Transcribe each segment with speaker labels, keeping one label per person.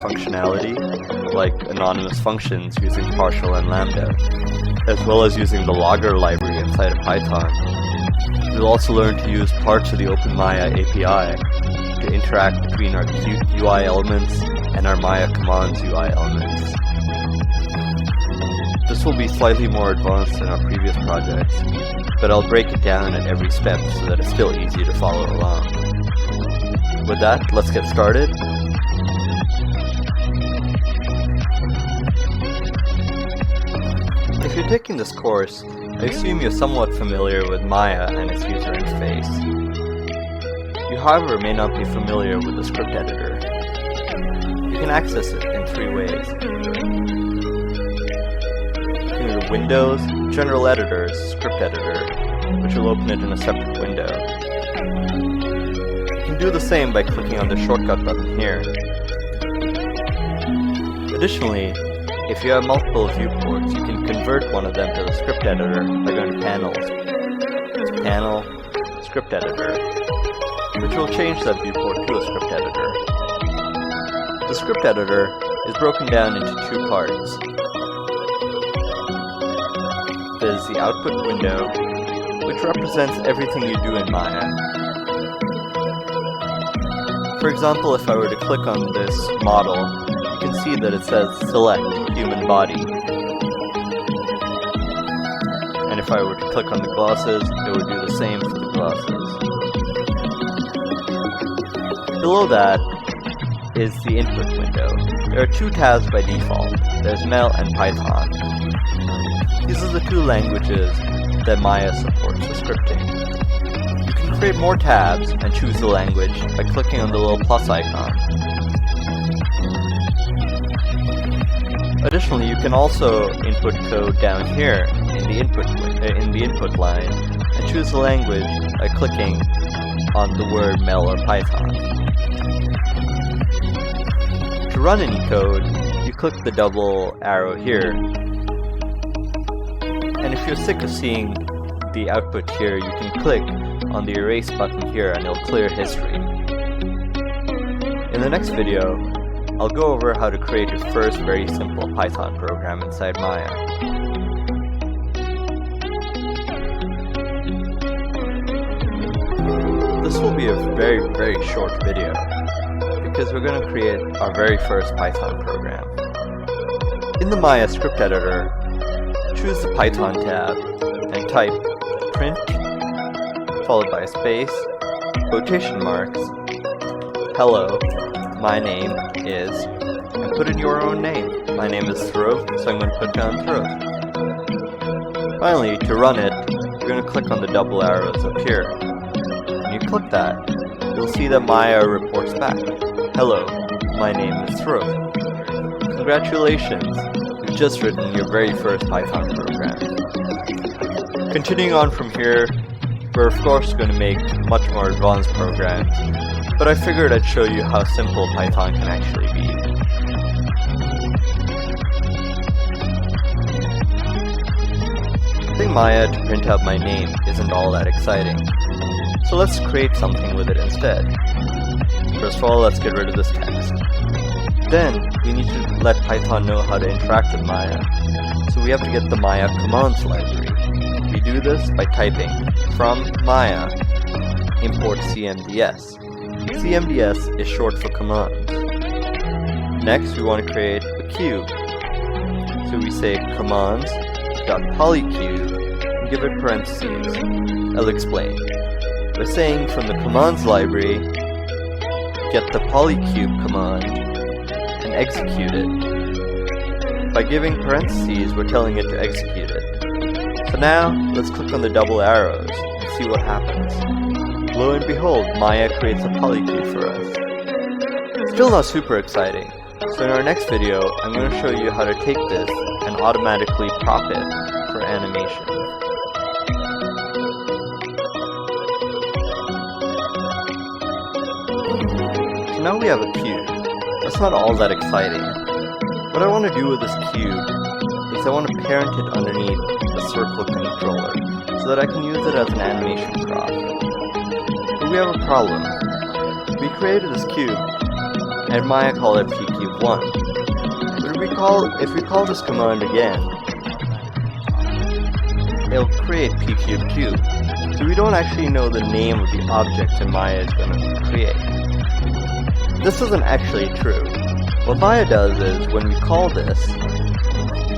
Speaker 1: functionality, like anonymous functions using partial and lambda, as well as using the logger library inside of Python. We'll also learn to use parts of the OpenMaya API to interact between our Qt UI elements and our Maya commands UI elements. This will be slightly more advanced than our previous projects, but I'll break it down at every step so that it's still easy to follow along. With that, let's get started. If you're taking this course, I assume you're somewhat familiar with Maya and its user interface. You, however, may not be familiar with the script editor. You can access it in three ways. You can go to Windows, General Editors, Script Editor, which will open it in a separate window. You can do the same by clicking on the shortcut button here. Additionally, if you have multiple viewports, you can convert one of them to the script editor by going to Panels, Panel, Script Editor, which will change that viewport to a script editor. The script editor is broken down into two parts. There's the output window, which represents everything you do in Maya. For example, if I were to click on this model, you can see that it says Select Human Body. And if I were to click on the glosses, it would do the same for the glosses. Below that is the input window. There are two tabs by default. There's Mel and Python. These are the two languages that Maya supports for scripting. You can create more tabs and choose the language by clicking on the little plus icon. Additionally, you can also input code down here in the input line and choose the language by clicking on the word Mel or Python. To run any code, you click the double arrow here. And if you're sick of seeing the output here, you can click on the erase button here and it'll clear history. In the next video, I'll go over how to create your first very simple Python program inside Maya. This will be a very, very short video because we're going to create our very first Python program. In the Maya script editor, choose the Python tab and type print, followed by a space, quotation marks, hello, my name is, and put in your own name. My name is Throve, so I'm going to put down Throve. Finally, to run it, you're going to click on the double arrows up here. When you click that, you'll see that Maya reports back. Hello, my name is Throve. Congratulations, you've just written your very first Python program. Continuing on from here, we're of course going to make much more advanced programs, but I figured I'd show you how simple Python can actually be. Using Maya to print out my name isn't all that exciting, so let's create something with it instead. First of all, let's get rid of this text. Then, we need to let Python know how to interact with Maya, so we have to get the Maya commands library. We do this by typing from Maya import cmds. CMDS is short for commands. Next, we want to create a cube. So we say commands.polycube and give it parentheses. I'll explain. We're saying from the commands library, get the polycube command and execute it. By giving parentheses, we're telling it to execute it. So now, let's click on the double arrows and see what happens. Lo and behold, Maya creates a polycube for us. Still not super exciting, so in our next video, I'm going to show you how to take this and automatically prop it for animation. So now we have a cube. That's not all that exciting. What I want to do with this cube is I want to parent it underneath a circle controller so that I can use it as an animation prop. But we have a problem. We created this cube, and Maya call it pcube1. But if we call this command again, it'll create pcube2. So we don't actually know the name of the object that Maya is going to create. This isn't actually true. What Maya does is, when we call this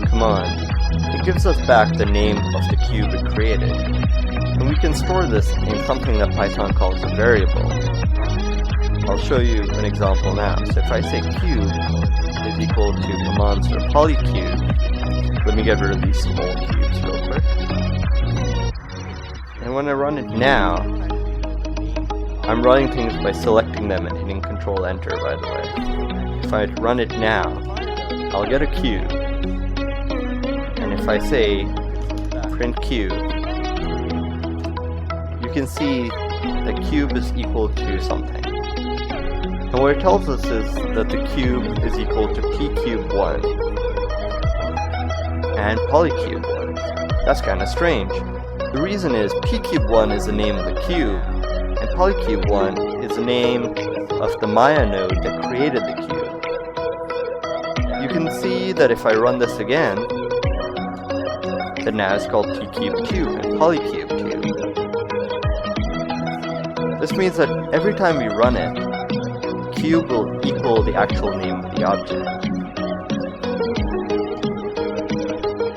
Speaker 1: command, it gives us back the name of the cube it created. And we can store this in something that Python calls a variable. I'll show you an example now. So if I say cube is equal to command sort of polycube, let me get rid of these small cubes real quick. And when I run it now, I'm running things by selecting them and hitting Control Enter, by the way. If I run it now, I'll get a cube. And if I say print cube, you can see the cube is equal to something. And what it tells us is that the cube is equal to pcube1 and polycube1. That's kind of strange. The reason is pcube1 is the name of the cube, and polycube1 is the name of the Maya node that created the cube. You can see that if I run this again, that now it's called pcube2 and polycube2. This means that every time we run it, cube will equal the actual name of the object.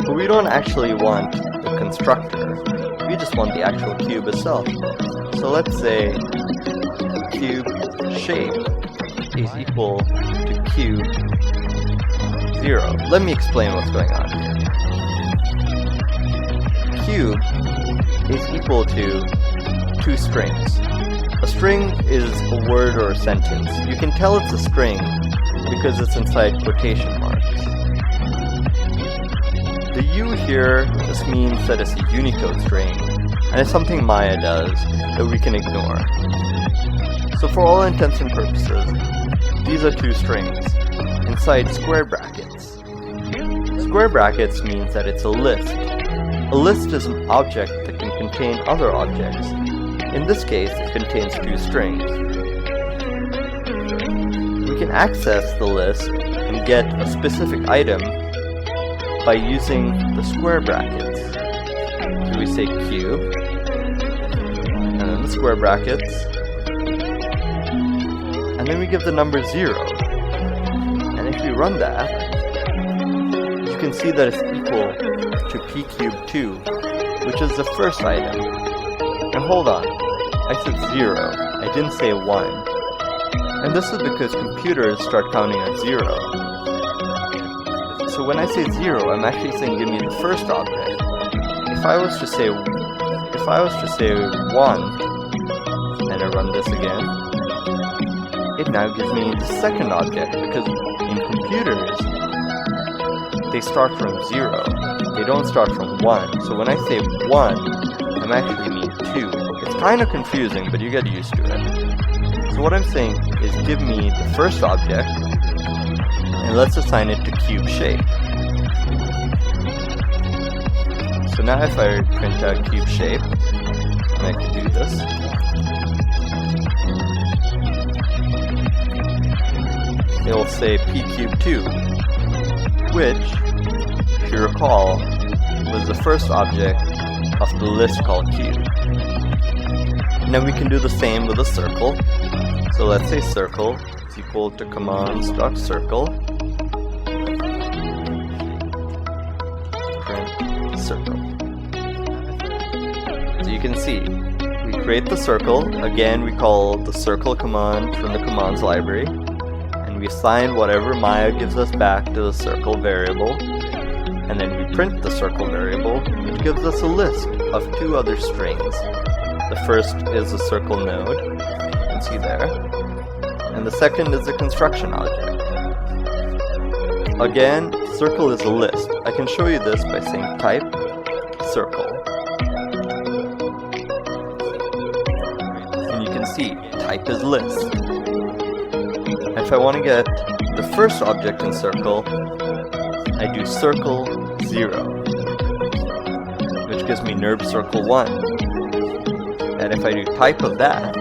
Speaker 1: But we don't actually want the constructor, we just want the actual cube itself. So let's say cube shape is equal to cube 0. Let me explain what's going on here. Cube is equal to two strings. A string is a word or a sentence. You can tell it's a string because it's inside quotation marks. The U here just means that it's a Unicode string, and it's something Maya does that we can ignore. So for all intents and purposes, these are two strings inside square brackets. Square brackets means that it's a list. A list is an object that can contain other objects. In this case, it contains two strings. We can access the list and get a specific item by using the square brackets. So we say cube, and then the square brackets, and then we give the number 0. And if we run that, you can see that it's equal to pcube2, which is the first item. Now hold on, I said 0, I didn't say 1. And this is because computers start counting at 0. So when I say 0, I'm actually saying give me the first object. If I was to say 1, and I run this again, it now gives me the second object, because in computers, they start from 0. They don't start from 1. So when I say 1, I'm actually mean 2. It's kind of confusing, but you get used to it. So what I'm saying is give me the first object, and let's assign it to cube shape. So now if I print out cube shape, and I can do this, it will say pcube2, which, if you recall, was the first object of the list called cube. Now we can do the same with a circle. So let's say circle is equal to commands.circle, print circle. So you can see, we create the circle. Again, we call the circle command from the commands library, and we assign whatever Maya gives us back to the circle variable, and then we print the circle variable, which gives us a list of two other strings. The first is the circle node, you can see there, and the second is the construction object. Again, circle is a list. I can show you this by saying type circle. And you can see, type is list. And if I want to get the first object in circle, I do circle 0, which gives me NURB circle 1. And if I do type of that,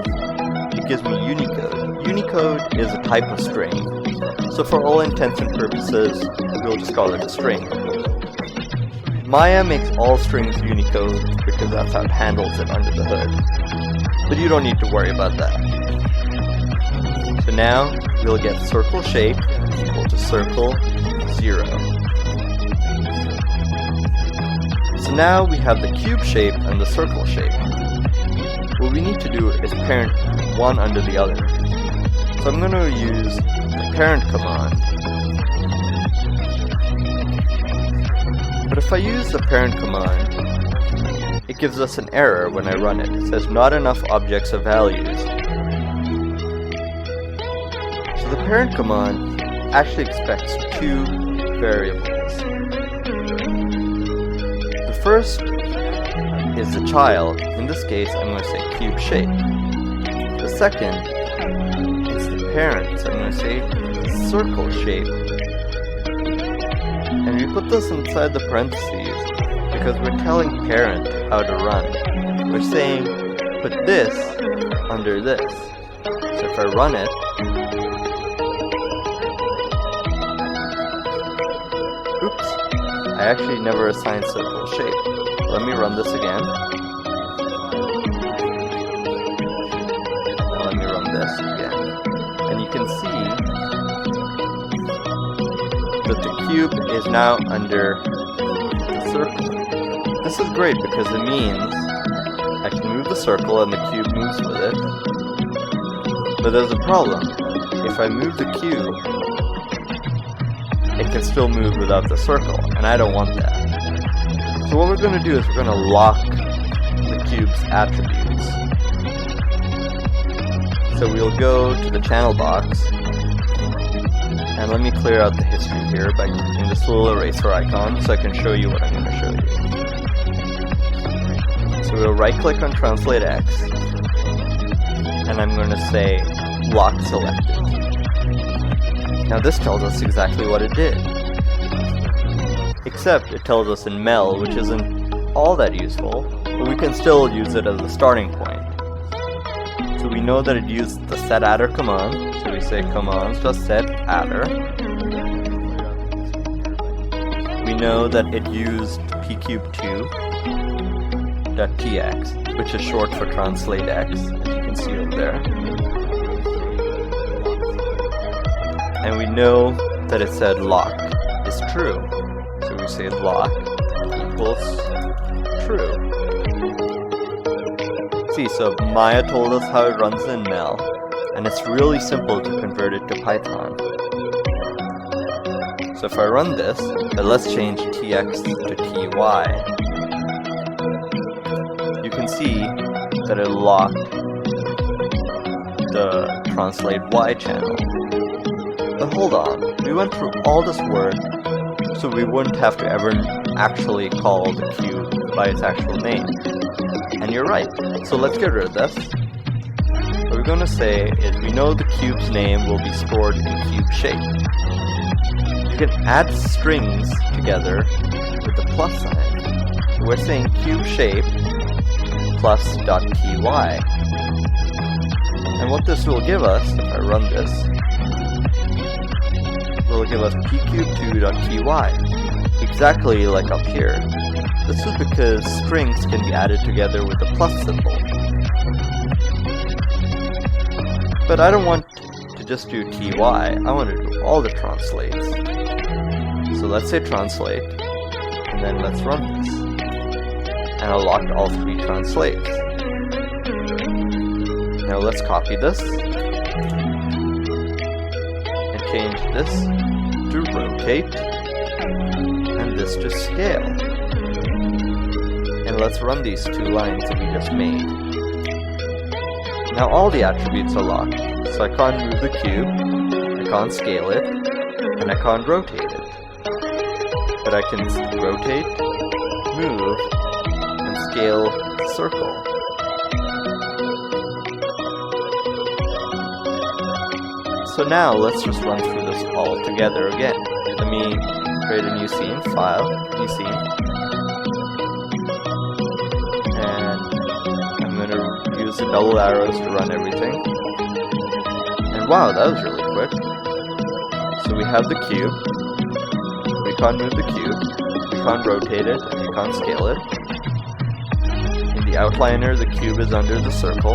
Speaker 1: it gives me Unicode. Unicode is a type of string, so for all intents and purposes, we'll just call it a string. Maya makes all strings Unicode because that's how it handles it under the hood. But you don't need to worry about that. So now we'll get circle shape equal to circle 0. So now we have the cube shape and the circle shape. What we need to do is parent one under the other. So I'm going to use the parent command. But if I use the parent command, it gives us an error when I run it. It says not enough objects of values. So the parent command actually expects two variables. The first is the child. In this case, I'm going to say cube shape. The second is the parent. So I'm going to say circle shape. And we put this inside the parentheses because we're telling parent how to run. We're saying put this under this. So if I run it, oops, I actually never assigned circle shape. Let me run this again. Now let me run this again. And you can see that the cube is now under the circle. This is great because it means I can move the circle and the cube moves with it. But there's a problem. If I move the cube, it can still move without the circle, and I don't want that. So what we're going to do is we're going to lock the cube's attributes. So we'll go to the channel box, and let me clear out the history here by clicking this little eraser icon so I can show you what I'm going to show you. So we'll right click on Translate X, and I'm going to say Lock Selected. Now this tells us exactly what it did. Except it tells us in Mel, which isn't all that useful, but we can still use it as a starting point. So we know that it used the setAttr command, so we say commands.setAttr. We know that it used pcube2.tx, which is short for translate x, as you can see over there. And we know that it said lock is true. So we say lock equals true. See, so Maya told us how it runs in Mel, and it's really simple to convert it to Python. So if I run this, then let's change tx to ty. You can see that it locked the translate y channel. But hold on, we went through all this work so we wouldn't have to ever actually call the cube by its actual name. And you're right, so let's get rid of this. What we're going to say is we know the cube's name will be stored in cube shape. You can add strings together with the plus sign. So we're saying cube shape plus .ty. And what this will give us, if I run this, will give us pcube2.ty, exactly like up here. This is because strings can be added together with the plus symbol. But I don't want to just do ty, I want to do all the translates. So let's say translate, and then let's run this. And I locked all three translates. Now let's copy this, and change this to rotate, and this to scale. And let's run these two lines that we just made. Now all the attributes are locked, so I can't move the cube, I can't scale it, and I can't rotate it. But I can rotate, move, and scale the circle. So now let's just run through this all together again. Let me create a new scene, file, new scene. And I'm going to use the double arrows to run everything. And And wow, that was really quick. So we have the cube. We can't move the cube. We can't rotate it, and we can't scale it. In the outliner, the cube is under the circle,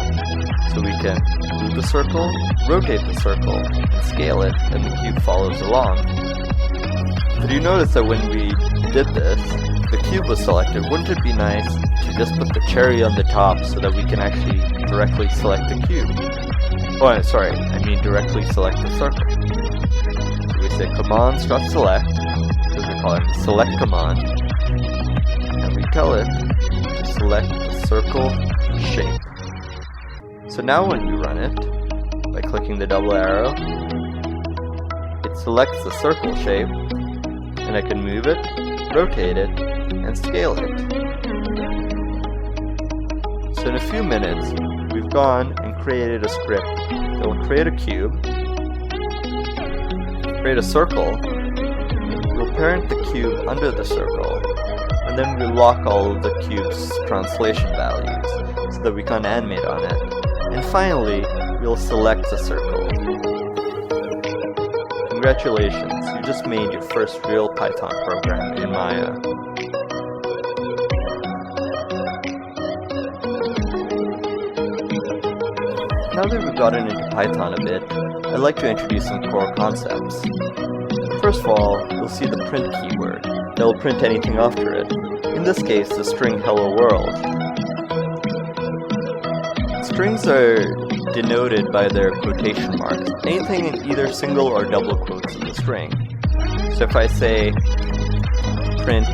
Speaker 1: so we can move the circle, rotate the circle, and scale it, and the cube follows along. But you notice that when we did this, the cube was selected. Wouldn't it be nice to just put the cherry on the top so that we can actually directly select the cube? Oh, sorry, I mean directly select the circle. So we say command.select, because we call it select command, and we tell it to select the circle shape. So now when we run it, by clicking the double arrow, it selects the circle shape, and I can move it, rotate it, and scale it. So in a few minutes, we've gone and created a script that will create a cube, create a circle, we'll parent the cube under the circle, and then we'll lock all of the cube's translation values so that we can't animate on it. And finally, we'll select the circle. Congratulations, you just made your first real Python program in Maya. Now that we've gotten into Python a bit, I'd like to introduce some core concepts. First of all, you'll see the print keyword that will print anything after it. In this case, the string hello world. Strings are denoted by their quotation marks, anything in either single or double quotes in the string. So if I say print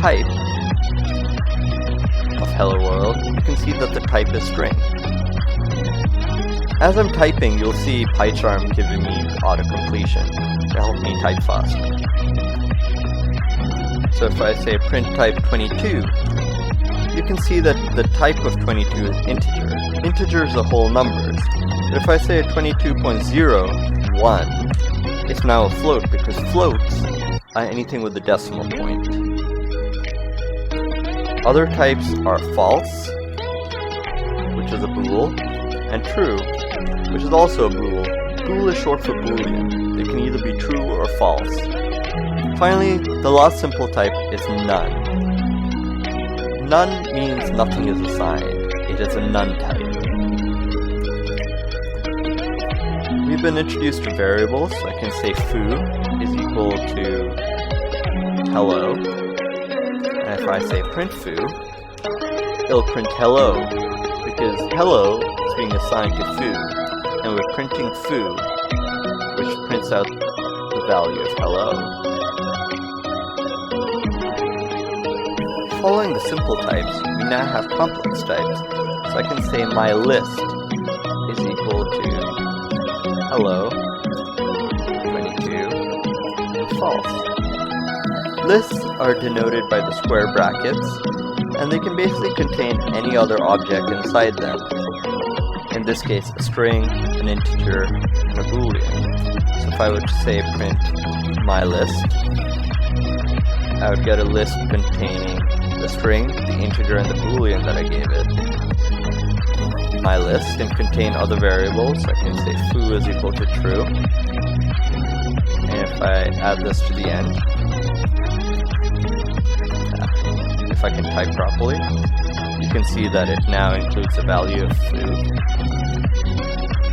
Speaker 1: type of hello world, you can see that the type is string. As I'm typing, you'll see PyCharm giving me auto-completion to help me type faster. So if I say print type 22, you can see that the type of 22 is integer. Integers are whole numbers. But if I say 22.01, it's now a float because floats are anything with a decimal point. Other types are false, which is a bool, and true, which is also a bool. Bool is short for boolean. It can either be true or false. Finally, the last simple type is none. None means nothing is assigned. It is a none type. We've been introduced to variables. I can say foo is equal to hello. And if I say print foo, it'll print hello, because hello is being assigned to foo, and we're printing foo, which prints out the value of hello. Following the simple types, we now have complex types. So I can say my list is equal to hello, 22, and false. Lists are denoted by the square brackets, and they can basically contain any other object inside them. In this case, a string, an integer, and a boolean. So if I were to say print my list, I would get a list containing the string, the integer, and the boolean that I gave it. My list can contain other variables. I can say foo is equal to true. And if I add this to the end, if I can type properly, you can see that it now includes the value of foo.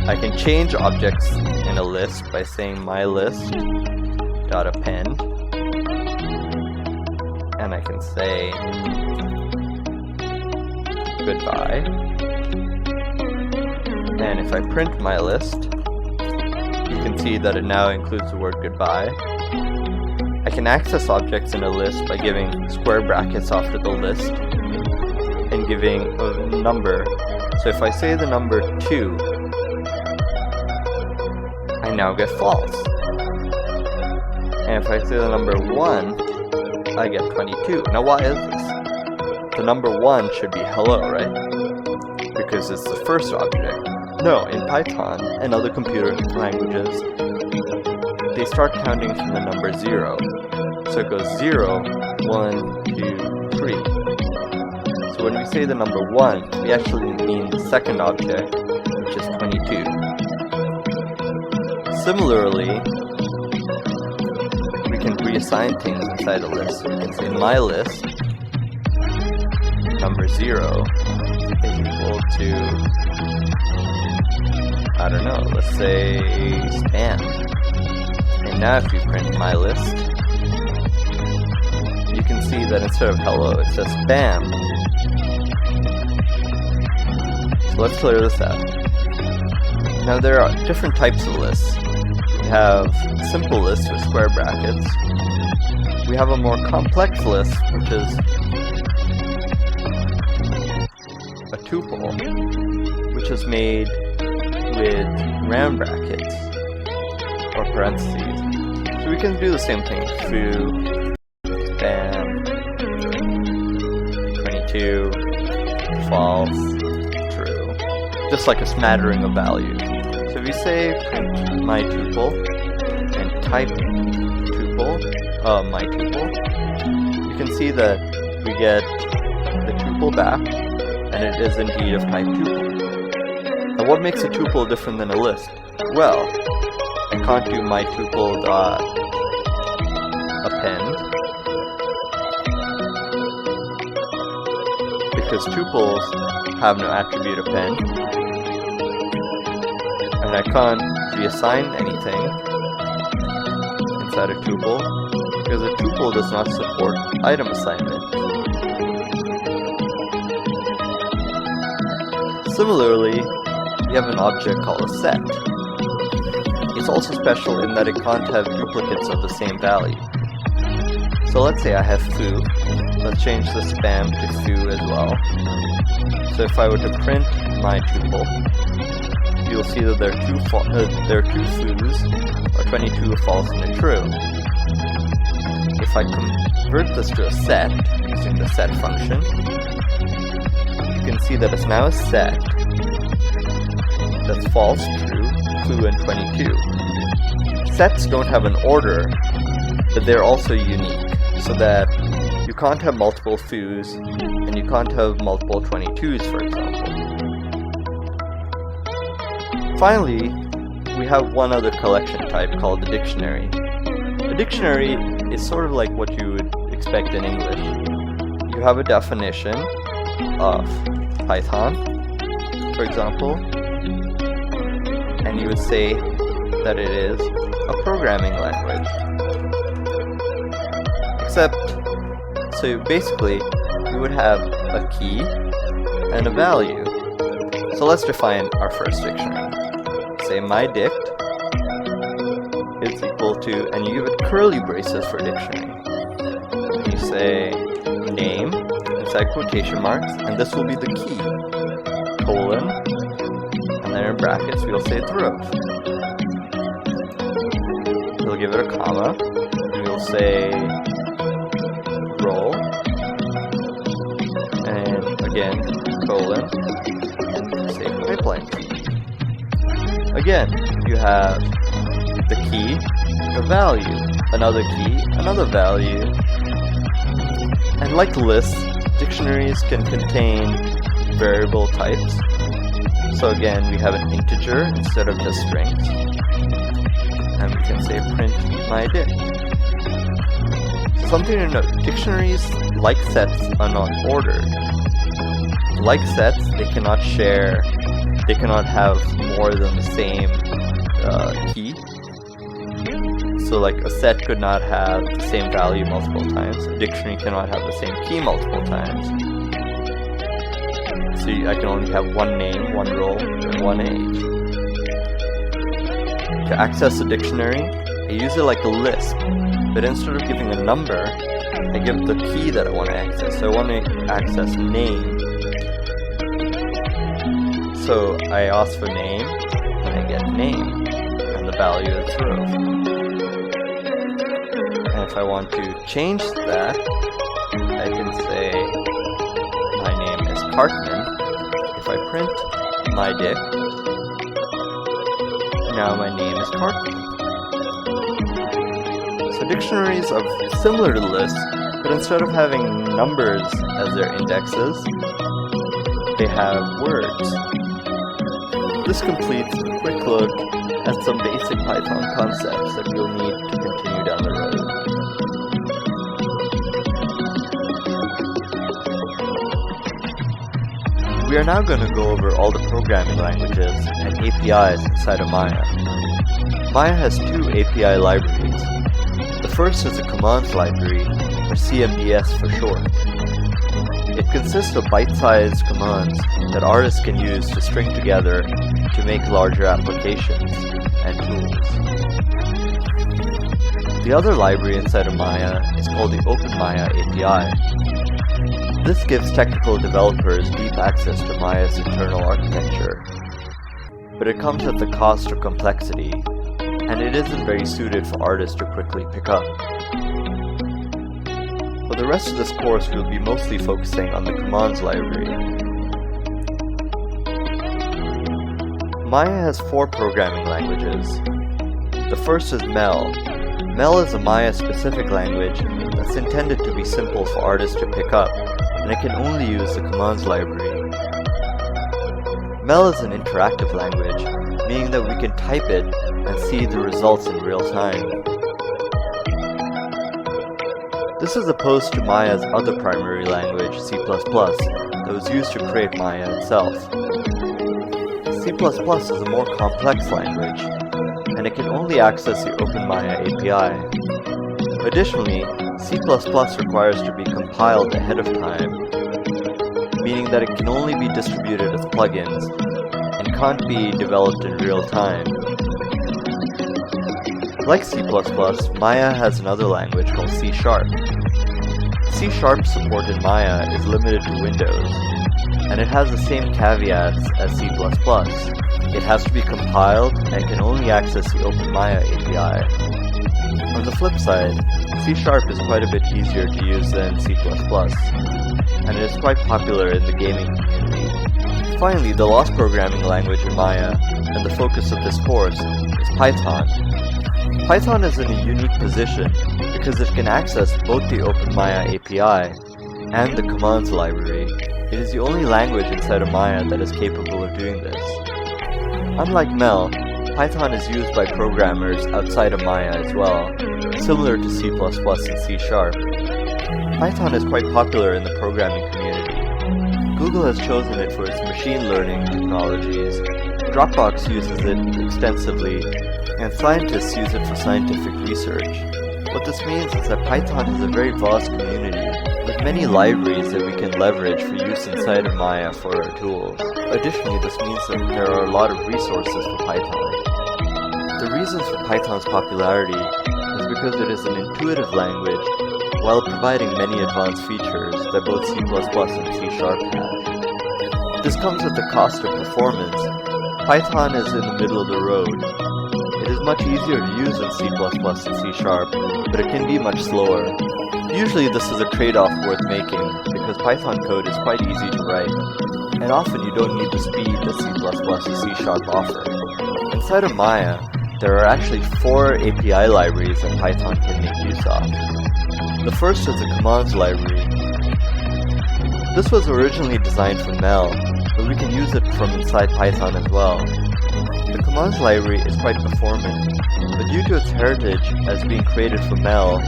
Speaker 1: I can change objects in a list by saying mylist.append, and I can say goodbye. And if I print my list, you can see that it now includes the word goodbye. I can access objects in a list by giving square brackets after the list and giving a number. So if I say the number 2, I now get false. And if I say the number 1, I get 22. Now why is this? The number 1 should be hello, right? Because it's the first object. No, in Python and other computer languages, they start counting from the number 0. So it goes 0, 1, 2, 3. So when we say the number 1, we actually mean the second object, which is 22. Similarly, we can reassign things inside a list. So we can say my list number 0 is equal to, I don't know, let's say spam. And now if you print my list, you can see that instead of hello, it says spam. So let's clear this out. Now there are different types of lists. We have simple lists with square brackets. We have a more complex list, which is a tuple, which is made with round brackets or parentheses. So we can do the same thing through spam, 22, false, true, just like a smattering of values. So if we say print my tuple and type tuple, my tuple, you can see that we get the tuple back, and it is indeed of type tuple. Now what makes a tuple different than a list? Well, I can't do my tuple dot append, because tuples have no attribute append, and I can't reassign anything inside a tuple, because a tuple does not support item assignment. Similarly, we have an object called a set. It's also special in that it can't have duplicates of the same value. So let's say I have foo. Let's change the spam to foo as well. So if I were to print my tuple, you'll see that there are two foos, or 22 false and a true. If I convert this to a set using the set function, you can see that it's now a set that's false, true, foo, and 22. Sets don't have an order, but they're also unique, so that you can't have multiple foos, and you can't have multiple 22s, for example. Finally, we have one other collection type called the dictionary. A dictionary is sort of like what you would expect in English. You have a definition of Python, for example, and you would say that it is a programming language. Except, so basically, we would have a key and a value. So let's define our first dictionary. Say my dict is equal to, and you give it curly braces for dictionary. You say name inside quotation marks, and this will be the key, colon, and then in brackets we'll say through. We'll give it a comma, and we'll say roll, and again, colon, and say pipeline key. Again, you have the key, the value, another key, another value. And like lists, dictionaries can contain variable types. So again, we have an integer instead of just strings. And we can say print my dict. Something to note, dictionaries, like sets, are not ordered. Like sets, they cannot share, they cannot have more than the same key. So like a set could not have the same value multiple times. A dictionary cannot have the same key multiple times. So I can only have one name, one role, and one age. To access a dictionary, I use it like a list, but instead of giving a number, I give the key that I want to access. So I want to access name. So I ask for name, and I get name, and the value is row. And if I want to change that, I can say my name is Cartman. If I print my dict, now my name is Cartman. So dictionaries are similar to lists, but instead of having numbers as their indexes, they have words. This completes a quick look and some basic Python concepts that you'll need to continue down the road. We are now going to go over all the programming languages and APIs inside of Maya. Maya has two API libraries. The first is a commands library, or CMDS for short. It consists of bite-sized commands that artists can use to string together to make larger applications and tools. The other library inside of Maya is called the OpenMaya API. This gives technical developers deep access to Maya's internal architecture, but it comes at the cost of complexity, and it isn't very suited for artists to quickly pick up. For the rest of this course, we'll be mostly focusing on the commands library. Maya has four programming languages. The first is Mel. Mel is a Maya-specific language that's intended to be simple for artists to pick up, and it can only use the commands library. Mel is an interactive language, meaning that we can type it and see the results in real time. This is opposed to Maya's other primary language, C++, that was used to create Maya itself. C++ is a more complex language, and it can only access the OpenMaya API. Additionally, C++ requires to be compiled ahead of time, meaning that it can only be distributed as plugins and can't be developed in real time. Like C++, Maya has another language called C#. C# support in Maya is limited to Windows, and it has the same caveats as C++. It has to be compiled and can only access the OpenMaya API. On the flip side, C# is quite a bit easier to use than C++, and it is quite popular in the gaming community. Finally, the lost programming language in Maya, and the focus of this course, is Python. Python is in a unique position because it can access both the OpenMaya API and the commands library. It is the only language inside of Maya that is capable of doing this. Unlike Mel, Python is used by programmers outside of Maya as well, similar to C++ and C#. Python is quite popular in the programming community. Google has chosen it for its machine learning technologies, Dropbox uses it extensively, and scientists use it for scientific research. What this means is that Python has a very vast community, with many libraries that we can leverage for use inside of Maya for our tools. Additionally, this means that there are a lot of resources for Python. The reasons for Python's popularity is because it is an intuitive language while providing many advanced features that both C++ and C# have. This comes at the cost of performance. Python is in the middle of the road. It is much easier to use than C++ and C#, but it can be much slower. Usually this is a trade-off worth making, because Python code is quite easy to write, and often you don't need the speed that C++ and C# offer. Inside of Maya, there are actually 4 API libraries that Python can make use of. The first is the commands library. This was originally designed for Mel, but we can use it from inside Python as well. The commands library is quite performant, but due to its heritage as being created for Mel,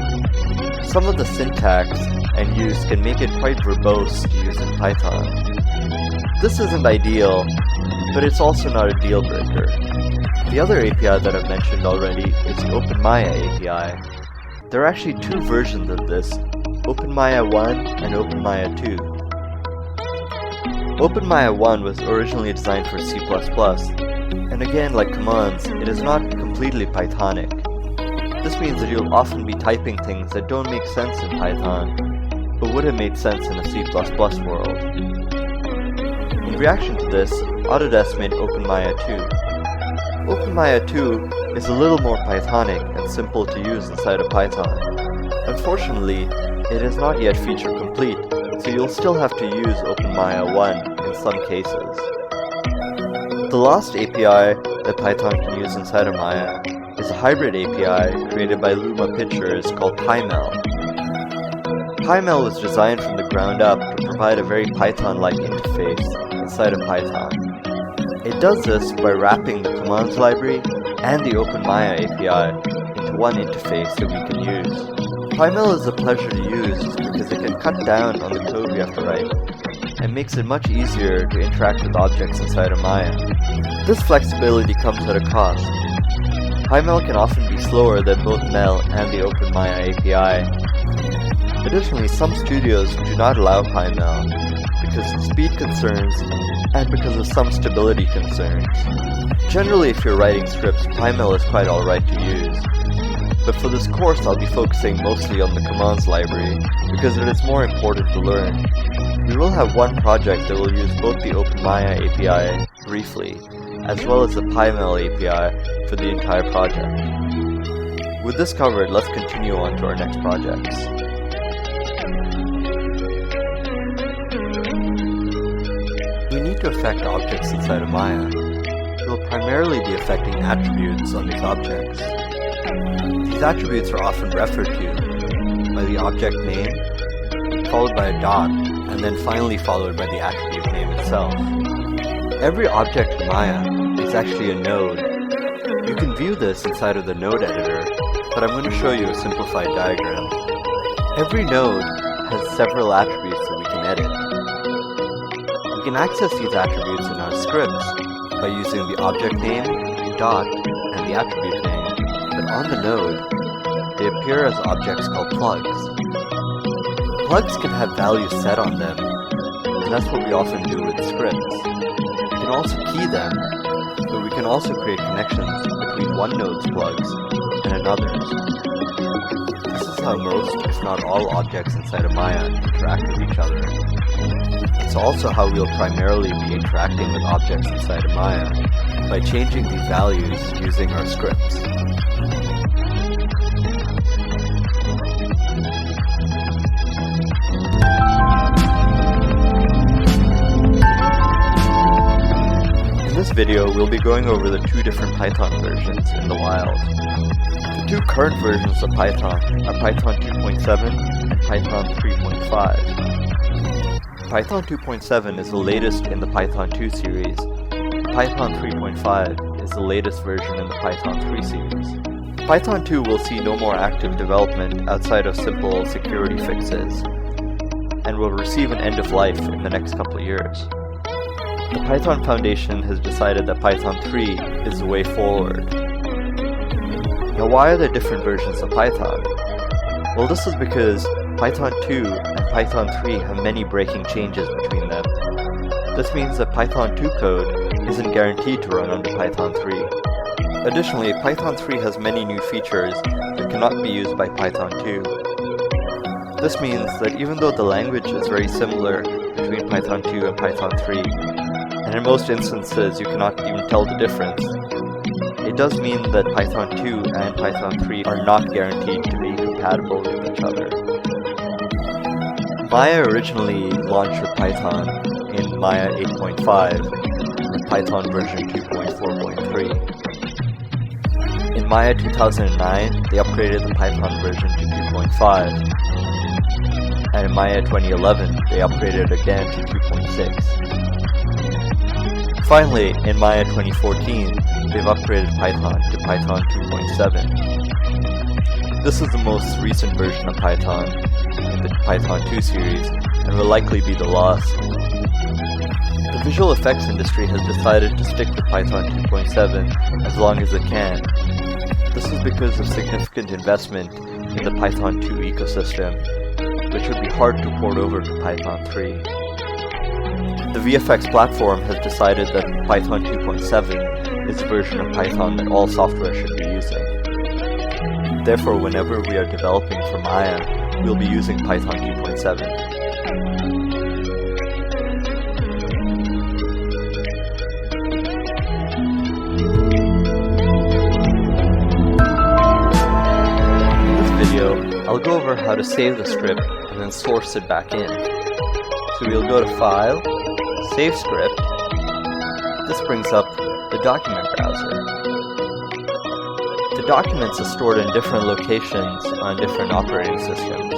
Speaker 1: some of the syntax and use can make it quite verbose to use in Python. This isn't ideal, but it's also not a deal breaker. The other API that I've mentioned already is the OpenMaya API. There are actually 2 versions of this, OpenMaya 1 and OpenMaya 2. OpenMaya 1 was originally designed for C++, and again, like commands, it is not completely Pythonic. This means that you'll often be typing things that don't make sense in Python, but would have made sense in a C++ world. In reaction to this, Autodesk made OpenMaya 2. OpenMaya 2 is a little more Pythonic and simple to use inside of Python. Unfortunately, it is not yet feature complete, so you'll still have to use OpenMaya 1 in some cases. The last API that Python can use inside of Maya is a hybrid API created by Luma Pictures called PyMel. PyMel was designed from the ground up to provide a very Python-like interface inside of Python. It does this by wrapping the commands library and the OpenMaya API into one interface that we can use. PyML is a pleasure to use because it can cut down on the code we have to write and makes it much easier to interact with objects inside of Maya. This flexibility comes at a cost. PyML can often be slower than both Mel and the OpenMaya API. Additionally, some studios do not allow PyML because of speed concerns and because of some stability concerns. Generally, if you're writing scripts, PyML is quite alright to use. But for this course, I'll be focusing mostly on the commands library because it is more important to learn. We will have one project that will use both the OpenMaya API briefly, as well as the PyML API for the entire project. With this covered, let's continue on to our next projects. We need to affect objects inside of Maya. We'll primarily be affecting attributes on these objects. These attributes are often referred to by the object name, followed by a dot, and then finally followed by the attribute name itself. Every object in Maya is actually a node. You can view this inside of the node editor, but I'm going to show you a simplified diagram. Every node has several attributes that we can edit. We can access these attributes in our scripts by using the object name, dot, and the attribute name. But on the node, they appear as objects called plugs. Plugs can have values set on them, and that's what we often do with scripts. We can also key them, but we can also create connections between one node's plugs and another's. This is how most, if not all, objects inside of Maya interact with each other. It's also how we'll primarily be interacting with objects inside of Maya, by changing these values using our scripts. In this video, we'll be going over the two different Python versions in the wild. The two current versions of Python are Python 2.7 and Python 3.5. Python 2.7 is the latest in the Python 2 series. Python 3.5 is the latest version in the Python 3 series. Python 2 will see no more active development outside of simple security fixes, and will receive an end of life in the next couple of years. The Python Foundation has decided that Python 3 is the way forward. Now, why are there different versions of Python? Well, this is because Python 2 and Python 3 have many breaking changes between them. This means that Python 2 code isn't guaranteed to run under Python 3. Additionally, Python 3 has many new features that cannot be used by Python 2. This means that even though the language is very similar between Python 2 and Python 3, and in most instances you cannot even tell the difference, it does mean that Python 2 and Python 3 are not guaranteed to be compatible with each other. Maya originally launched with Python in Maya 8.5 and Python version 2.4.3. In Maya 2009, they upgraded the Python version to 2.5, and in Maya 2011, they upgraded again to 2.6. Finally, in Maya 2014, they've upgraded Python to Python 2.7. This is the most recent version of Python in the Python 2 series, and will likely be the last. The visual effects industry has decided to stick with Python 2.7 as long as it can. This is because of significant investment in the Python 2 ecosystem, which would be hard to port over to Python 3. The VFX platform has decided that Python 2.7 is the version of Python that all software should be using. Therefore, whenever we are developing for Maya, we'll be using Python 2.7. In this video, I'll go over how to save the script and then source it back in. So we'll go to File, Save Script. This brings up the document browser. The documents are stored in different locations on different operating systems.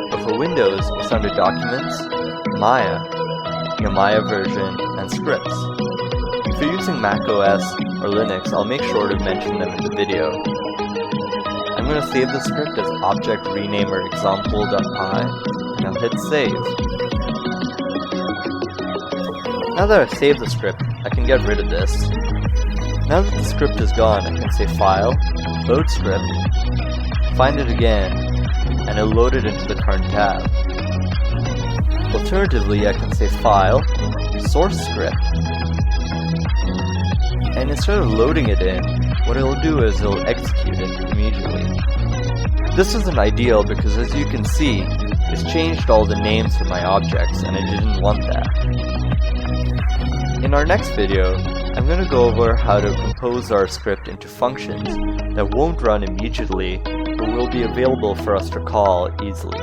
Speaker 1: But for Windows, it's under Documents, Maya, your Maya version, and Scripts. If you're using macOS or Linux, I'll make sure to mention them in the video. I'm going to save the script as object renamer example.py, and I'll hit save. Now that I've saved the script, I can get rid of this. Now that the script is gone, I can say File, Load Script, find it again, and it'll load it into the current tab. Alternatively, I can say File, Source Script, and instead of loading it in, what it'll do is it'll execute it immediately. This isn't ideal because, as you can see, it's changed all the names for my objects, and I didn't want that. In our next video, I'm going to go over how to compose our script into functions that won't run immediately, but will be available for us to call easily.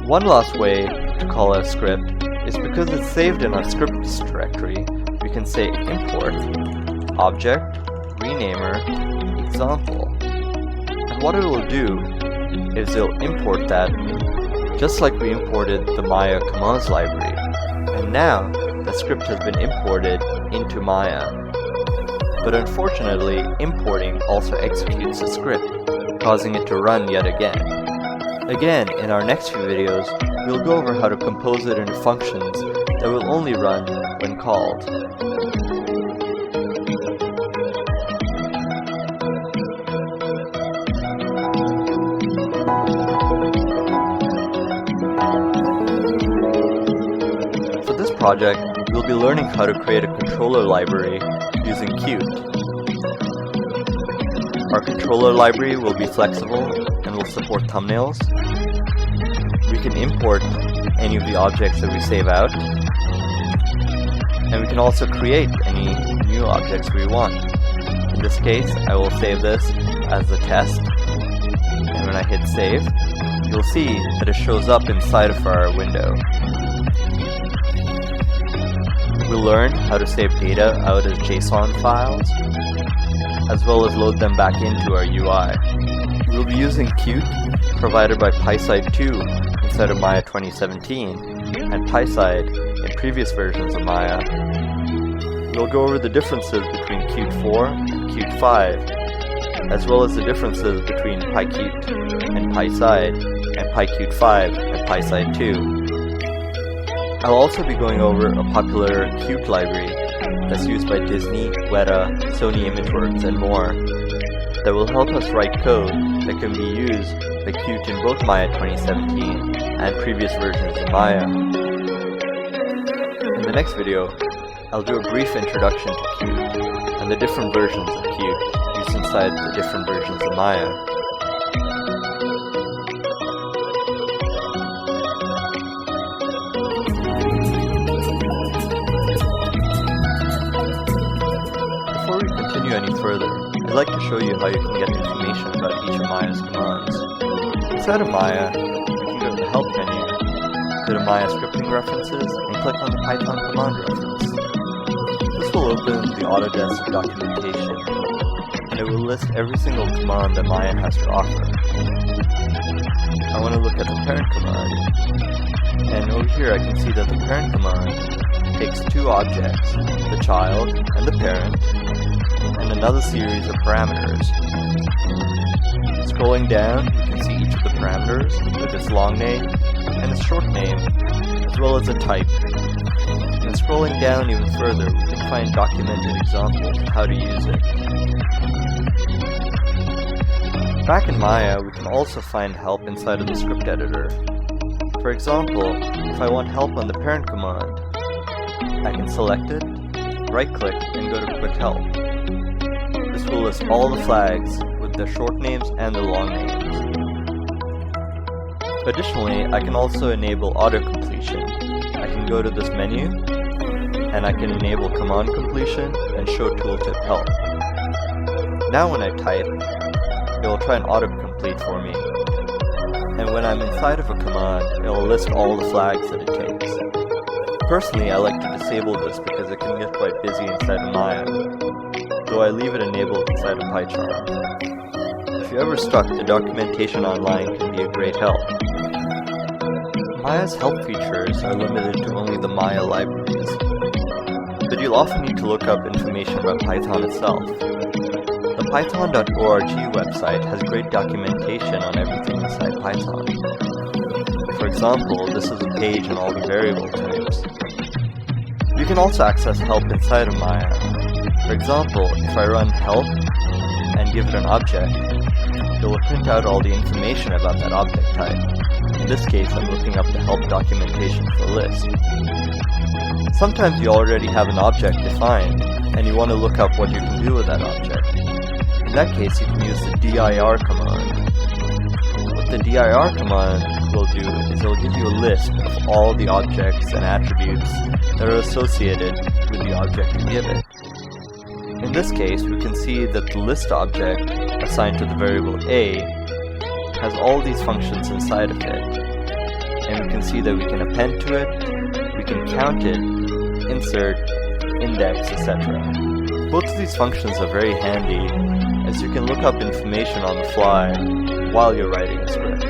Speaker 1: One last way to call a script is because it's saved in our scripts directory. We can say import object renamer example, and what it will do is it'll import that just like we imported the Maya commands library, and now the script has been imported into Maya. But unfortunately, importing also executes the script, causing it to run yet again. Again, in our next few videos, we'll go over how to compose it into functions that will only run when called. For this project, we'll be learning how to create a controller library using Qt. Our controller library will be flexible and will support thumbnails. We can import any of the objects that we save out, and we can also create any new objects we want. In this case, I will save this as a test, and when I hit save, you'll see that it shows up inside of our window. We'll learn how to save data out as JSON files, as well as load them back into our UI. We'll be using Qt, provided by PySide 2 instead of Maya 2017, and PySide in previous versions of Maya. We'll go over the differences between Qt 4 and Qt 5, as well as the differences between PyQt and PySide, and PyQt 5 and PySide 2. I'll also be going over a popular Qt library that's used by Disney, Weta, Sony ImageWorks, and more that will help us write code that can be used by Qt in both Maya 2017 and previous versions of Maya. In the next video, I'll do a brief introduction to Qt and the different versions of Qt used inside the different versions of Maya. Before we continue any further, I'd like to show you how you can get information about each of Maya's commands. Inside of Maya, you can go to the Help menu, go to Maya Scripting References, and click on the Python command reference. This will open the Autodesk documentation, and it will list every single command that Maya has to offer. I want to look at the parent command, and over here I can see that the parent command takes two objects, the child and the parent, and another series of parameters. Scrolling down, you can see each of the parameters with its long name and its short name, as well as a type. And scrolling down even further, we can find documented examples of how to use it. Back in Maya, we can also find help inside of the script editor. For example, if I want help on the parent command, I can select it, right-click, and go to Quick Help. This will list all the flags with their short names and the long names. Additionally, I can also enable auto-completion. I can go to this menu, and I can enable command completion and show tooltip help. Now when I type, it will try and auto-complete for me. And when I'm inside of a command, it will list all the flags that it takes. Personally, I like to disable this because it can get quite busy inside of Maya, though I leave it enabled inside of PyCharm. If you're ever stuck, the documentation online can be a great help. Maya's help features are limited to only the Maya libraries. but you'll often need to look up information about Python itself. The python.org website has great documentation on everything inside Python. For example, this is a page on all the variable types. You can also access help inside of Maya. For example, if I run help and give it an object, it will print out all the information about that object type. In this case, I'm looking up the help documentation for a list. Sometimes you already have an object defined, and you want to look up what you can do with that object. In that case, you can use the dir command. What the dir command will do is it will give you a list of all the objects and attributes that are associated with the object you give it. In this case, we can see that the list object assigned to the variable a has all these functions inside of it. And we can see that we can append to it, we can count it, insert, index, etc. Both of these functions are very handy, as you can look up information on the fly while you're writing a script.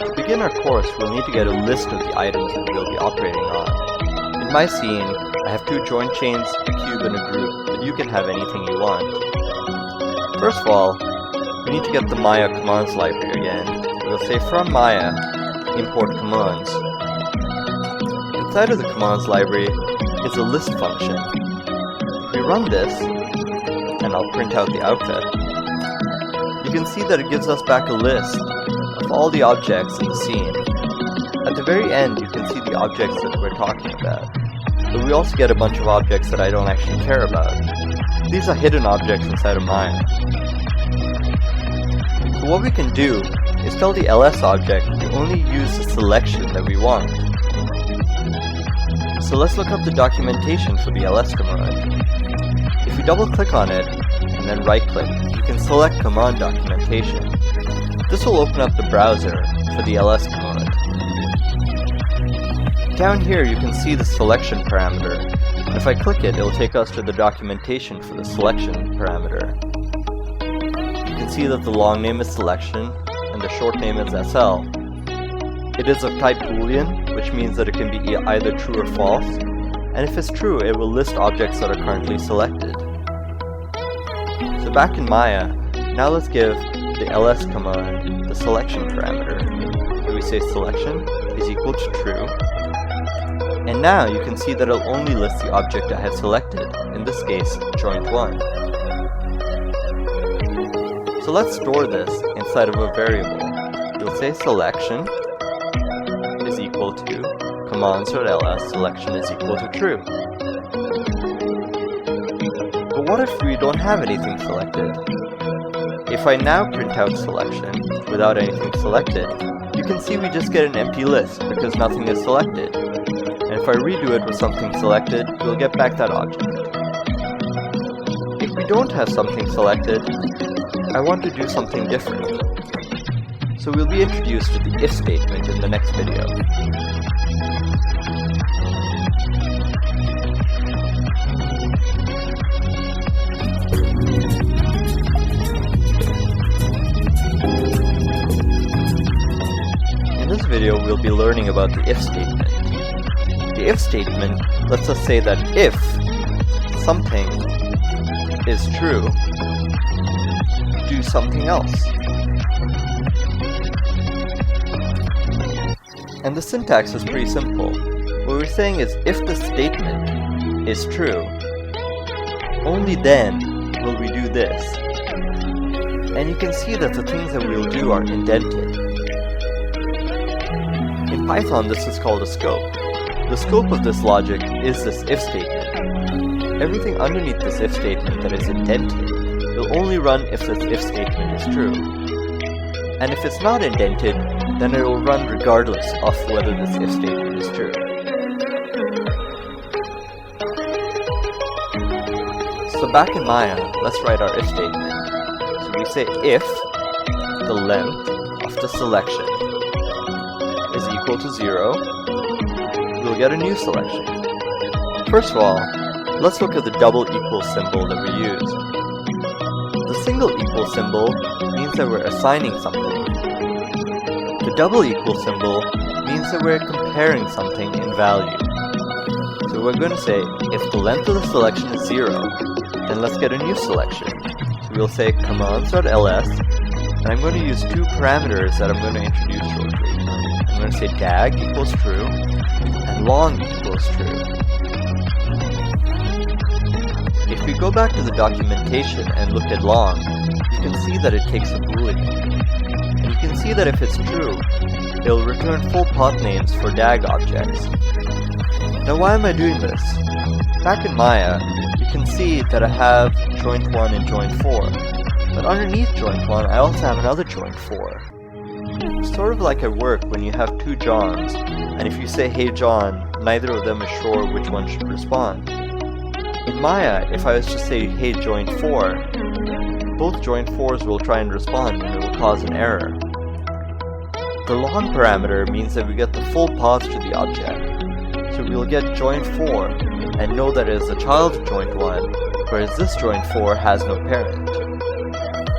Speaker 1: To begin our course, we'll need to get a list of the items that we'll be operating on. In my scene, I have 2 join chains, a cube, and a group, but you can have anything you want. First of all, we need to get the Maya commands library again. We'll say from Maya, import commands. Inside of the commands library is a list function. If we run this, and I'll print out the output, you can see that it gives us back a list of all the objects in the scene. At the very end, you can see the objects that we're talking about. But we also get a bunch of objects that I don't actually care about. These are hidden objects inside of Maya. So what we can do is tell the ls object to only use the selection that we want. So let's look up the documentation for the ls command. If we double click on it, and then right click, you can select command documentation. This will open up the browser for the ls command. Down here you can see the selection parameter. If I click it, it will take us to the documentation for the selection parameter. You can see that the long name is selection and the short name is SL. It is of type Boolean, which means that it can be either true or false, and if it's true, it will list objects that are currently selected. So back in Maya, now let's give the ls command the selection parameter. So we say selection is equal to true. And now you can see that it'll only list the object I have selected, in this case, joint 1. So let's store this inside of a variable. You'll say selection is equal to commands.ls selection is equal to true. But what if we don't have anything selected? If I now print out selection without anything selected, you can see we just get an empty list because nothing is selected. And if I redo it with something selected, we'll get back that object. If we don't have something selected, I want to do something different. So we'll be introduced to the if statement in the next video. In this video, we'll be learning about the if statement. The if statement lets us say that if something is true, do something else. And the syntax is pretty simple. What we're saying is if the statement is true, only then will we do this. And you can see that the things that we'll do are indented. In Python, this is called a scope. The scope of this logic is this if statement. Everything underneath this if statement that is indented will only run if this if statement is true. And if it's not indented, then it will run regardless of whether this if statement is true. So back in Maya, let's write our if statement. So we say if the length of the selection is equal to 0, we'll get a new selection. First of all, let's look at the double equal symbol that we used. single equal symbol means that we're assigning something. The double equal symbol means that we're comparing something in value. So we're going to say, if the length of the selection is 0, then let's get a new selection. So we'll say commands.ls, and I'm going to use two parameters that I'm going to introduce shortly. I'm going to say dag equals true, and long equals true. If we go back to the documentation and look at long, you can see that it takes a boolean. And you can see that if it's true, it will return full path names for dag objects. Now why am I doing this? Back in Maya, you can see that I have joint 1 and joint 4. But underneath joint 1, I also have another joint 4. It's sort of like at work when you have two Johns, and if you say, hey John, neither of them is sure which one should respond. In Maya, if I was to say, hey joint 4, both joint 4s will try and respond and it will cause an error. The long parameter means that we get the full path to the object. So we'll get joint 4 and know that it is a child of joint 1, whereas this joint 4 has no parent.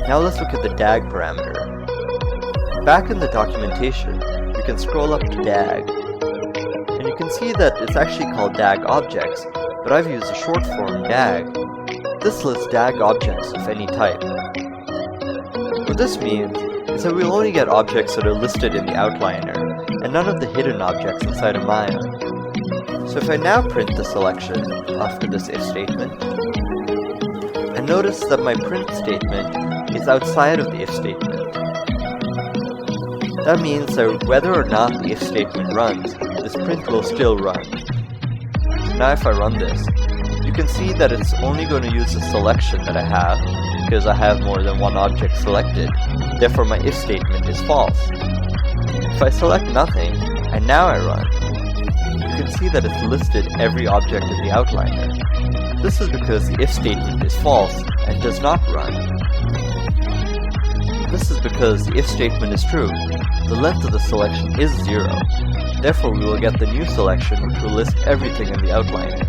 Speaker 1: Now let's look at the dag parameter. Back in the documentation, you can scroll up to dag, and you can see that it's actually called dag objects, but I've used the short form dag. This lists dag objects of any type. What this means is that we'll only get objects that are listed in the outliner, and none of the hidden objects inside of Maya. So if I now print the selection after this if statement, and notice that my print statement is outside of the if statement. That means that whether or not the if statement runs, this print will still run. So now if I run this, you can see that it's only going to use the selection that I have, because I have more than one object selected, therefore my if statement is false. If I select nothing, and now I run, you can see that it's listed every object in the outliner. This is because the if statement is false and does not run. This is because the if statement is true. The length of the selection is 0. Therefore we will get the new selection which will list everything in the outliner.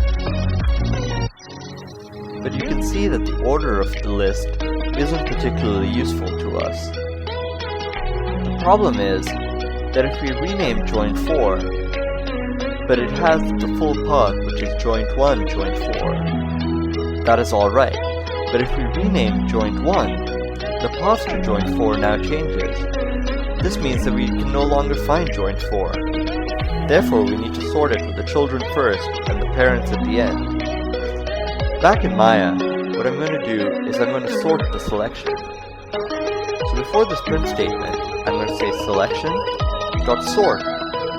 Speaker 1: But you can see that the order of the list isn't particularly useful to us. The problem is that if we rename joint 4, but it has the full path which is joint 1, joint 4, that is alright. But if we rename joint 1, the path to joint 4 now changes. This means that we can no longer find joint 4. Therefore we need to sort it with the children first and the parents at the end. Back in Maya, what I'm going to do is I'm going to sort the selection. So before this print statement, I'm going to say selection.sort,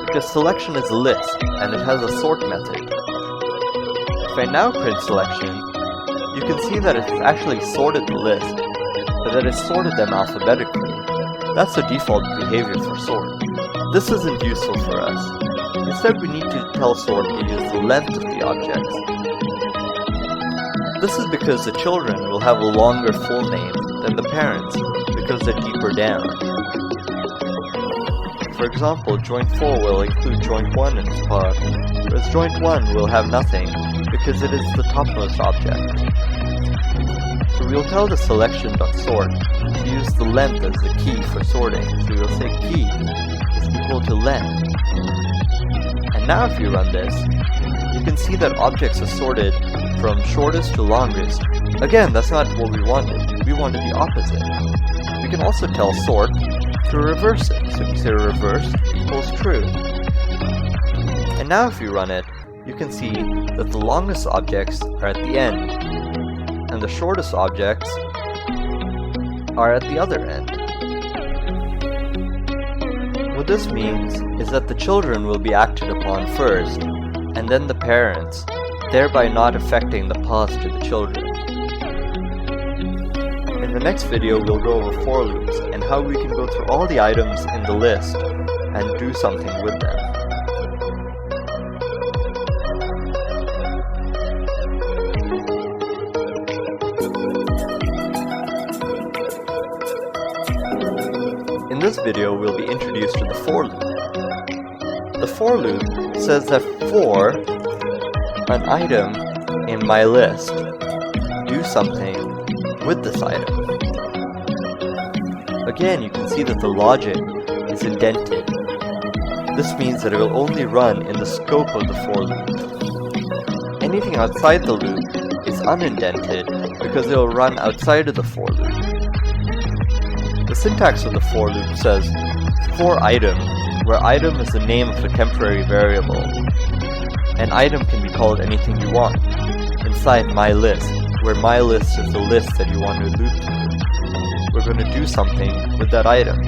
Speaker 1: because selection is a list and it has a sort method. If I now print selection, you can see that it's actually sorted the list, but that it's sorted them alphabetically. That's the default behavior for sort. This isn't useful for us. Instead, we need to tell sort to use the length of the objects. This is because the children will have a longer full name than the parents, because they're deeper down. For example, joint 4 will include joint 1 in its path, whereas joint 1 will have nothing, because it is the topmost object. So we'll tell the selection.sort to use the length as the key for sorting. So we'll say key is equal to length. And now if you run this, you can see that objects are sorted from shortest to longest. Again, that's not what we wanted. We wanted the opposite. We can also tell sort to reverse it. So we say reverse equals true. And now if you run it, you can see that the longest objects are at the end, and the shortest objects are at the other end. What this means is that the children will be acted upon first, and then the parents, thereby not affecting the path to the children. In the next video we'll go over for loops and how we can go through all the items in the list and do something with them. In this video, we'll be introduced to the for loop. The for loop says that for an item in my list, do something with this item. Again, you can see that the logic is indented. This means that it will only run in the scope of the for loop. Anything outside the loop is unindented because it will run outside of the for loop. The syntax of the for loop says for item, where item is the name of a temporary variable. An item can be called anything you want. Inside myList, where myList is the list that you want to loop to, we're going to do something with that item.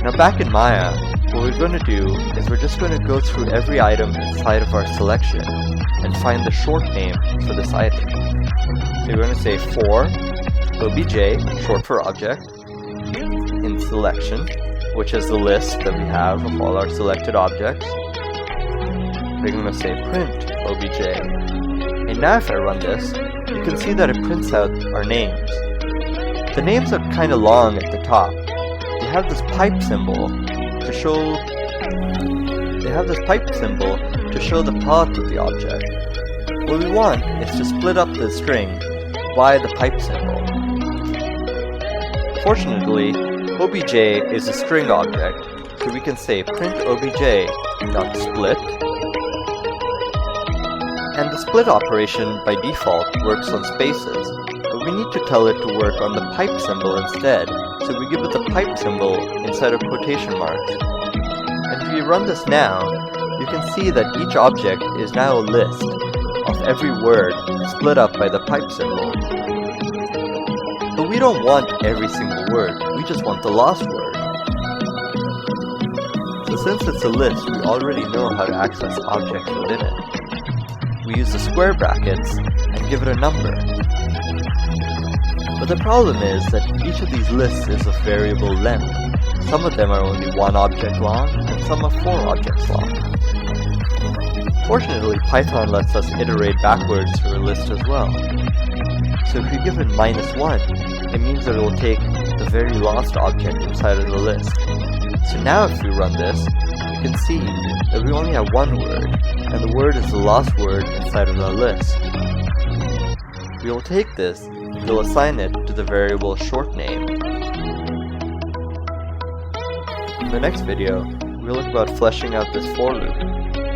Speaker 1: Now back in Maya, what we're going to do is we're just going to go through every item inside of our selection and find the short name for this item. So we're going to say for obj, short for object, in selection, which is the list that we have of all our selected objects. We're going to say print obj. And now if I run this, you can see that it prints out our names. The names are kind of long at the top. They have this pipe symbol to show the path of the object. What we want is to split up the string by the pipe symbol. Fortunately, obj is a string object, so we can say print obj.split. And the split operation by default works on spaces, but we need to tell it to work on the pipe symbol instead, so we give it the pipe symbol inside of quotation marks. And if we run this now, you can see that each object is now a list of every word split up by the pipe symbol. But we don't want every single word, we just want the last word. So since it's a list, we already know how to access objects within it. We use the square brackets and give it a number. But the problem is that each of these lists is of variable length. Some of them are only 1 object long, and some are 4 objects long. Fortunately, Python lets us iterate backwards through a list as well. So if we give it -1, it means that it will take the very last object inside of the list. So now if we run this, you can see that we only have 1 word, and the word is the last word inside of the list. We will take this and we'll assign it to the variable short name. In the next video, we'll look about fleshing out this for loop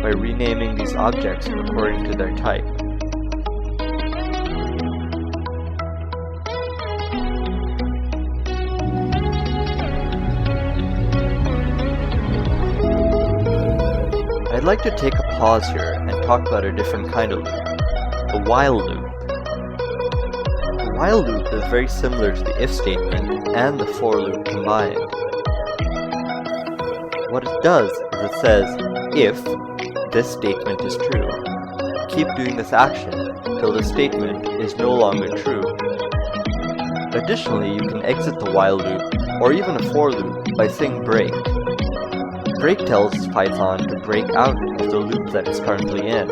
Speaker 1: by renaming these objects according to their type. I'd like to take a pause here and talk about a different kind of loop, the while loop. The while loop is very similar to the if statement and the for loop combined. What it does is it says, if this statement is true, keep doing this action till the statement is no longer true. Additionally, you can exit the while loop, or even a for loop, by saying break. Break tells Python to break out of the loop that it's currently in.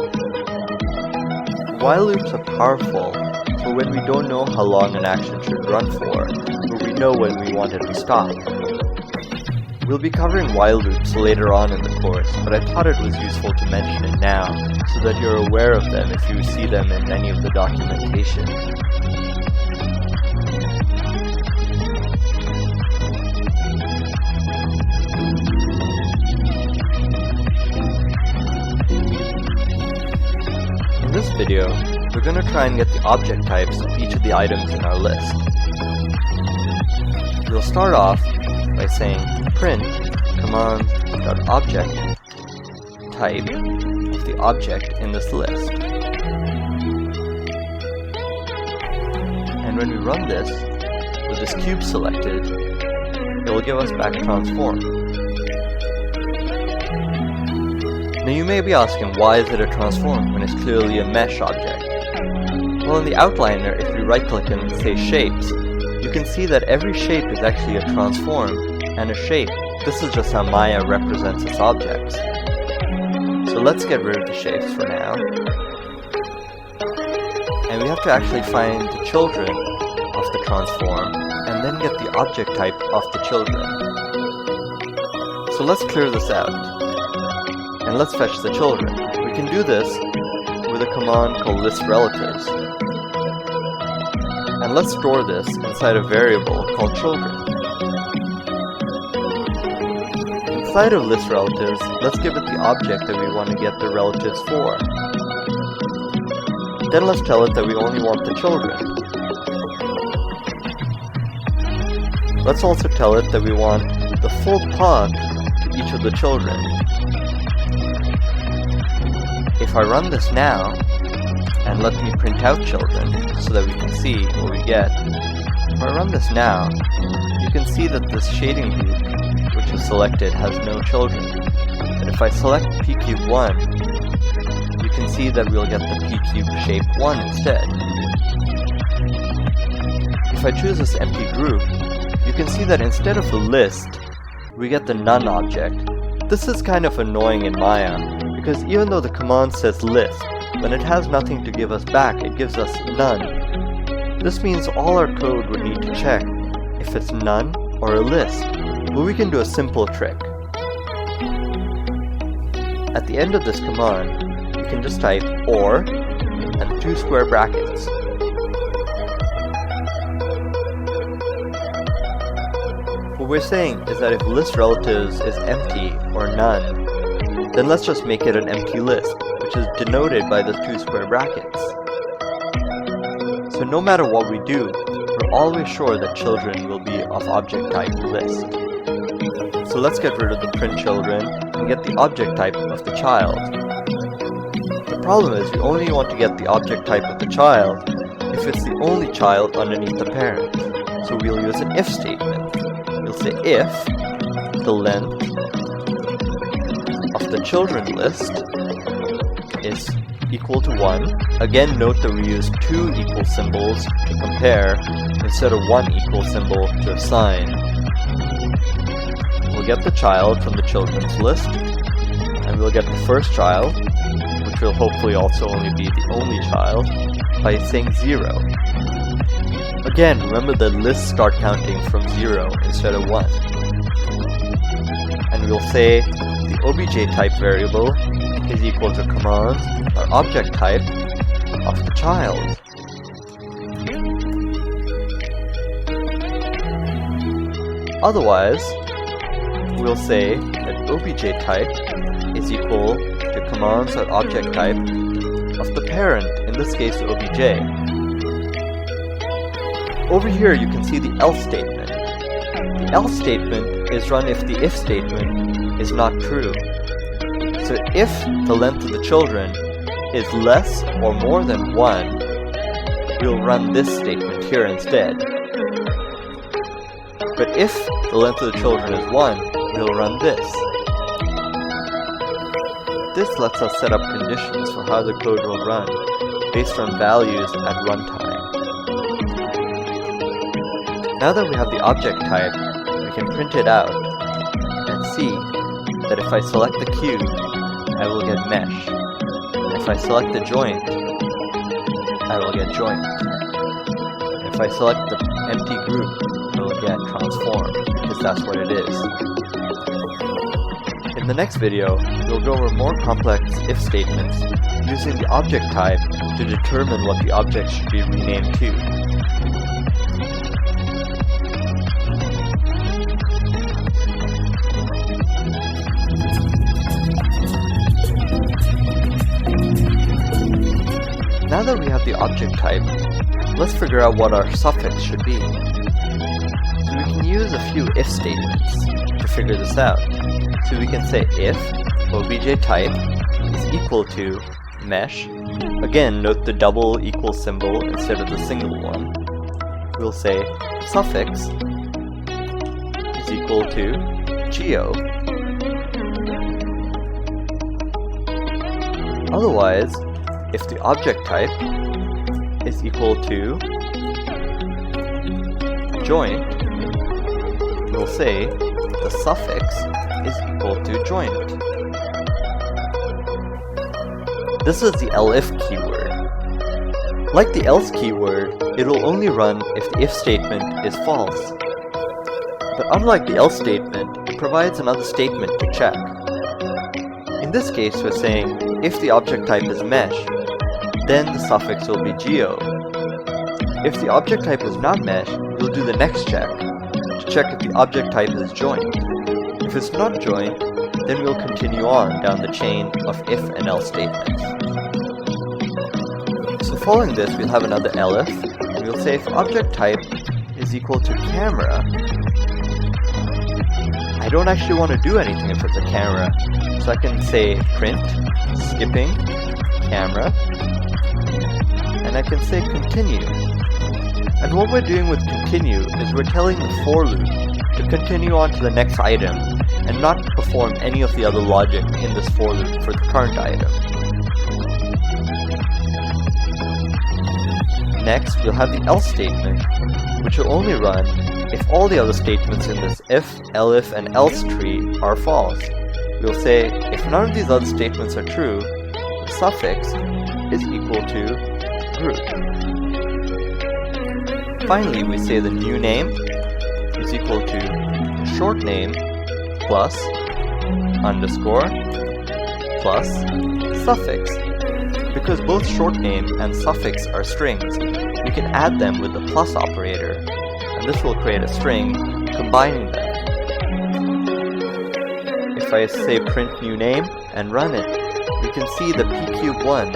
Speaker 1: While loops are powerful for when we don't know how long an action should run for, but we know when we want it to stop. We'll be covering while loops later on in the course, but I thought it was useful to mention it now, so that you're aware of them if you see them in any of the documentation. In this video, we're going to try and get the object types of each of the items in our list. We'll start off by saying print command.object type of the object in this list. And when we run this, with this cube selected, it will give us back transform. Now you may be asking, why is it a transform when it's clearly a mesh object? Well, in the outliner, if we right-click and say shapes, you can see that every shape is actually a transform and a shape. This is just how Maya represents its objects. So let's get rid of the shapes for now. And we have to actually find the children of the transform, and then get the object type of the children. So let's clear this out. And let's fetch the children. We can do this with a command called list relatives. And And let's store this inside a variable called children. Inside of list relatives, let's give it the object that we want to get the relatives for. Then let's tell it that we only want the children. Let's also tell it that we want the full pod to each of the children. If I run this now, and let me print out children so that we can see what we get. If I run this now, you can see that this shading group, which is selected, has no children. But if I select pcube1, you can see that we'll get the pcube shape 1 instead. If I choose this empty group, you can see that instead of the list, we get the none object. This is kind of annoying in Maya, because even though the command says list, when it has nothing to give us back, it gives us none. This means all our code would need to check if it's none or a list, but we can do a simple trick. At the end of this command, you can just type OR and 2 square brackets. What we're saying is that if list relatives is empty or none, then let's just make it an empty list, which is denoted by the 2 square brackets. So no matter what we do, we're always sure that children will be of object type list. So let's get rid of the print children and get the object type of the child. The problem is we only want to get the object type of the child if it's the only child underneath the parent. So we'll use an if statement. We'll say if the length of the children list is equal to 1. Again, note that we use 2 equal symbols to compare instead of 1 equal symbol to assign. We'll get the child from the children's list, and we'll get the first child, which will hopefully also only be the only child, by saying 0. Again, remember the lists start counting from 0 instead of 1. And we'll say the obj type variable is equal to commands or object type of the child. Otherwise, we'll say that obj type is equal to commands or object type of the parent, in this case obj. Over here you can see the else statement. The else statement is run if the if statement is not true. So if the length of the children is less or more than 1, we'll run this statement here instead. But if the length of the children is 1, we'll run this. This lets us set up conditions for how the code will run based on values at runtime. Now that we have the object type, we can print it out and see that if I select the cube, I will get mesh. If I select the joint, I will get joint. If I select the empty group, I will get transform, because that's what it is. In the next video, we'll go over more complex if statements using the object type to determine what the object should be renamed to. Now that we have the object type, let's figure out what our suffix should be. So we can use a few if statements to figure this out. So we can say if obj type is equal to mesh. Again, note the double equal symbol instead of the single one. We'll say suffix is equal to geo. Otherwise, if the object type is equal to joint, we'll say the suffix is equal to joint. This is the elif keyword. Like the else keyword, it will only run if the if statement is false. But unlike the else statement, it provides another statement to check. In this case, we're saying if the object type is mesh, then the suffix will be geo. If the object type is not met, we'll do the next check to check if the object type is joined. If it's not joined, then we'll continue on down the chain of if and else statements. So following this, we'll have another elif, and we'll say if object type is equal to camera. I don't actually want to do anything if it's a camera, so I can say print, skipping, camera, and I can say continue. And what we're doing with continue is we're telling the for loop to continue on to the next item and not perform any of the other logic in this for loop for the current item. Next, we'll have the else statement, which will only run if all the other statements in this if, elif, and else tree are false. We'll say if none of these other statements are true, the suffix is equal to group. Finally, we say the new name is equal to short name plus underscore plus suffix. Because both short name and suffix are strings, we can add them with the plus operator, and this will create a string combining them. If I say print new name and run it, we can see the pq1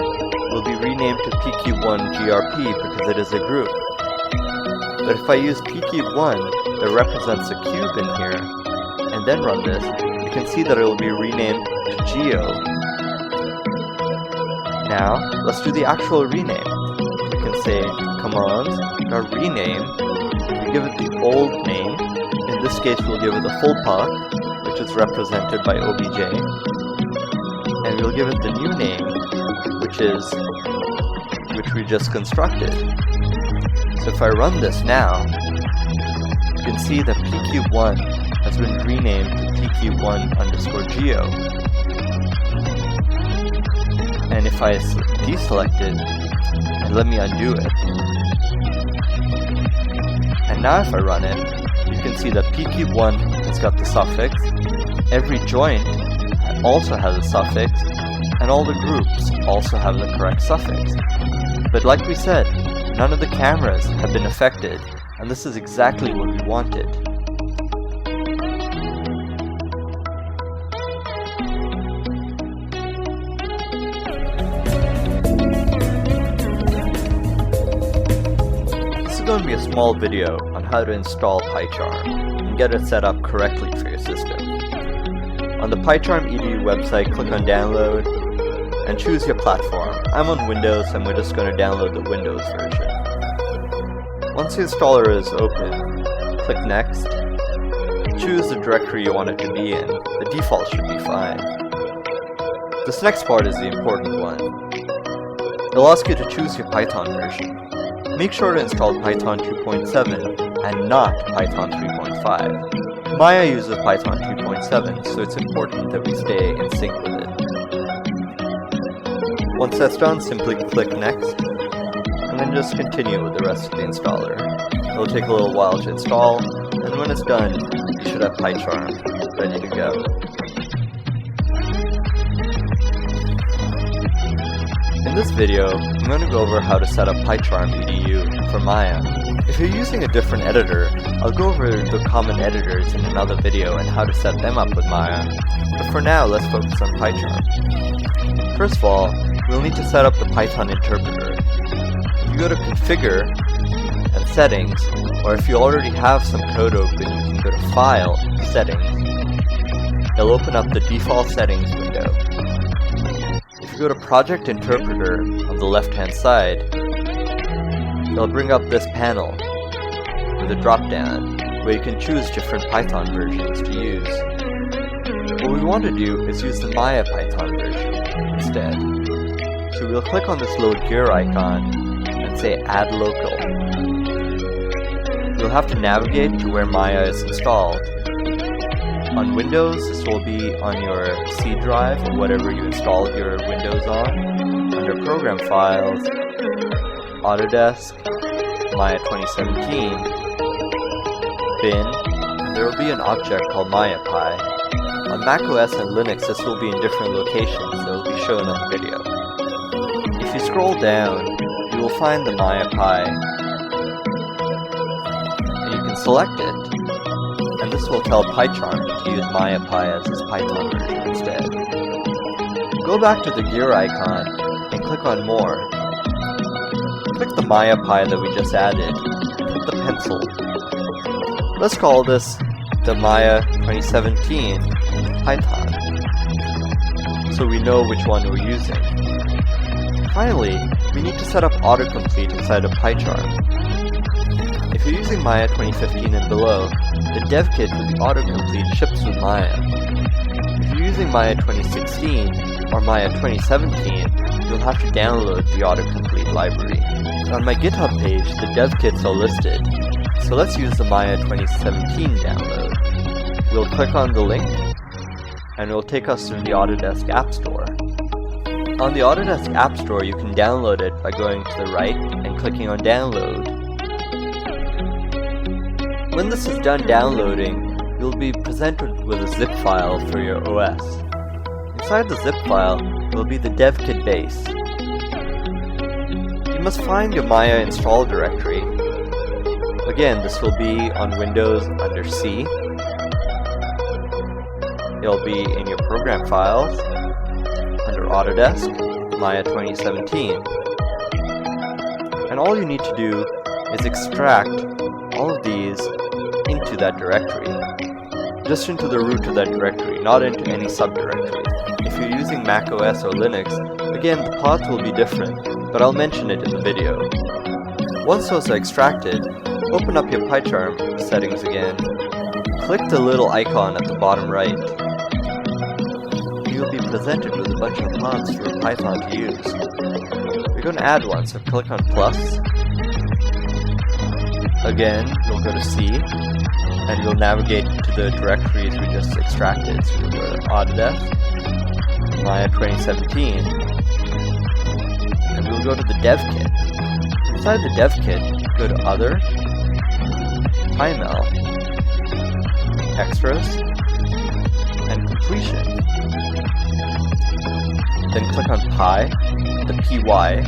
Speaker 1: will be renamed to pq1grp because it is a group. But if I use pq1 that represents a cube in here, and then run this, you can see that it will be renamed to geo. Now, let's do the actual rename. We can say commands.rename. We give it the old name. In this case, we'll give it the full path, which is represented by obj. And we'll give it the new name, which we just constructed. So if I run this now, you can see that pq1 has been renamed to pq1_geo. And if I deselect it, and let me undo it, and now if I run it, you can see that pq1 has got the suffix, every joint also has a suffix, and all the groups also have the correct suffix. But like we said, none of the cameras have been affected, and this is exactly what we wanted. This is going to be a small video on how to install PyCharm and get it set up correctly for your system. On the PyCharm edu website, click on download and choose your platform. I'm on Windows, and we're just going to download the Windows version. Once the installer is open, click next. Choose the directory you want it to be in. The default should be fine. This next part is the important one. It'll ask you to choose your Python version. Make sure to install Python 2.7 and not Python 3.5. Maya uses Python 2.7, so it's important that we stay in sync with it. Once that's done, simply click next, and then just continue with the rest of the installer. It'll take a little while to install, and when it's done, you should have PyCharm ready to go. In this video, I'm going to go over how to set up PyCharm EDU for Maya. If you're using a different editor, I'll go over the common editors in another video and how to set them up with Maya. But for now, let's focus on PyCharm. First of all, we'll need to set up the Python interpreter. If you go to Configure and Settings, or if you already have some code open, you can go to File, Settings. It'll open up the default settings window. If you go to Project Interpreter on the left-hand side, it'll bring up this panel with a drop-down where you can choose different Python versions to use. What we want to do is use the Maya Python version instead. So we'll click on this little gear icon and say Add Local. You'll have to navigate to where Maya is installed. On Windows, this will be on your C drive or whatever you installed your Windows on. Under Program Files, Autodesk, Maya 2017, Bin, and there will be an object called MayaPy. On macOS and Linux, this will be in different locations that will be shown in the video. If you scroll down, you will find the MayaPy can select it, and this will tell PyCharm to use MayaPy as its Python version instead. Go back to the gear icon and click on More. Click the MayaPy that we just added, and hit the pencil. Let's call this the Maya 2017 Python, so we know which one we're using. Finally, we need to set up autocomplete inside of PyCharm. If you're using Maya 2015 and below, the dev kit for the autocomplete ships with Maya. If you're using Maya 2016 or Maya 2017, you'll have to download the autocomplete library. On my GitHub page, the dev kits are listed, so let's use the Maya 2017 download. We'll click on the link, and it will take us to the Autodesk App Store. On the Autodesk App Store, you can download it by going to the right and clicking on Download. When this is done downloading, you'll be presented with a zip file for your OS. Inside the zip file will be the dev kit base. You must find your Maya install directory. Again, this will be on Windows under C. It'll be in your program files under Autodesk, Maya 2017. And all you need to do is extract all of these into that directory. Just into the root of that directory, not into any subdirectory. If you're using Mac OS or Linux, again, the path will be different, but I'll mention it in the video. Once those are extracted, open up your PyCharm settings again. Click the little icon at the bottom right. You'll be presented with a bunch of paths for Python to use. We're going to add one, so click on plus. Again, you'll go to C, and you'll navigate to the directories we just extracted. So we'll go to Autodesk, Maya 2017, and we'll go to the dev kit. Inside the dev kit, go to Other, PyML, Extras, and Completion. Then click on Py, the PY,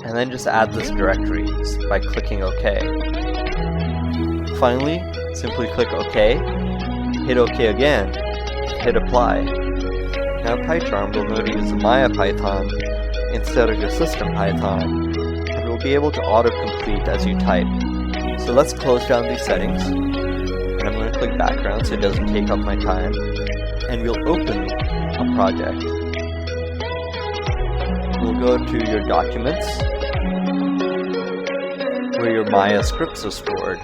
Speaker 1: and then just add this directory by clicking OK. Finally, simply click OK, hit OK again, hit Apply. Now PyCharm will know to use the Maya Python instead of your system Python, and will be able to autocomplete as you type. So let's close down these settings, and I'm going to click background so it doesn't take up my time, and we'll open a project. We'll go to your documents, where your Maya scripts are stored.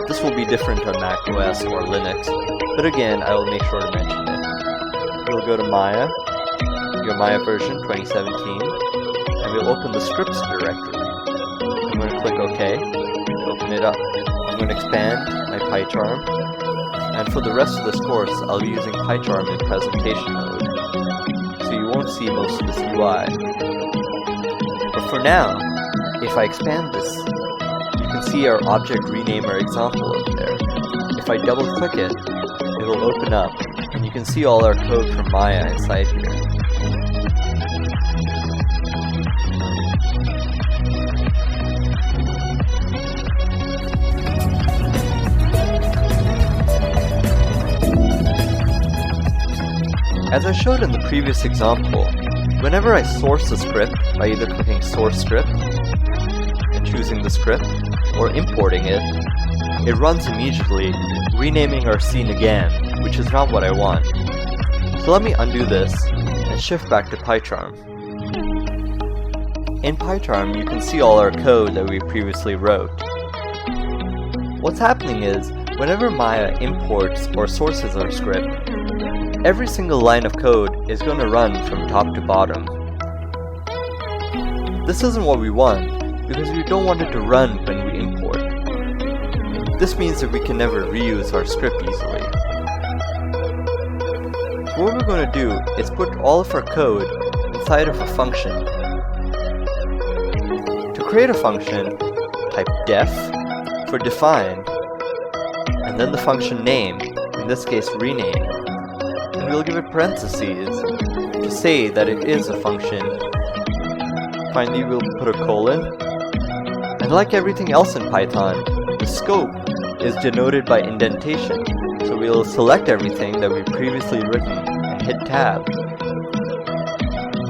Speaker 1: This will be different on Mac OS or Linux, but again, I will make sure to mention it. We'll go to Maya, your Maya version 2017, and we'll open the scripts directory. I'm going to click OK to open it up. I'm going to expand my PyCharm, and for the rest of this course, I'll be using PyCharm in presentation mode, so you won't see most of this UI. But for now, if I expand this, you can see our object renamer example over there. If I double click it, it will open up, and you can see all our code from Maya inside here. As I showed in the previous example, whenever I source a script by either clicking Source Script and choosing the script, or importing it, it runs immediately, renaming our scene again, which is not what I want. So let me undo this and shift back to PyCharm. In PyCharm, you can see all our code that we previously wrote. What's happening is, whenever Maya imports or sources our script, every single line of code is going to run from top to bottom. This isn't what we want, because we don't want it to run when we import. This means that we can never reuse our script easily. So what we're going to do is put all of our code inside of a function. To create a function, type def for define, and then the function name, in this case rename, and we'll give it parentheses to say that it is a function. Finally, we'll put a colon, and like everything else in Python, the scope is denoted by indentation. So we'll select everything that we've previously written and hit Tab.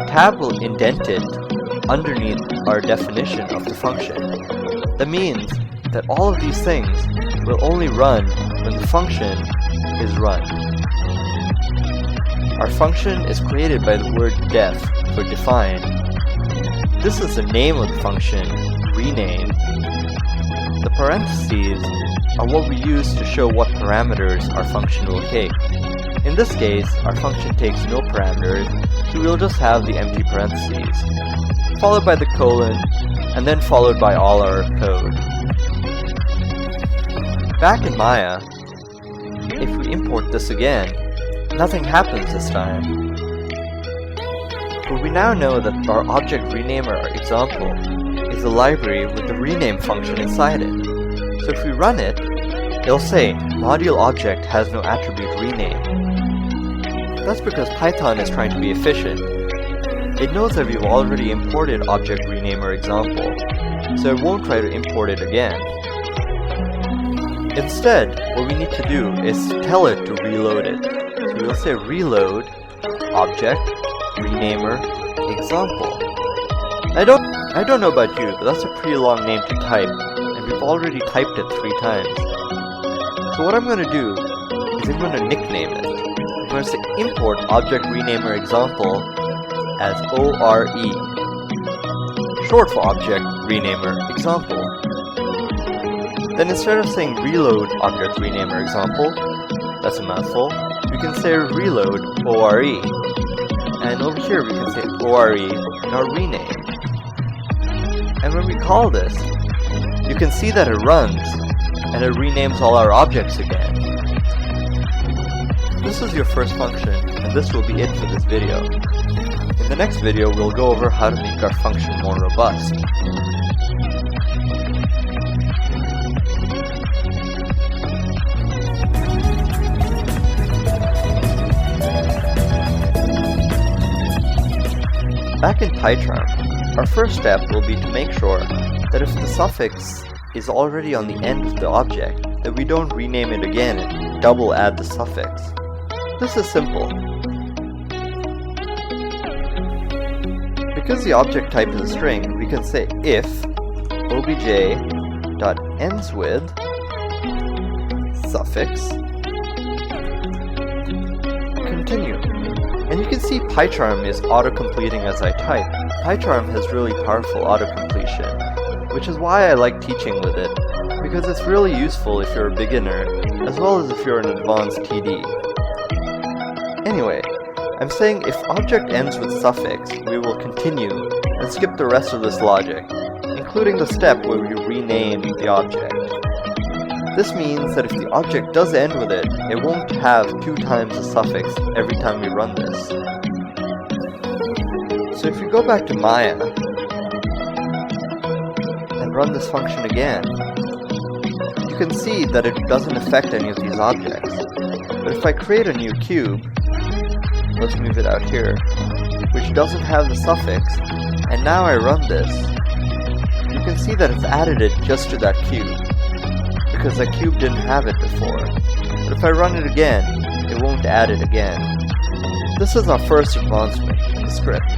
Speaker 1: Tab will indent it underneath our definition of the function. That means that all of these things will only run when the function is run. Our function is created by the word def for define. This is the name of the function, rename. The parentheses are what we use to show what parameters our function will take. In this case, our function takes no parameters, so we'll just have the empty parentheses, followed by the colon, and then followed by all our code. Back in Maya, if we import this again, nothing happens this time. But we now know that our object renamer example is a library with the rename function inside it. So if we run it, it'll say module object has no attribute rename. That's because Python is trying to be efficient. It knows that we've already imported object renamer example, so it won't try to import it again. Instead, what we need to do is tell it to reload it. So we'll say reload object renamer example. I don't know about you, but that's a pretty long name to type, and we've already typed it 3 times. So what I'm going to do is I'm going to nickname it. I'm going to say import object renamer example as ORE, short for object renamer example. Then instead of saying reload object renamer example, that's a mouthful, we can say reload ORE. And over here we can say ORE in our rename. And when we call this, you can see that it runs and it renames all our objects again. This is your first function, and this will be it for this video. In the next video, we'll go over how to make our function more robust. Back in PyCharm, our first step will be to make sure that if the suffix is already on the end of the object, that we don't rename it again and double add the suffix. This is simple. Because the object type is a string, we can say if obj.ends with suffix continue. And you can see PyCharm is auto-completing as I type. PyCharm has really powerful auto-completion, which is why I like teaching with it, because it's really useful if you're a beginner, as well as if you're an advanced TD. Anyway, I'm saying if object ends with suffix, we will continue and skip the rest of this logic, including the step where we rename the object. This means that if the object does end with it, it won't have 2 times the suffix every time we run this. So if you go back to Maya and run this function again, you can see that it doesn't affect any of these objects. But if I create a new cube, let's move it out here, which doesn't have the suffix, and now I run this, you can see that it's added it just to that cube, because that cube didn't have it before. But if I run it again, it won't add it again. This is our first advancement in the script.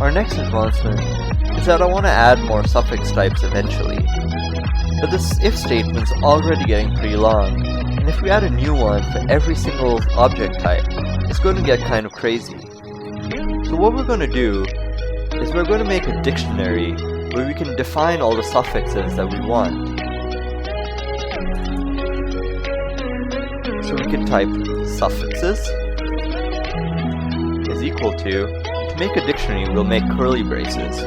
Speaker 1: Our next advancement is that I want to add more suffix types eventually. But this if statement's already getting pretty long, and if we add a new one for every single object type, it's going to get kind of crazy. So what we're going to do is we're going to make a dictionary where we can define all the suffixes that we want. So we can type suffixes is equal to make a dictionary, we'll make curly braces.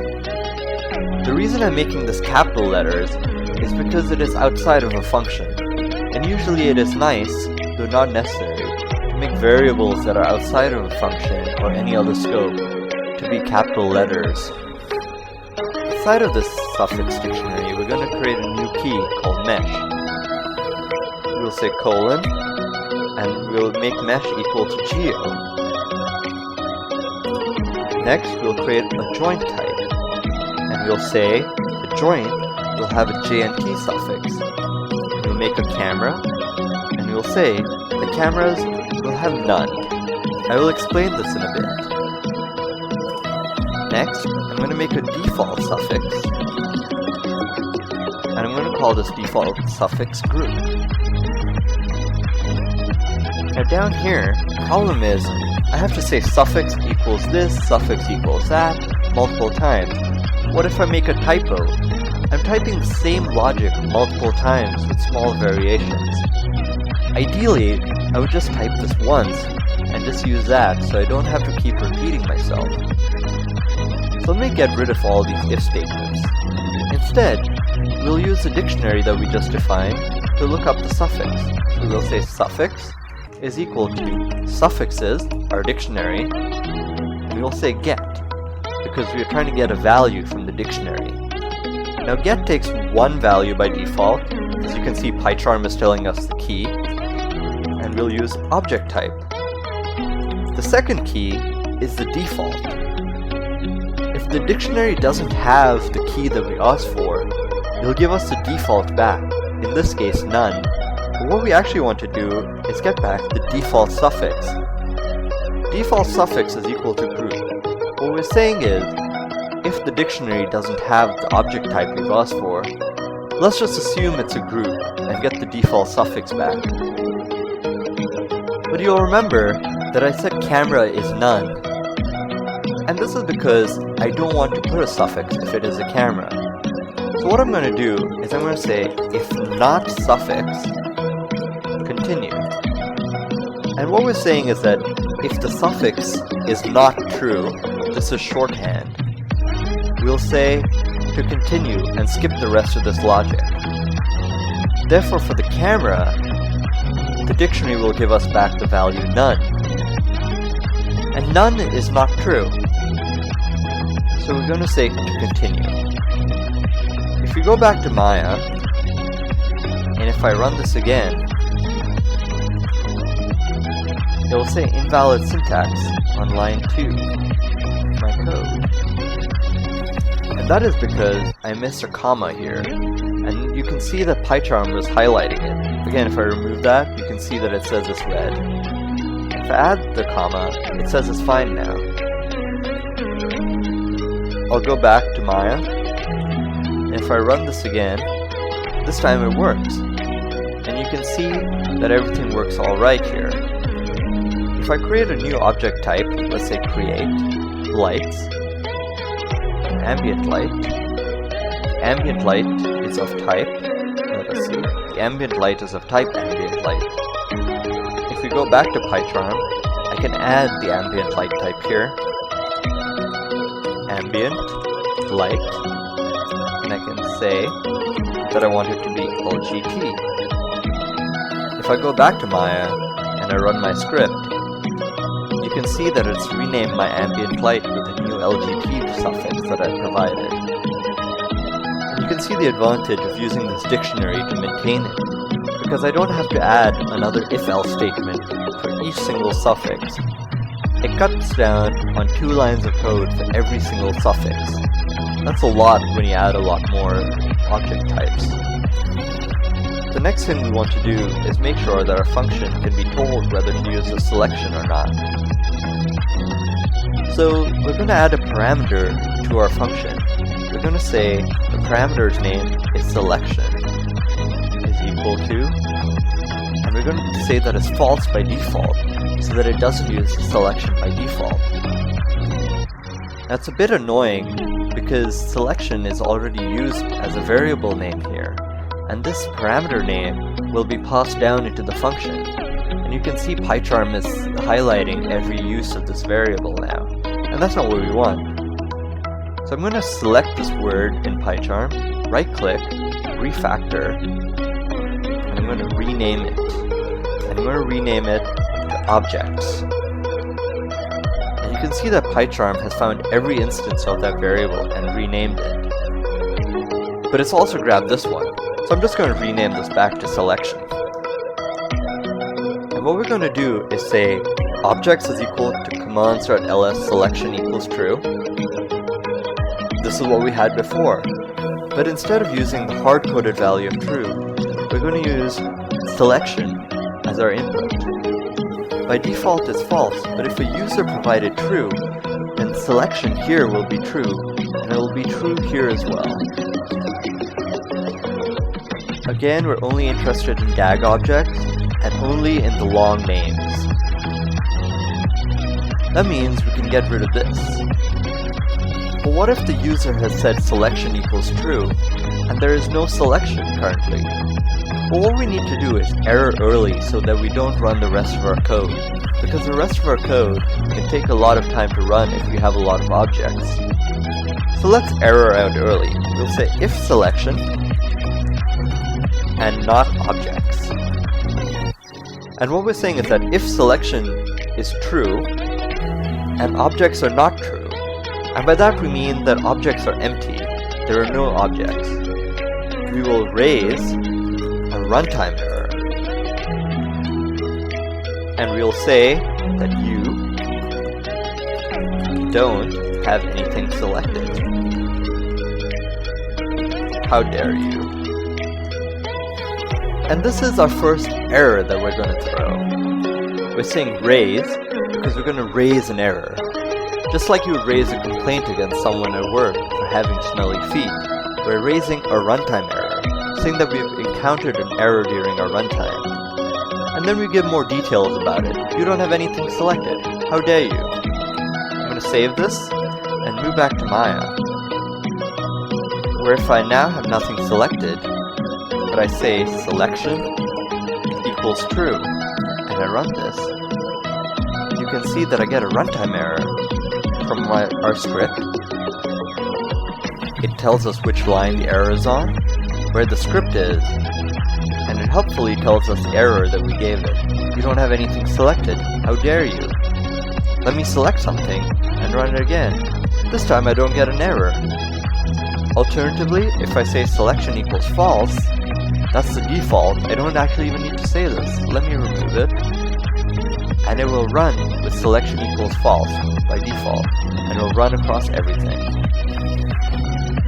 Speaker 1: The reason I'm making this capital letters is because it is outside of a function, and usually it is nice, though not necessary, to make variables that are outside of a function or any other scope to be capital letters. Inside of this suffix dictionary, we're going to create a new key called mesh. We'll say colon, and we'll make mesh equal to geo. Next, we'll create a joint type, and we'll say the joint, we'll have a JNT suffix. We'll make a camera, and we'll say the cameras will have none. I will explain this in a bit. Next, I'm going to make a default suffix, and I'm going to call this default suffix group. Now down here, the problem is I have to say suffix equals this, suffix equals that, multiple times. What if I make a typo? I'm typing the same logic multiple times with small variations. Ideally, I would just type this once and just use that so I don't have to keep repeating myself. So let me get rid of all these if statements. Instead, we'll use the dictionary that we just defined to look up the suffix. We will say suffix is equal to suffixes, our dictionary, and we will say get, because we are trying to get a value from the dictionary. Now get takes one value by default. As you can see, PyCharm is telling us the key, and we'll use object type. The second key is the default. If the dictionary doesn't have the key that we asked for, it'll give us the default back, in this case none. But what we actually want to do is get back the default suffix. Default suffix is equal to group. What we're saying is, if the dictionary doesn't have the object type we've asked for, let's just assume it's a group and get the default suffix back. But you'll remember that I said camera is none. And this is because I don't want to put a suffix if it is a camera. So what I'm going to do is I'm going to say if not suffix, continue. And what we're saying is that if the suffix is not true, this is shorthand. We'll say to continue and skip the rest of this logic. Therefore, for the camera, the dictionary will give us back the value none. And none is not true. So we're going to say to continue. If we go back to Maya, and if I run this again, it will say invalid syntax on line 2 of my code. And that is because I missed a comma here, and you can see that PyCharm was highlighting it. Again, if I remove that, you can see that it says it's red. If I add the comma, it says it's fine now. I'll go back to Maya, and if I run this again, this time it works. And you can see that everything works alright here. If I create a new object type, let's say create lights, ambient light. The ambient light is of type, let us see, the ambient light is of type ambient light. If we go back to PyCharm, I can add the ambient light type here, ambient light, and I can say that I want it to be LGT. If I go back to Maya and I run my script, you can see that it's renamed my ambient light with a new LGT suffix that I provided. And you can see the advantage of using this dictionary to maintain it, because I don't have to add another if-else statement for each single suffix. It cuts down on 2 lines of code for every single suffix. That's a lot when you add a lot more object types. The next thing we want to do is make sure that our function can be told whether to use a selection or not. So we're going to add a parameter to our function. We're going to say the parameter's name is selection is equal to, and we're going to say that it's false by default, so that it doesn't use the selection by default. That's a bit annoying because selection is already used as a variable name here, and this parameter name will be passed down into the function. And you can see PyCharm is highlighting every use of this variable now, and that's not what we want. So I'm going to select this word in PyCharm, right-click, refactor, and I'm going to rename it. And I'm going to rename it to objects. And you can see that PyCharm has found every instance of that variable and renamed it. But it's also grabbed this one. So I'm just going to rename this back to selection. And what we're going to do is say objects is equal to commands.ls selection equals true. This is what we had before. But instead of using the hard-coded value of true, we're going to use selection as our input. By default it's false, but if a user provided true, then selection here will be true, and it will be true here as well. Again, we're only interested in DAG objects, and only in the long names. That means we can get rid of this. But what if the user has said selection equals true, and there is no selection currently? Well, what we need to do is error early so that we don't run the rest of our code, because the rest of our code can take a lot of time to run if we have a lot of objects. So let's error out early. We'll say if selection and not objects. And what we're saying is that if selection is true and objects are not true, and by that we mean that objects are empty, there are no objects, we will raise a runtime error. And we'll say that you don't have anything selected. How dare you? And this is our first error that we're going to throw. We're saying raise because we're going to raise an error. Just like you would raise a complaint against someone at work for having smelly feet, we're raising a runtime error, saying that we've encountered an error during our runtime. And then we give more details about it. You don't have anything selected. How dare you? I'm going to save this and move back to Maya, where if I now have nothing selected, but I say selection equals true, and I run this, you can see that I get a runtime error from our script. It tells us which line the error is on, where the script is, and it helpfully tells us the error that we gave it. You don't have anything selected. How dare you? Let me select something and run it again. This time I don't get an error. Alternatively, if I say selection equals false, that's the default. I don't actually even need to say this. Let me remove it. And it will run with selection equals false by default. And it will run across everything.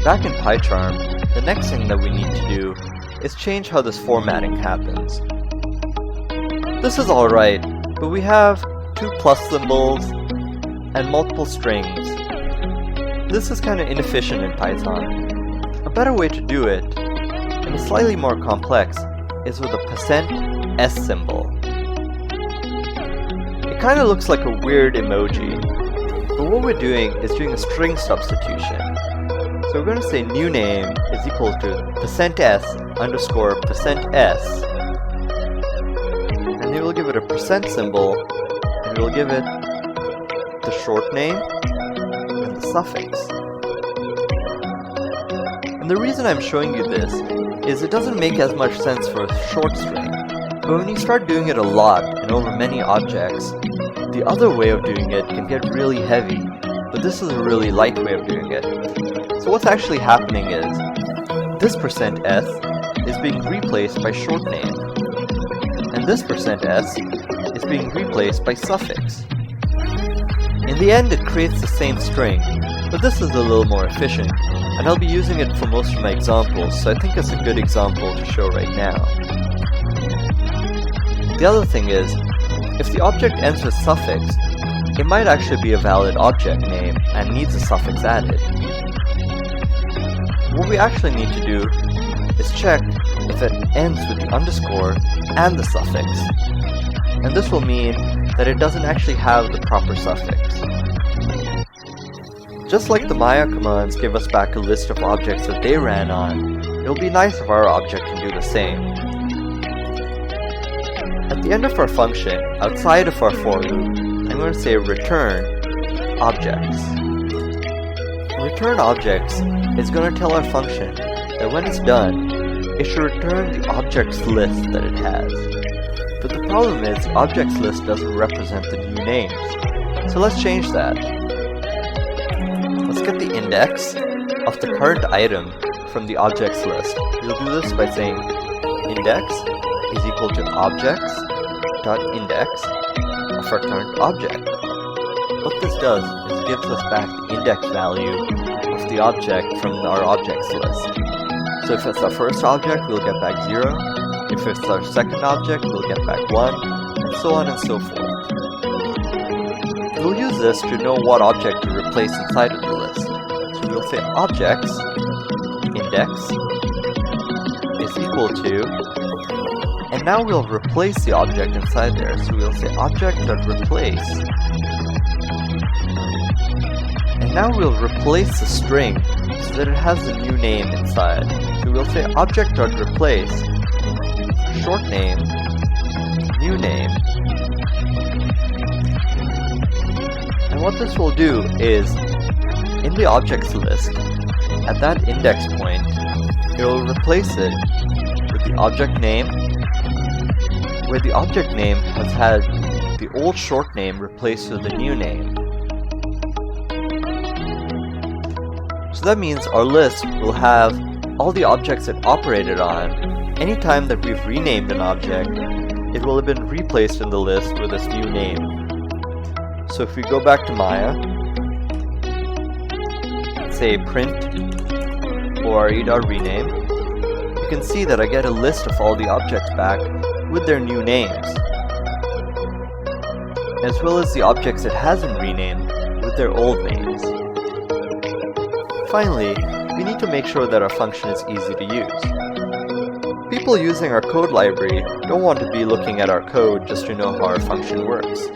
Speaker 1: Back in PyCharm, the next thing that we need to do is change how this formatting happens. This is alright, but we have 2 plus symbols and multiple strings. This is kind of inefficient in Python. A better way to do it, and it's slightly more complex, is with a %s symbol. It kind of looks like a weird emoji, but what we're doing is doing a string substitution. So we're going to say new name is equal to %s underscore %s, and we will give it a % symbol, and we will give it the short name and the suffix. And the reason I'm showing you this is it doesn't make as much sense for a short string, but when you start doing it a lot and over many objects, the other way of doing it can get really heavy, but this is a really light way of doing it. So what's actually happening is, this %s is being replaced by short name, and this %s is being replaced by suffix. In the end it creates the same string, but this is a little more efficient, and I'll be using it for most of my examples, so I think it's a good example to show right now. The other thing is, if the object ends with suffix, it might actually be a valid object name and needs a suffix added. What we actually need to do is check if it ends with the underscore and the suffix, and this will mean that it doesn't actually have the proper suffix. Just like the Maya commands give us back a list of objects that they ran on, it'll be nice if our object can do the same. At the end of our function, outside of our for loop, I'm going to say return objects. Return objects is going to tell our function that when it's done, it should return the objects list that it has. But the problem is the objects list doesn't represent the new names. So let's change that. Let's get the index of the current item from the objects list. We'll do this by saying index is equal to objects.index of our current object. What this does is it gives us back the index value of the object from our objects list. So if it's our first object, we'll get back 0. If it's our second object, we'll get back 1, and so on and so forth. We'll use this to know what object to replace inside of the list. So we'll say objects index is equal to, and now we'll replace the object inside there. So we'll say object.replace, and now we'll replace the string so that it has the new name inside. So we'll say object.replace short name, new name. And what this will do is, in the objects list, at that index point, it will replace it with the object name, where the object name has had the old short name replaced with the new name. So that means our list will have all the objects it operated on. Anytime that we've renamed an object, it will have been replaced in the list with this new name. So if we go back to Maya, say print ore.rename, you can see that I get a list of all the objects back with their new names, as well as the objects it hasn't renamed with their old names. Finally, we need to make sure that our function is easy to use. People using our code library don't want to be looking at our code just to know how our function works.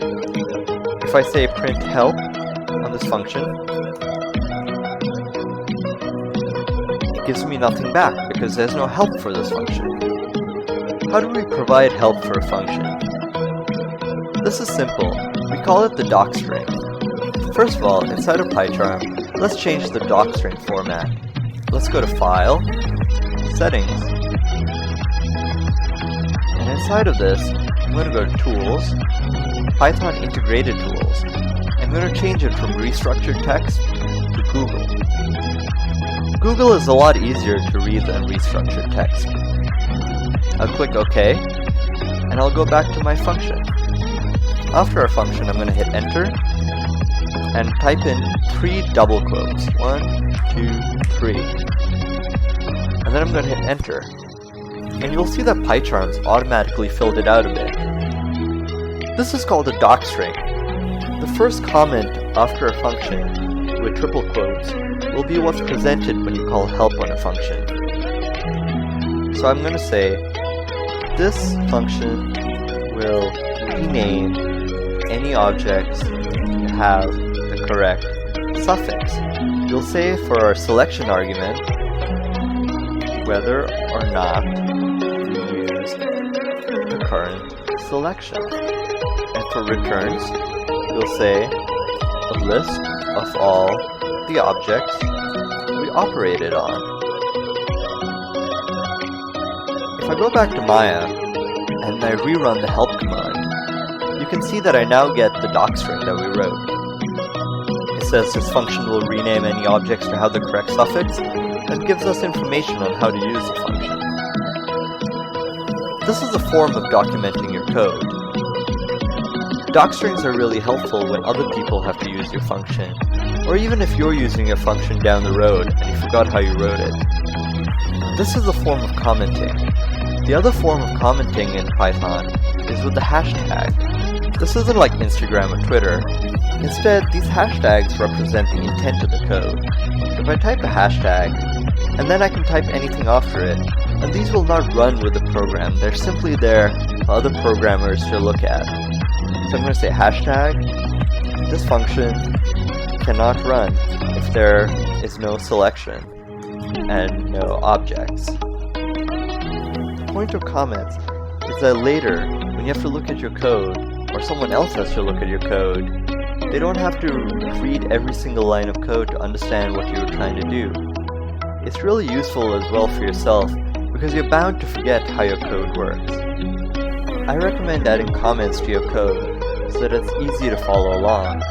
Speaker 1: If I say print help on this function, it gives me nothing back because there's no help for this function. How do we provide help for a function? This is simple. We call it the docstring. First of all, inside of PyCharm, let's change the docstring format. Let's go to File, Settings, and inside of this, I'm going to go to Tools, Python Integrated Tools. I'm going to change it from restructured text to Google. Google is a lot easier to read than restructured text. I'll click OK, and I'll go back to my function. After our function, I'm going to hit Enter, and type in 3 double quotes. 1, 2, 3. And then I'm going to hit Enter. And you'll see that PyCharm's automatically filled it out a bit. This is called a docstring. The first comment after a function with triple quotes will be what's presented when you call help on a function. So I'm going to say, this function will rename any objects that have the correct suffix. You'll say for our selection argument whether or not we use the current selection. And for returns, you'll say a list of all the objects we operated on. If I go back to Maya and I rerun the help command, you can see that I now get the docstring that we wrote. It says this function will rename any objects to have the correct suffix, and gives us information on how to use the function. This is a form of documenting your code. Docstrings are really helpful when other people have to use your function, or even if you're using your function down the road and you forgot how you wrote it. This is a form of commenting. The other form of commenting in Python is with the hashtag. This isn't like Instagram or Twitter. Instead, these hashtags represent the intent of the code. So if I type a hashtag, and then I can type anything after it, and these will not run with the program. They're simply there for other programmers to look at. So I'm going to say hashtag, this function cannot run if there is no selection and no objects. The point of comments is that later, when you have to look at your code, or someone else has to look at your code, they don't have to read every single line of code to understand what you were trying to do. It's really useful as well for yourself, because you're bound to forget how your code works. I recommend adding comments to your code so that it's easy to follow along.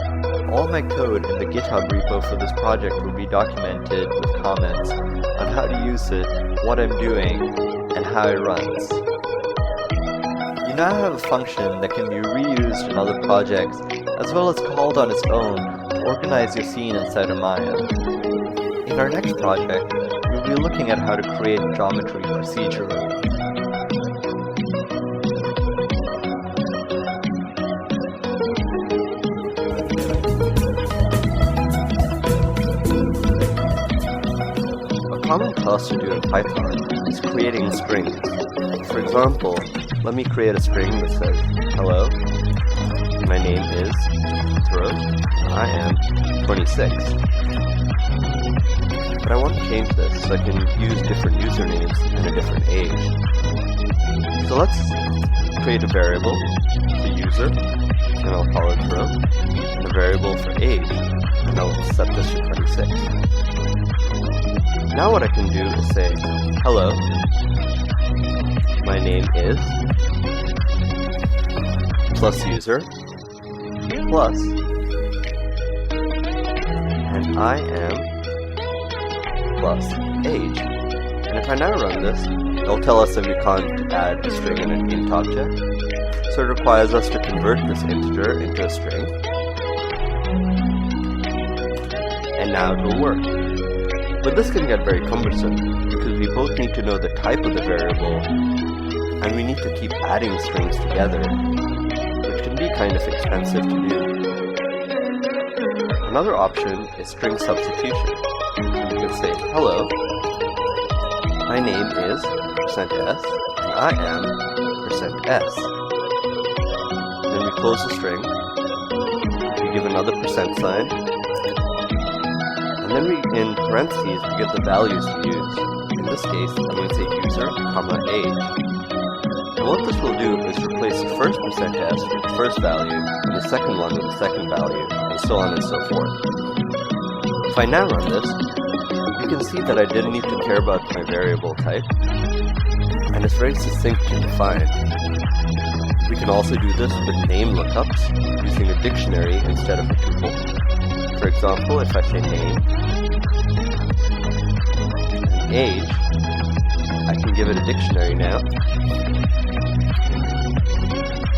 Speaker 1: All my code in the GitHub repo for this project will be documented with comments on how to use it, what I'm doing, and how it runs. You now have a function that can be reused in other projects, as well as called on its own to organize your scene inside of Maya. In our next project, we'll be be looking at how to create geometry procedurally. A common task to do in Python is creating strings. For example, let me create a string that says, hello, my name is Throat, I am 26. But I want to change this so I can use different usernames and a different age. So let's create a variable for user, and I'll call it Throat, and a variable for age, and I'll set this to 26. Now what I can do is say, hello, my name is, plus user, plus, and I am, plus age. And if I now run this, it'll tell us that we can't add a string in an int object. So it requires us to convert this integer into a string. And now it will work. But this can get very cumbersome because we both need to know the type of the variable and we need to keep adding strings together, which can be kind of expensive to do. Another option is string substitution. So we can say, hello, my name is %s, and I am %s. Then we close the string, we give another %sign, and then in parentheses we give the values to use. In this case, I'm going to say user, age. And what this will do is replace the first %s with the first value, and the second one with the second value, and so on and so forth. If I now run this, you can see that I didn't need to care about my variable type, and it's very succinct to define. We can also do this with name lookups, using a dictionary instead of a tuple. For example, if I say name, and age, I can give it a dictionary now,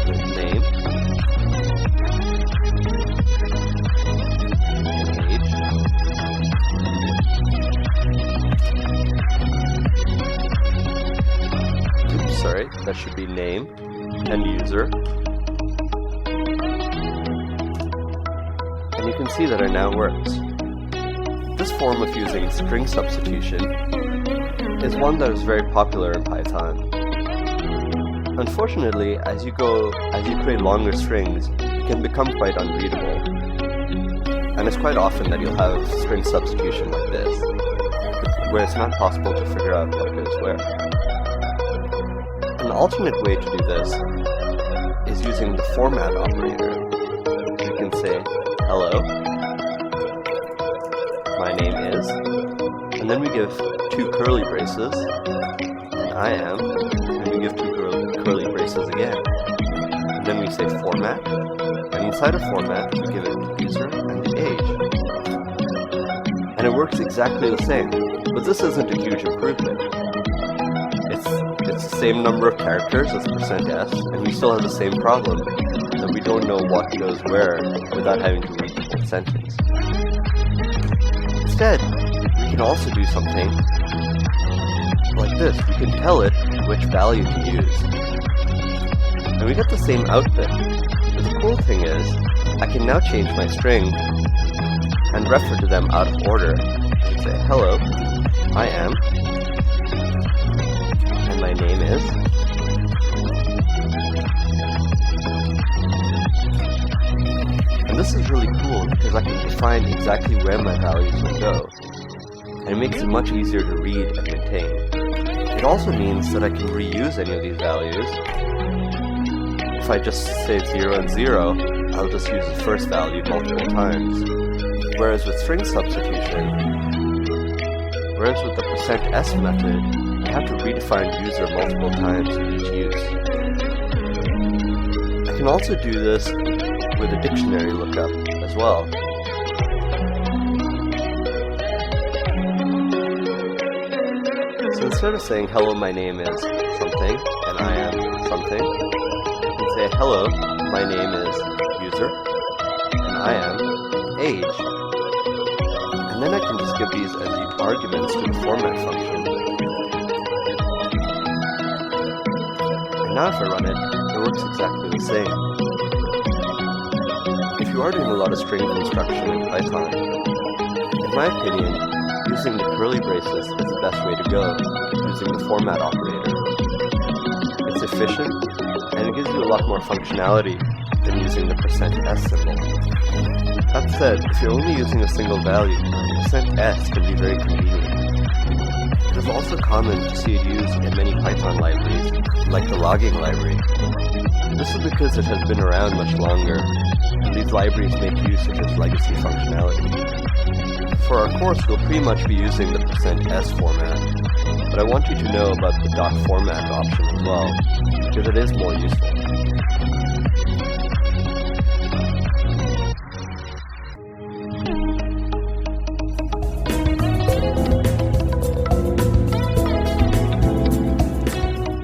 Speaker 1: with name, that should be name and user. And you can see that it now works. This form of using string substitution is one that is very popular in Python. Unfortunately, as you create longer strings, it can become quite unreadable. And it's quite often that you'll have string substitution like this, where it's not possible to figure out what goes where. An alternate way to do this is using the format operator. We can say, hello, my name is, and then we give two curly braces, and I am, and we give two curly braces again. And then we say format, and inside of format, we give it the user and the age. And it works exactly the same, but this isn't a huge improvement. It's the same number of characters as %s, and we still have the same problem, that we don't know what goes where without having to read the whole sentence. Instead, we can also do something like this. We can tell it which value to use. And we get the same output. But the cool thing is, I can now change my string and refer to them out of order. I can say, hello, I am, and my name is, and this is really cool because I can define exactly where my values will go, and it makes it much easier to read and maintain. It also means that I can reuse any of these values. If I just say 0 and 0, I'll just use the first value multiple times. Whereas with string substitution, whereas with the %s method, I have to redefine user multiple times for each use. I can also do this with a dictionary lookup as well. So instead of saying, hello, my name is something, and I am something, I can say, hello, my name is user, and I am age. And then I can just give these as arguments to the format function. And now if I run it, it works exactly the same. If you are doing a lot of string construction in Python, in my opinion, using the curly braces is the best way to go, using the format operator. It's efficient, and it gives you a lot more functionality than using the %s symbol. That said, if you're only using a single value, %s can be very convenient. It is also common to see it used in many Python libraries, like the logging library. This is because it has been around much longer, and these libraries make use of its legacy functionality. For our course, we'll pretty much be using the %s format, but I want you to know about the .format option as well, because it is more useful.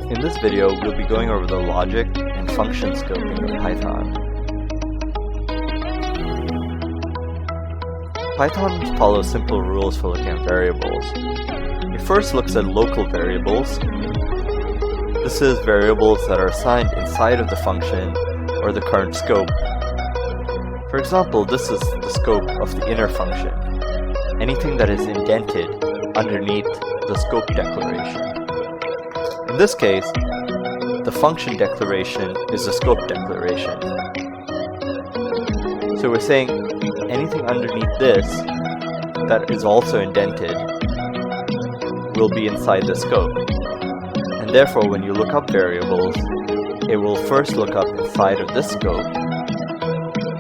Speaker 1: In this video, we'll be going over the logic and function scoping of Python. Python follows simple rules for looking at variables. It first looks at local variables. This is variables that are assigned inside of the function or the current scope. For example, this is the scope of the inner function. Anything that is indented underneath the scope declaration. In this case, the function declaration is the scope declaration. So we're saying anything underneath this that is also indented will be inside the scope. And therefore, when you look up variables, it will first look up inside of this scope,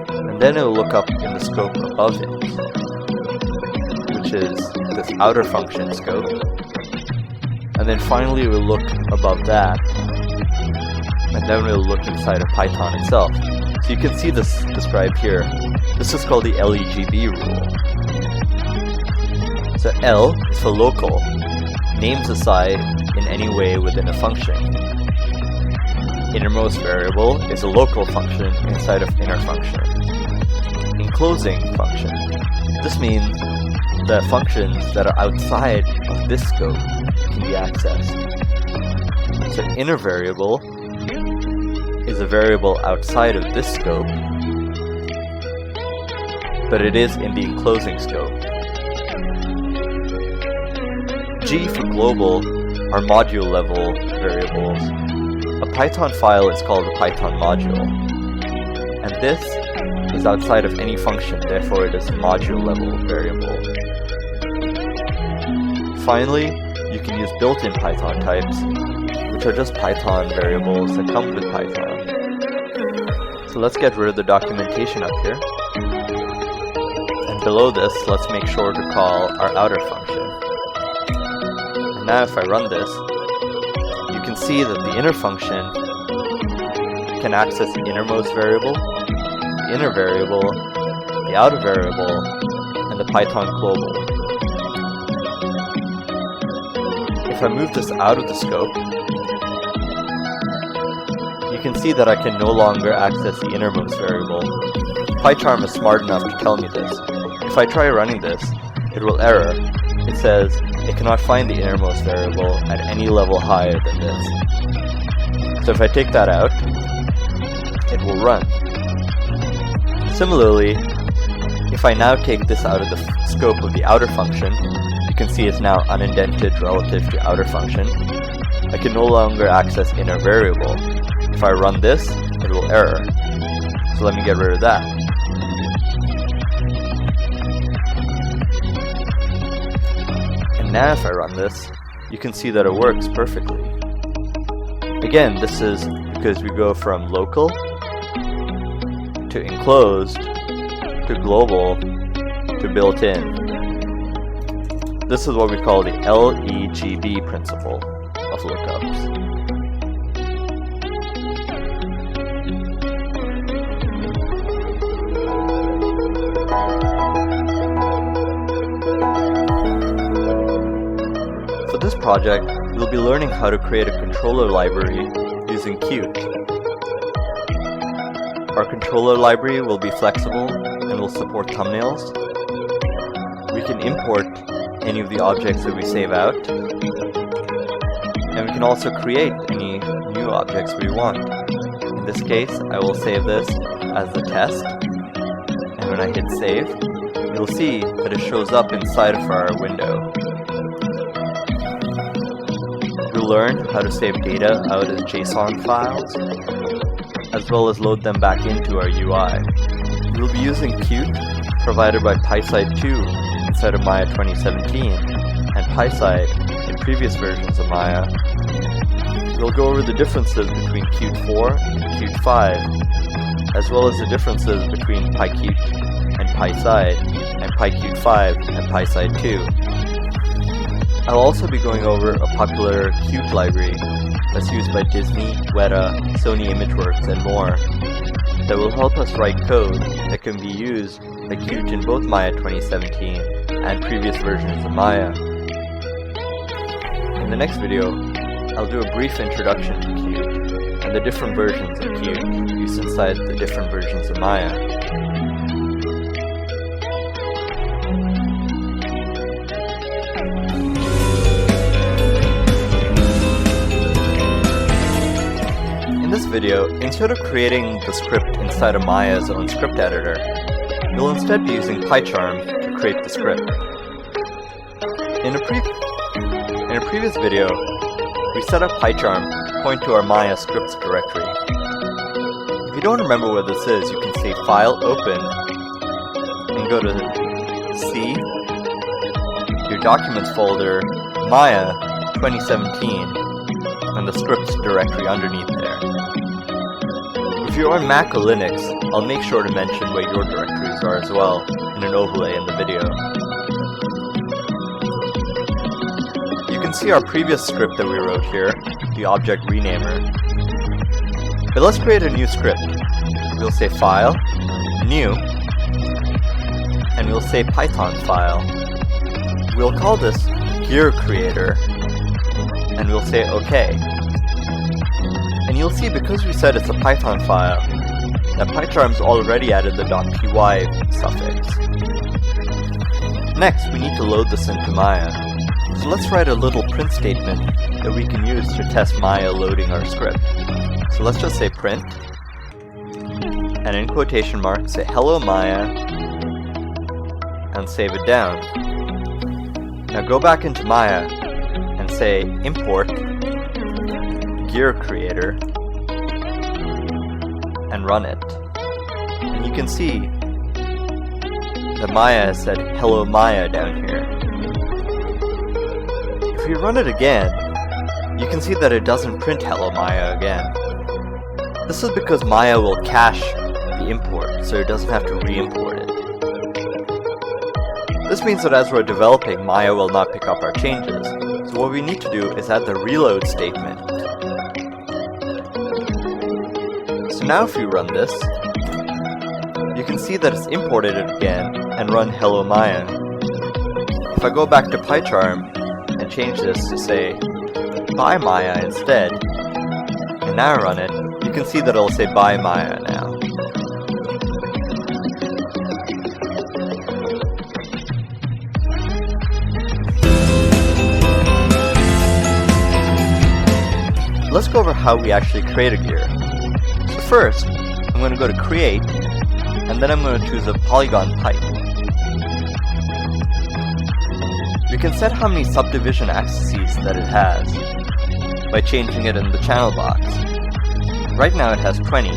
Speaker 1: and then it will look up in the scope above it, which is this outer function scope. And then finally, we'll look above that, and then we'll look inside of Python itself. So you can see this described here. This is called the LEGB rule. So L is for local, names aside in any way within a function. Innermost variable is a local function inside of inner function. Enclosing function. This means the functions that are outside of this scope can be accessed. So inner variable is a variable outside of this scope, but it is in the enclosing scope. G for global are module level variables. A Python file is called a Python module, and this is outside of any function, therefore it is a module level variable. Finally, you can use built-in Python types, which are just Python variables that come with Python. So let's get rid of the documentation up here. And below this, let's make sure to call our outer function. And now if I run this, you can see that the inner function can access the innermost variable, the inner variable, the outer variable, and the Python global. If I move this out of the scope, you can see that I can no longer access the innermost variable. PyCharm is smart enough to tell me this. If I try running this, it will error. It says it cannot find the innermost variable at any level higher than this. So if I take that out, it will run. Similarly, if I now take this out of the scope of the outer function, you can see it's now unindented relative to outer function. I can no longer access inner variable. If I run this, it will error. So let me get rid of that. And now if I run this, you can see that it works perfectly. Again, this is because we go from local to enclosed to global to built-in. This is what we call the LEGB principle of lookups. For this project, we'll be learning how to create a controller library using Qt. Our controller library will be flexible and will support thumbnails. we can import any of the objects that we save out, and we can also create any new objects we want. In this case, I will save this as the test, and when I hit save, you'll see that it shows up inside of our window. We'll learn how to save data out as JSON files, as well as load them back into our UI. We'll be using Qt, provided by PySide 2 inside of Maya 2017, and PySide in previous versions of Maya. We'll go over the differences between Qt 4 and Qt 5, as well as the differences between PyQt and PySide, and PyQt 5 and PySide 2. I'll also be going over a popular Qt library that's used by Disney, Weta, Sony ImageWorks, and more, that will help us write code that can be used by Qt in both Maya 2017 and previous versions of Maya. In the next video, I'll do a brief introduction to Qt and the different versions of Qt used inside the different versions of Maya. In this video, instead of creating the script inside of Maya's own script editor, you'll instead be using PyCharm to create the script. In a previous video, we set up PyCharm to point to our Maya scripts directory. If you don't remember what this is, you can say File, Open, and go to C, your Documents folder, Maya 2017, and the scripts directory underneath there. If you're on Mac or Linux, I'll make sure to mention where your directories are as well in an overlay in the video. You can see our previous script that we wrote here, the object renamer. But let's create a new script. We'll say File, New, and we'll say Python file. We'll call this Gear Creator, and we'll say OK. And you'll see, because we said it's a Python file, that PyCharm's already added the .py suffix. Next, we need to load this into Maya. So let's write a little print statement that we can use to test Maya loading our script. So let's just say print, and in quotation marks say hello Maya, and save it down. Now go back into Maya and say import Gear Creator and run it. And you can see that Maya has said hello Maya down here. If we run it again, you can see that it doesn't print hello Maya again. This is because Maya will cache the import, so it doesn't have to re-import it. This means that as we're developing, Maya will not pick up our changes. So what we need to do is add the reload statement. So now if we run this, you can see that it's imported it again and run hello Maya. If I go back to PyCharm and change this to say bye Maya instead, and now run it, you can see that it'll say bye Maya now. Let's go over how we actually create a gear. So first, I'm going to go to Create, and then I'm going to choose a polygon pipe. We can set how many subdivision axes that it has by changing it in the channel box. Right now it has 20.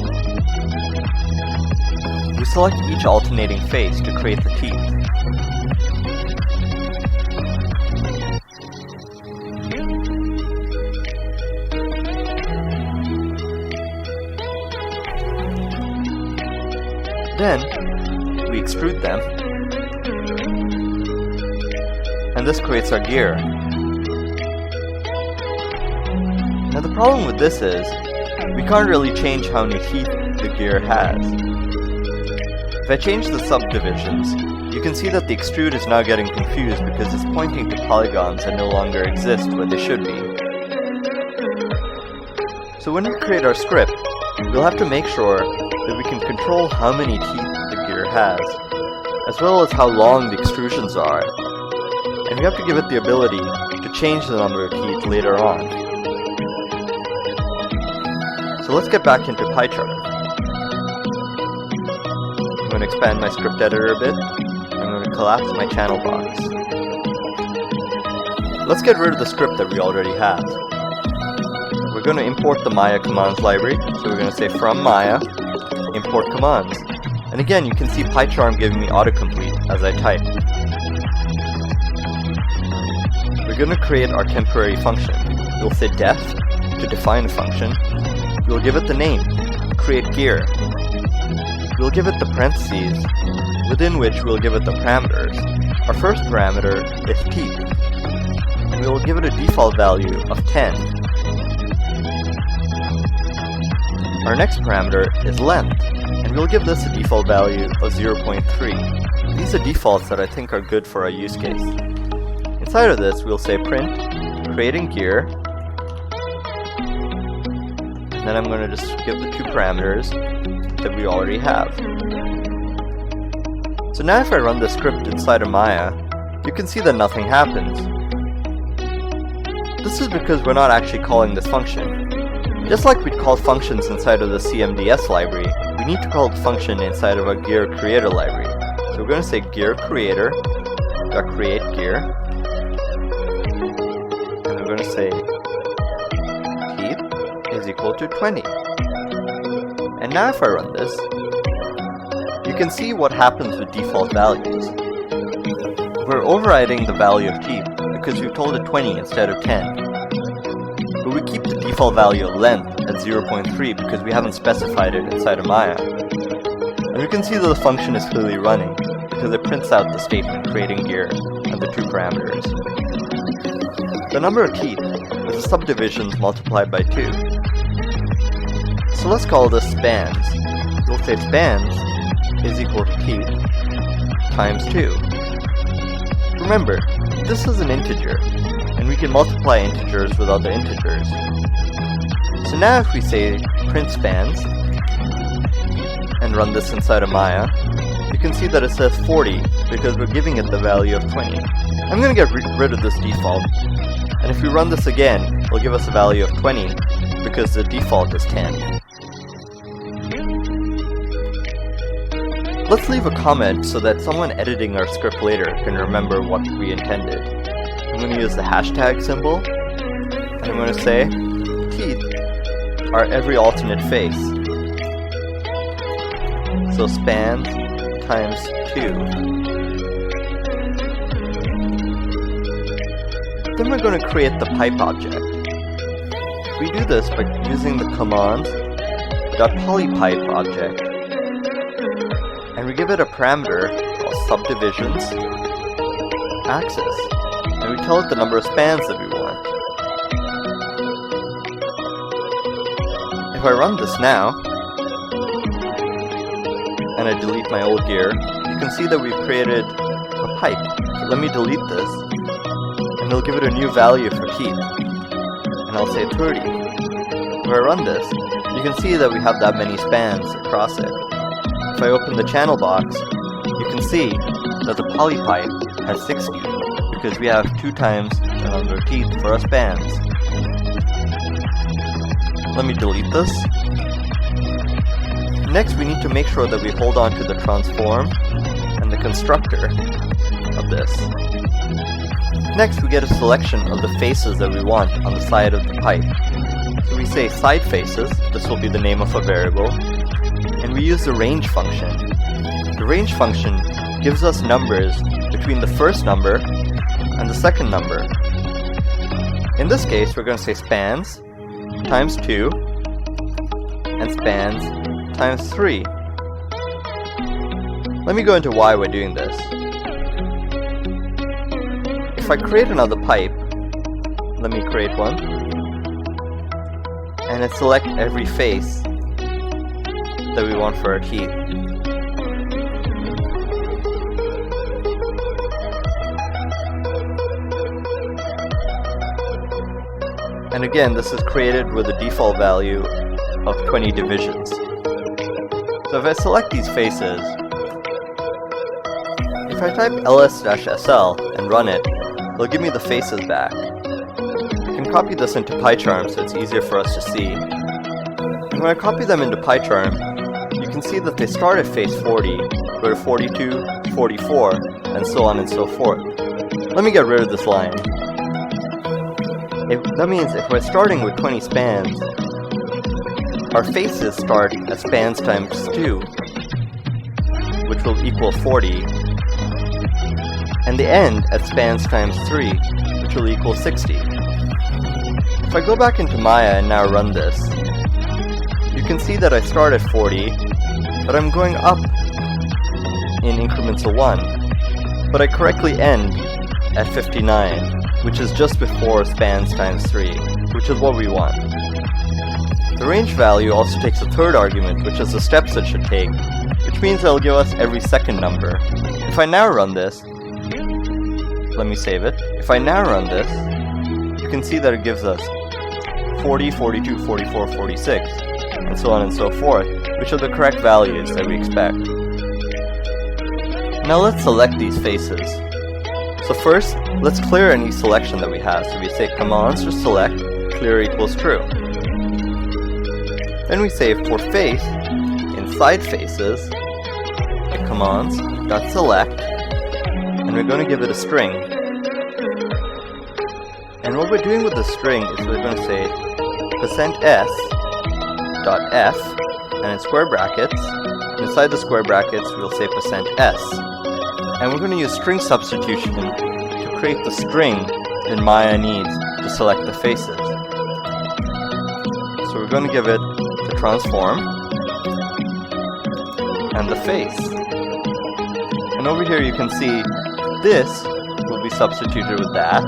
Speaker 1: We select each alternating face to create the teeth. Then, we extrude them, and this creates our gear. Now the problem with this is, we can't really change how many teeth the gear has. If I change the subdivisions, you can see that the extrude is now getting confused because it's pointing to polygons that no longer exist where they should be. So when we create our script, we'll have to make sure that we can control how many teeth the gear has. as well as how long the extrusions are, and we have to give it the ability to change the number of teeth later on. So let's get back into PyCharm. I'm going to expand my script editor a bit. I'm going to collapse my channel box. Let's get rid of the script that we already have. We're going to import the Maya commands library, so we're going to say from Maya, import commands. And again, you can see PyCharm giving me autocomplete as I type. We're going to create our temporary function. We'll say def to define a function. We'll give it the name, create gear. We'll give it the parentheses, within which we'll give it the parameters. Our first parameter is teeth, and we will give it a default value of 10. Our next parameter is length, and we'll give this a default value of 0.3. These are defaults that I think are good for our use case. Inside of this, we'll say print, creating gear, and then I'm going to just give the two parameters that we already have. So now if I run the script inside of Maya, you can see that nothing happens. This is because we're not actually calling this function. Just like we'd call functions inside of the CMDS library, we need to call the function inside of our gear creator library. So we're going to say gear creator dot create gear, and we're going to say teeth is equal to 20. And now if I run this, you can see what happens with default values. We're overriding the value of teeth because we've told it 20 instead of 10. But we keep the default value of length at 0.3 because we haven't specified it inside of Maya. And we can see that the function is clearly running because it prints out the statement creating gear and the two parameters. The number of teeth is the subdivisions multiplied by 2. So let's call this spans. We'll say spans is equal to teeth times 2. Remember, this is an integer, and we can multiply integers with other integers. So now if we say print spans, and run this inside of Maya, you can see that it says 40, because we're giving it the value of 20. I'm going to get rid of this default, and if we run this again, it'll give us a value of 20, because the default is 10. Let's leave a comment so that someone editing our script later can remember what we intended. I'm going to use the hashtag symbol, and I'm going to say, teeth are every alternate face. So spans times 2. Then we're going to create the pipe object. We do this by using the command .polypipe object, and we give it a parameter called subdivisions axis, and we tell it the number of spans that we want. If I run this now, and I delete my old gear, you can see that we've created a pipe. So let me delete this, and it'll give it a new value for teeth, and I'll say 30. If I run this, you can see that we have that many spans across it. If I open the channel box, you can see that the polypipe has 60, because we have 2 times the number of teeth for our spans. Let me delete this. Next, we need to make sure that we hold on to the transform and the constructor of this. Next, we get a selection of the faces that we want on the side of the pipe. So we say side faces, this will be the name of a variable, and we use the range function. The range function gives us numbers between the first number and the second number. In this case, we're going to say spans times 2 and spans times 3. Let me go into why we're doing this. If I create another pipe, let me create one, and I select every face that we want for our teeth. And again, this is created with a default value of 20 divisions. So if I select these faces, If I type ls-sl and run it, it'll give me the faces back. I can copy this into PyCharm so it's easier for us to see. And when I copy them into PyCharm, you can see that they start at face 40, go to 42, 44, and so on and so forth. Let me get rid of this line. That means if we're starting with 20 spans, our faces start at spans times 2, which will equal 40, and they end at spans times 3, which will equal 60. If I go back into Maya and now run this, you can see that I start at 40, but I'm going up in increments of 1, but I correctly end at 59, which is just before spans times 3, which is what we want. The range value also takes a third argument, which is the steps it should take, which means it'll give us every second number. If I now run this, let me save it. If I now run this, you can see that it gives us 40, 42, 44, 46, and so on and so forth, which are the correct values that we expect. Now let's select these faces. So first, let's clear any selection that we have. So we say commands.select clear equals true. Then we say for face, inside faces, the commands.select, and we're going to give it a string. And what we're doing with the string is we're going to say %s.f, and in square brackets, inside the square brackets we'll say %s. And we're going to use string substitution to create the string that Maya needs to select the faces. So we're going to give it the transform and the face. And over here you can see this will be substituted with that,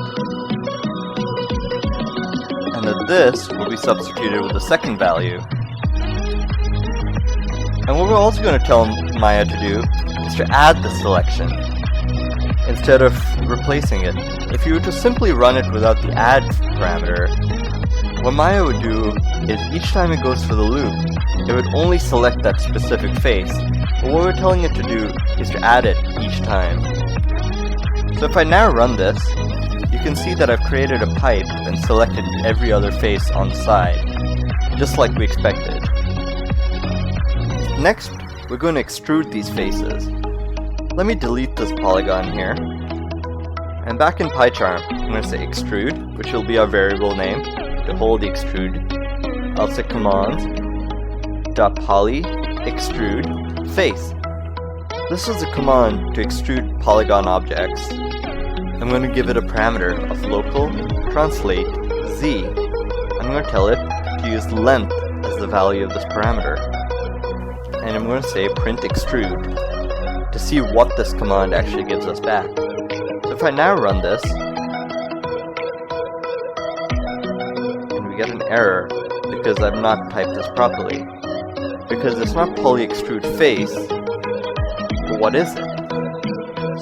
Speaker 1: and that this will be substituted with the second value. And what we're also going to tell Maya to do is to add the selection instead of replacing it. If you were to simply run it without the add parameter, what Maya would do is each time it goes for the loop, it would only select that specific face. But what we're telling it to do is to add it each time. So if I now run this, you can see that I've created a pipe and selected every other face on the side, just like we expected. Next, we're going to extrude these faces. Let me delete this polygon here. And back in PyCharm, I'm going to say extrude, which will be our variable name to hold the extrude. I'll say commands.poly extrude face. This is a command to extrude polygon objects. I'm going to give it a parameter of local translate z. I'm going to tell it to use length as the value of this parameter. And I'm going to say print extrude to see what this command actually gives us back. So if I now run this, and we get an error because I've not typed this properly. Because it's not poly extrude face, but what is it?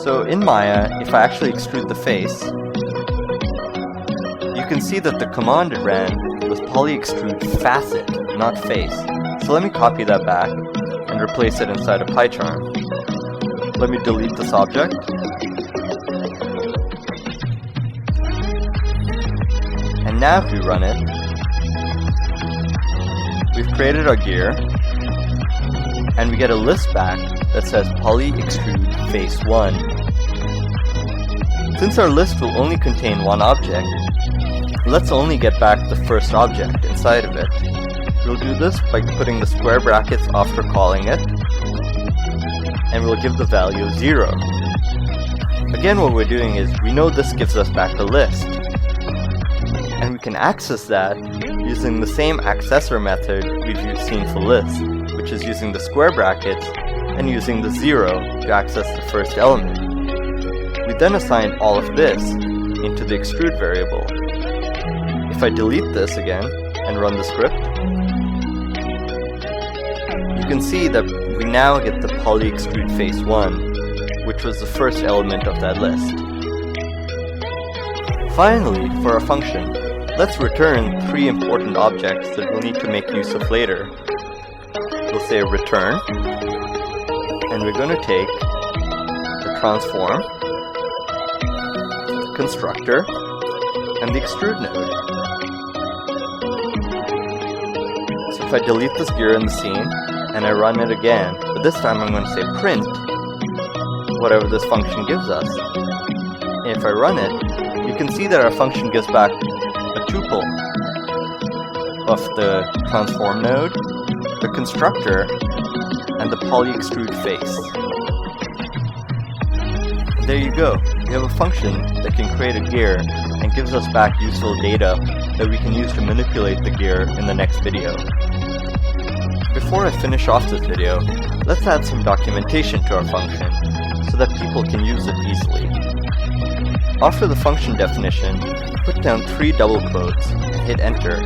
Speaker 1: So in Maya, if I actually extrude the face, you can see that the command it ran was poly extrude facet, not face. So let me copy that back and replace it inside of PyCharm. Let me delete this object. And now if we run it, we've created our gear, and we get a list back that says poly extrude face 1. Since our list will only contain one object, let's only get back the first object inside of it. We'll do this by putting the square brackets after calling it, and we'll give the value 0. Again, what we're doing is we know this gives us back the list, and we can access that using the same accessor method we've seen for lists, which is using the square brackets and using the 0 to access the first element. We then assign all of this into the extrude variable. If I delete this again and run the script, you can see that we now get the poly extrude face 1, which was the first element of that list. Finally, for our function, let's return 3 important objects that we'll need to make use of later. We'll say return, and we're going to take the transform, the constructor, and the extrude node. So if I delete this gear in the scene, and I run it again, but this time I'm going to say print whatever this function gives us. And if I run it, you can see that our function gives back a tuple of the transform node, the constructor, and the polyextrude face. There you go. We have a function that can create a gear and gives us back useful data that we can use to manipulate the gear in the next video. Before I finish off this video, let's add some documentation to our function so that people can use it easily. After the function definition, put down 3 double quotes and hit enter.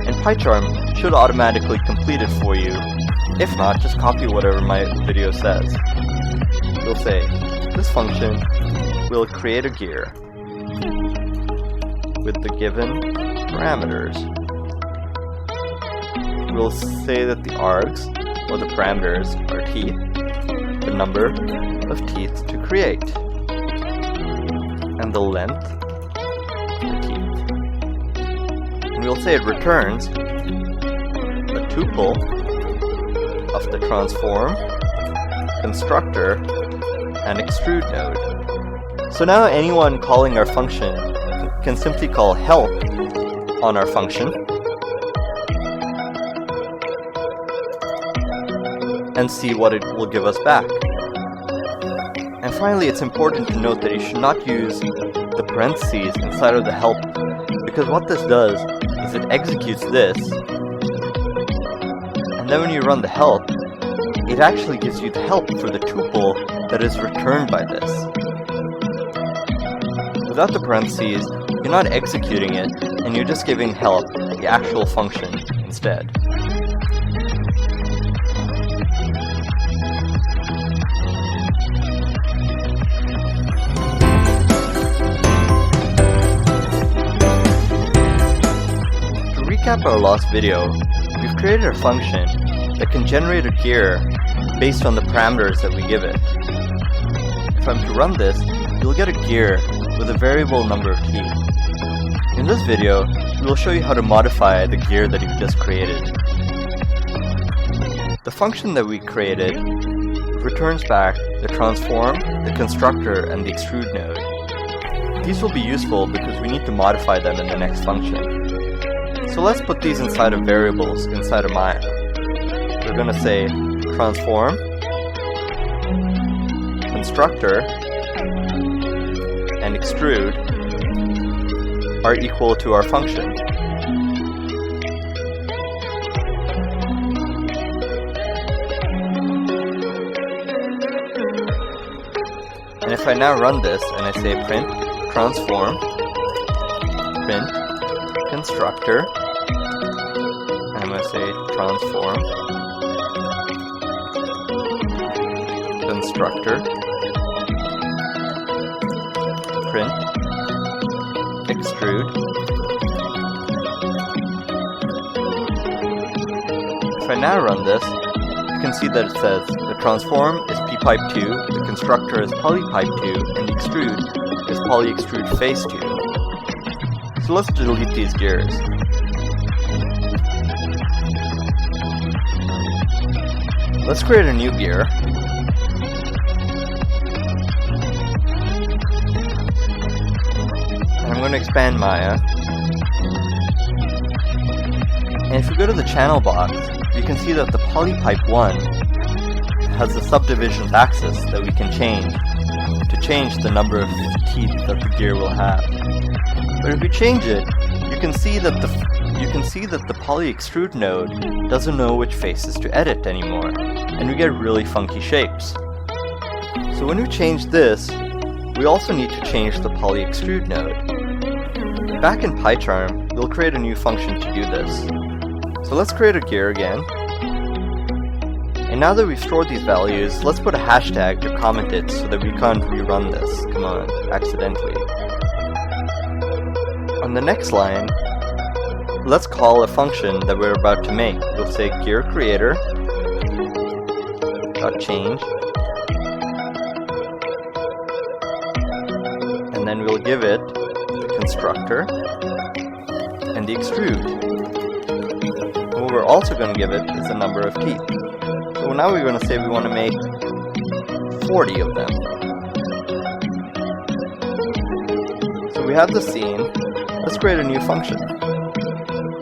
Speaker 1: And PyCharm should automatically complete it for you. If not, just copy whatever my video says. We'll say, this function will create a gear with the given parameters. We'll say that the args, or the parameters, are teeth, the number of teeth to create, and the length, the teeth. And we'll say it returns a tuple of the transform, constructor, and extrude node. So now anyone calling our function can simply call help on our function and see what it will give us back. And finally, it's important to note that you should not use the parentheses inside of the help, because what this does is it executes this, and then when you run the help, it actually gives you the help for the tuple that is returned by this. Without the parentheses, you're not executing it, and you're just giving help the actual function instead. To recap our last video, we've created a function that can generate a gear based on the parameters that we give it. If I'm to run this, you'll get a gear with a variable number of teeth. In this video, we will show you how to modify the gear that you've just created. The function that we created returns back the transform, the constructor, and the extrude node. These will be useful because we need to modify them in the next function. So let's put these inside of variables inside of Maya. We're going to say transform, constructor, and extrude are equal to our function. And if I now run this and I say print transform, print constructor, and I'm going to say transform, constructor, print, extrude. If I now run this, you can see that it says the transform is p-pipe 2, the constructor is polypipe 2, and the extrude is polyextrude face 2. So let's delete these gears. Let's create a new gear. I'm going to expand Maya. And if we go to the channel box, you can see that the polypipe 1 has a subdivision axis that we can change to change the number of teeth that the gear will have. But if we change it, you can see that the polyextrude node doesn't know which faces to edit anymore, and we get really funky shapes. So when we change this, we also need to change the polyextrude node. Back in PyCharm, we'll create a new function to do this. So let's create a gear again. And now that we've stored these values, let's put a hashtag to comment it so that we can't rerun this command accidentally. On the next line, let's call a function that we're about to make. We'll say gear creator dot change then we'll give it the constructor and the extrude. And what we're also going to give it is the number of teeth. So now we're going to say we want to make 40 of them. So we have the scene. Let's create a new function.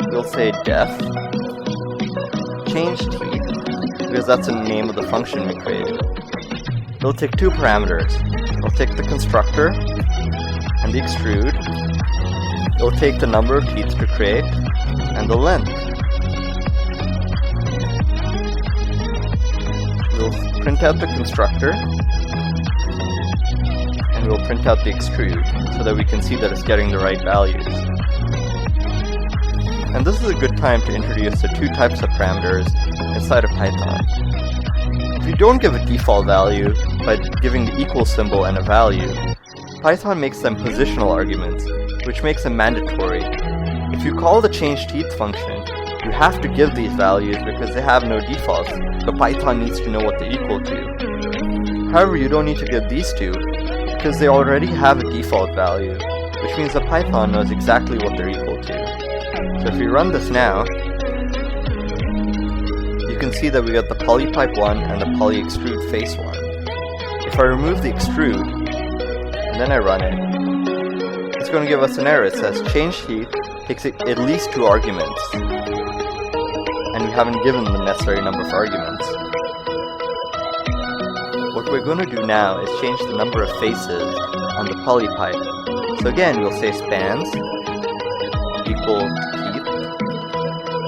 Speaker 1: We'll say def change teeth, because that's the name of the function we created. It'll take two parameters. It'll take the constructor and the extrude. It'll take the number of teeth to create and the length. We'll print out the constructor and we'll print out the extrude so that we can see that it's getting the right values. And this is a good time to introduce the two types of parameters inside of Python. If you don't give a default value by giving the equal symbol and a value, Python makes them positional arguments, which makes them mandatory. If you call the change teeth function, you have to give these values because they have no defaults, but Python needs to know what they're equal to. However, you don't need to give these two because they already have a default value, which means that Python knows exactly what they're equal to. So if we run this now, you can see that we got the polypipe 1 and the polyextrude face 1. If I remove the extrude, and then I run it, it's going to give us an error. It says change teeth takes at least 2 arguments, and we haven't given the necessary number of arguments. What we're going to do now is change the number of faces on the polypipe. So again, we'll say spans equal to teeth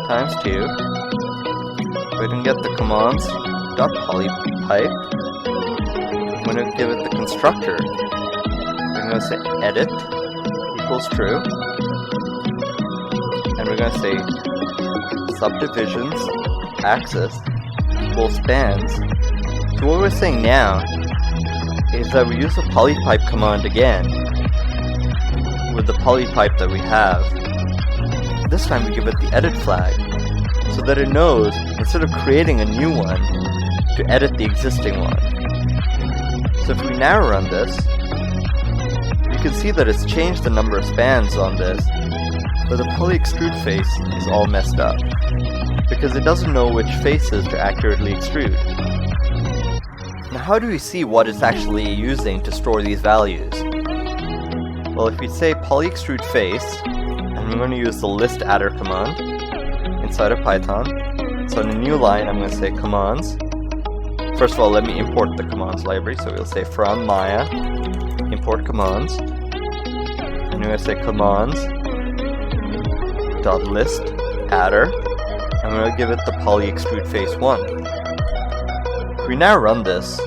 Speaker 1: times 2. We're going to get the commands dot polypipe. I'm going to give it the constructor. We're going to say edit equals true, and we're going to say subdivisions axis equals spans. So what we're saying now is that we use the polypipe command again with the polypipe that we have. This time we give it the edit flag so that it knows, instead of creating a new one, to edit the existing one. So if we now run this, you can see that it's changed the number of spans on this, but the polyextrude face is all messed up because it doesn't know which faces to accurately extrude. Now how do we see what it's actually using to store these values? Well, if we say polyextrude face, and I'm going to use the list adder command inside of Python. So in a new line, I'm going to say commands. First of all, let me import the commands library. So we'll say from Maya, import commands. And we're going to say commands dot list adder. I'm going to give it the polyextrude face 1. If we now run this,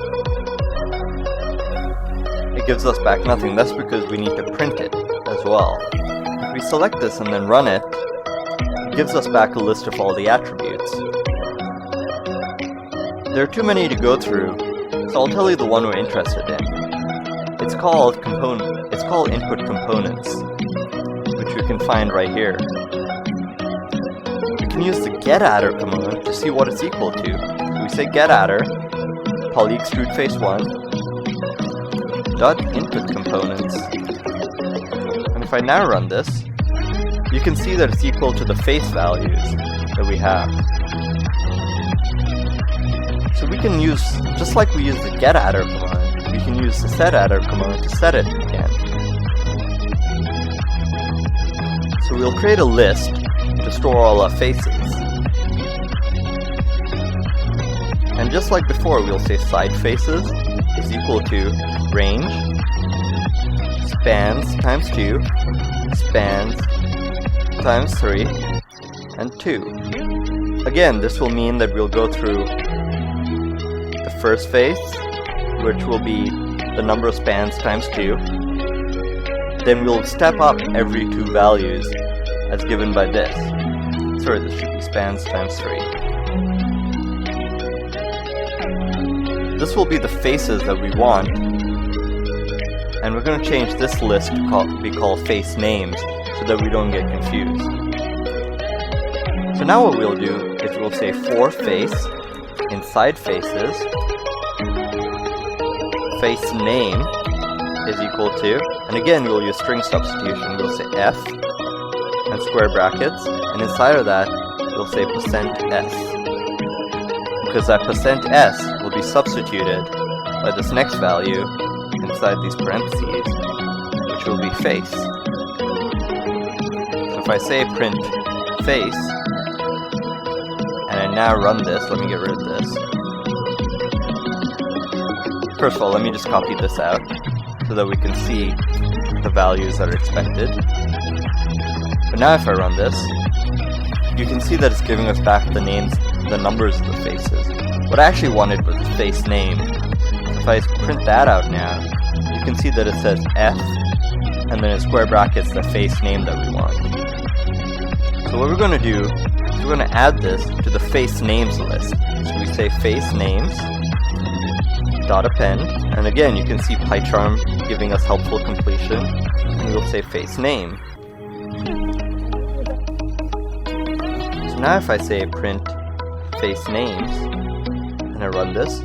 Speaker 1: it gives us back nothing. That's because we need to print it as well. If we select this and then run it, it gives us back a list of all the attributes. There are too many to go through, so I'll tell you the one we're interested in. It's called input components, which we can find right here. We can use the getAdder command to see what it's equal to. So we say getAdder polyextrude face 1 dot input components. And if I now run this, you can see that it's equal to the face values that we have. So we can use, just like we use the getAdder command, we can use the setAdder command to set it again. So we'll create a list to store all our faces. And just like before, we'll say side faces is equal to range spans times 2 spans times 3 and 2. Again, this will mean that we'll go through the first face, which will be the number of spans times 2. Then we'll step up every 2 values as given by this. Sorry, this should be spans times 3. This will be the faces that we want, and we're going to change this list to be called face names so that we don't get confused. So now what we'll do is we'll say for face inside faces, face name is equal to And again, we'll use string substitution. We'll say f and square brackets, and inside of that, we'll say %s. Because that %s will be substituted by this next value inside these parentheses, which will be face. So if I say print face, and I now run this, let me get rid of this. First of all, let me just copy this out so that we can see the values that are expected. But now if I run this, you can see that it's giving us back the names, the numbers of the faces. What I actually wanted was the face name. If I print that out now, you can see that it says F, and then in square brackets the face name that we want. So what we're going to do is we're going to add this to the face names list. So we say face names dot append, and again you can see PyCharm giving us helpful completion, and we'll say face name. So now if I say print face names and I run this,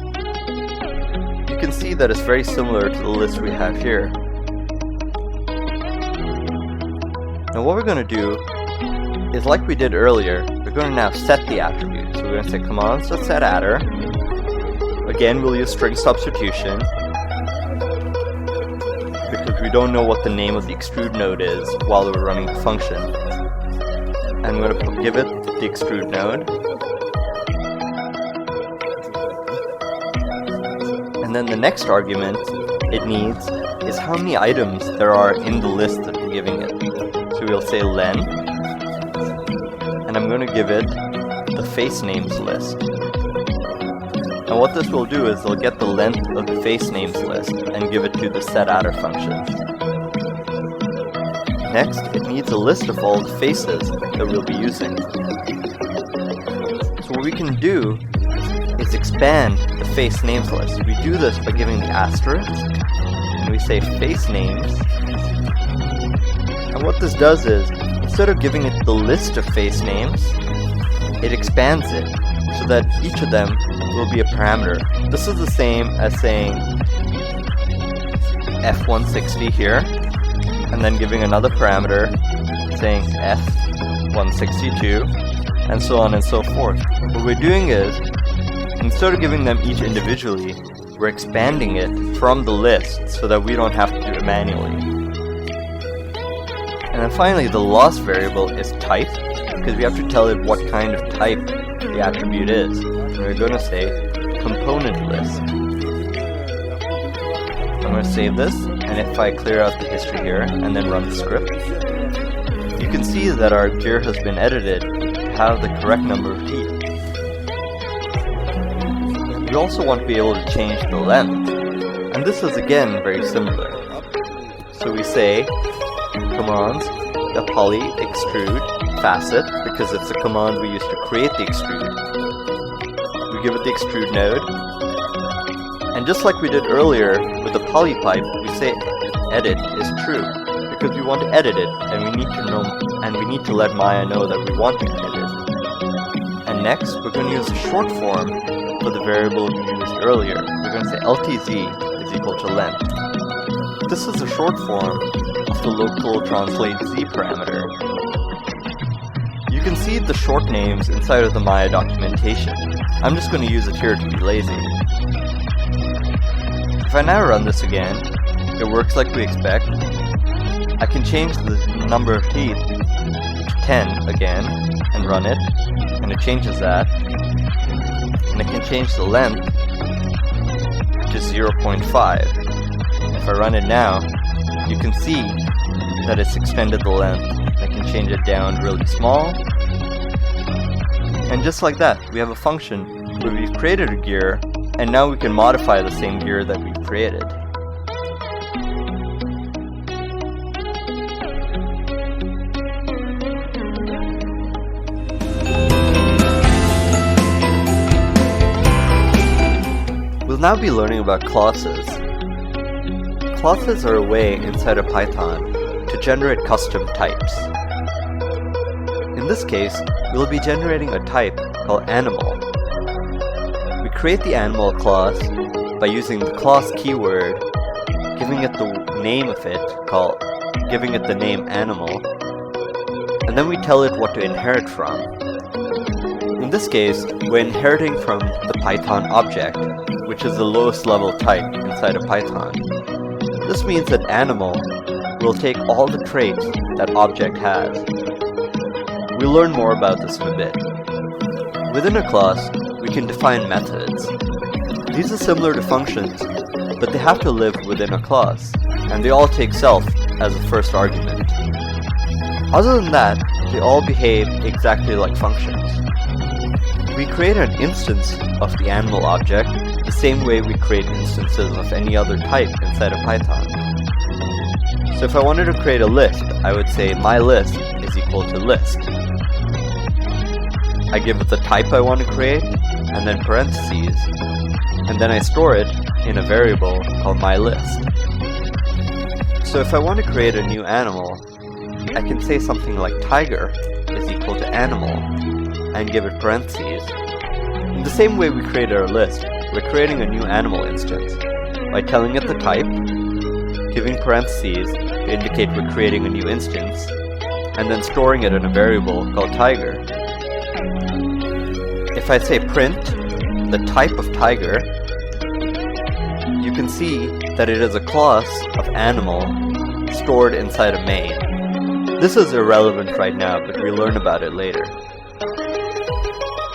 Speaker 1: you can see that it's very similar to the list we have here. Now what we're going to do is, like we did earlier, we're going to now set the attribute. So we're going to say commands.setAttr. Again, we'll use string substitution because we don't know what the name of the extrude node is while we're running the function. And we're going to give it the extrude node. And then the next argument it needs is how many items there are in the list that we're giving it. So we'll say len, and I'm going to give it the face names list. And what this will do is it'll get the length of the face names list and give it to the setAttr function. Next, it needs a list of all the faces that we'll be using. So what we can do is expand the face names list. We do this by giving the asterisk, and we say face names. And what this does is, instead of giving it the list of face names, it expands it so that each of them will be a parameter. This is the same as saying F160 here, and then giving another parameter saying F162, and so on and so forth. What we're doing is, instead of giving them each individually, we're expanding it from the list so that we don't have to do it manually. And then finally, the loss variable is type, because we have to tell it what kind of type the attribute is. And we're going to say component list. I'm going to save this, and if I clear out the history here and then run the script, you can see that our gear has been edited to have the correct number of teeth. We also want to be able to change the length, and this is again very similar. So we say commands the poly extrude facet, because it's a command we use to create the extrude. We give it the extrude node, and just like we did earlier with the poly pipe, we say edit is true because we want to edit it, and we need to let Maya know that we want to edit it. And next, we're going to use a short form for the variable we used earlier. We're going to say LTZ is equal to length. This is a short form of the local translate z parameter. You can see the short names inside of the Maya documentation. I'm just going to use it here to be lazy. If I now run this again, it works like we expect. I can change the number of teeth to 10 again and run it, and it changes that. And I can change the length to 0.5. If I run it now, you can see that it's extended the length. I can change it down really small. And just like that, we have a function where we've created a gear, and now we can modify the same gear that we've created. We'll now be learning about classes. Classes are a way inside of Python to generate custom types. In this case, we'll be generating a type called animal. We create the animal class by using the class keyword, giving it the name of it, giving it the name animal, and then we tell it what to inherit from. In this case, we're inheriting from the Python object, which is the lowest level type inside of Python. This means that animal will take all the traits that object has. We'll learn more about this in a bit. Within a class, we can define methods. These are similar to functions, but they have to live within a class, and they all take self as a first argument. Other than that, they all behave exactly like functions. We create an instance of the animal object the same way we create instances of any other type inside of Python. So if I wanted to create a list, I would say my list is equal to list. I give it the type I want to create, and then parentheses, and then I store it in a variable called myList. So if I want to create a new animal, I can say something like tiger is equal to animal, and give it parentheses. In the same way we created our list, we're creating a new animal instance by telling it the type, giving parentheses to indicate we're creating a new instance, and then storing it in a variable called tiger. If I say print the type of tiger, you can see that it is a class of animal stored inside a main. This is irrelevant right now, but we'll learn about it later.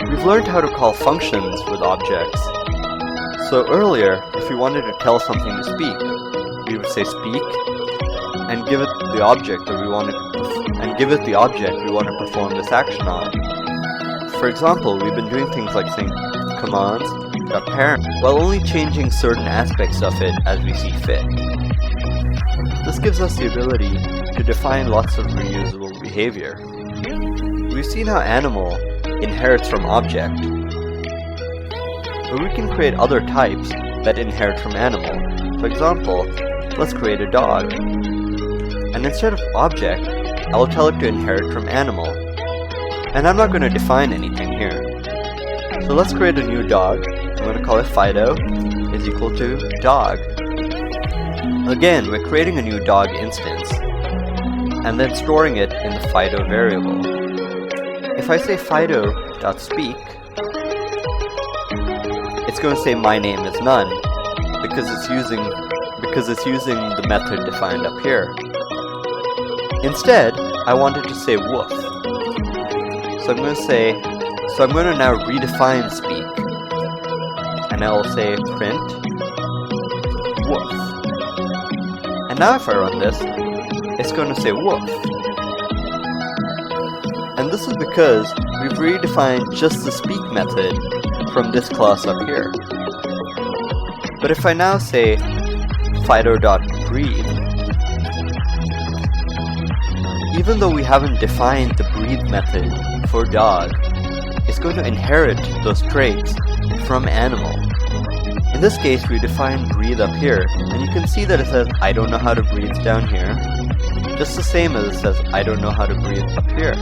Speaker 1: We've learned how to call functions with objects. So earlier, if we wanted to tell something to speak, we would say speak, and give it the object we want to perform this action on. For example, we've been doing things like saying commands.parent, while only changing certain aspects of it as we see fit. This gives us the ability to define lots of reusable behavior. We've seen how animal inherits from object, but we can create other types that inherit from animal. For example, let's create a dog, and instead of object, I'll tell it to inherit from animal. And I'm not going to define anything here. So let's create a new dog. I'm going to call it Fido is equal to dog. Again, we're creating a new dog instance, and then storing it in the Fido variable. If I say Fido.speak, it's going to say my name is none, because it's using the method defined up here. Instead, I wanted to say woof. So I'm going to now redefine speak, and I will say print woof. And now if I run this, it's going to say woof. And this is because we've redefined just the speak method from this class up here. But if I now say Fido.breathe, even though we haven't defined the breathe method for dog, it's going to inherit those traits from animal. In this case, we define breathe up here, and you can see that it says I don't know how to breathe down here, just the same as it says I don't know how to breathe up here.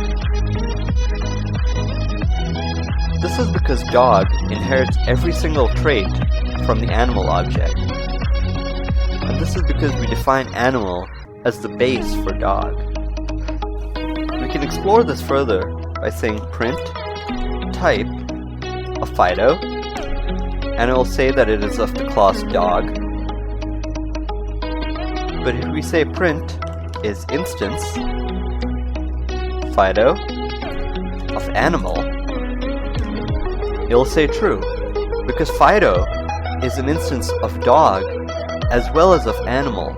Speaker 1: This is because dog inherits every single trait from the animal object. And this is because we define animal as the base for dog. We can explore this further by saying print type of Fido, and it will say that it is of the class dog. But if we say print is instance Fido of animal, it will say true, because Fido is an instance of dog as well as of animal,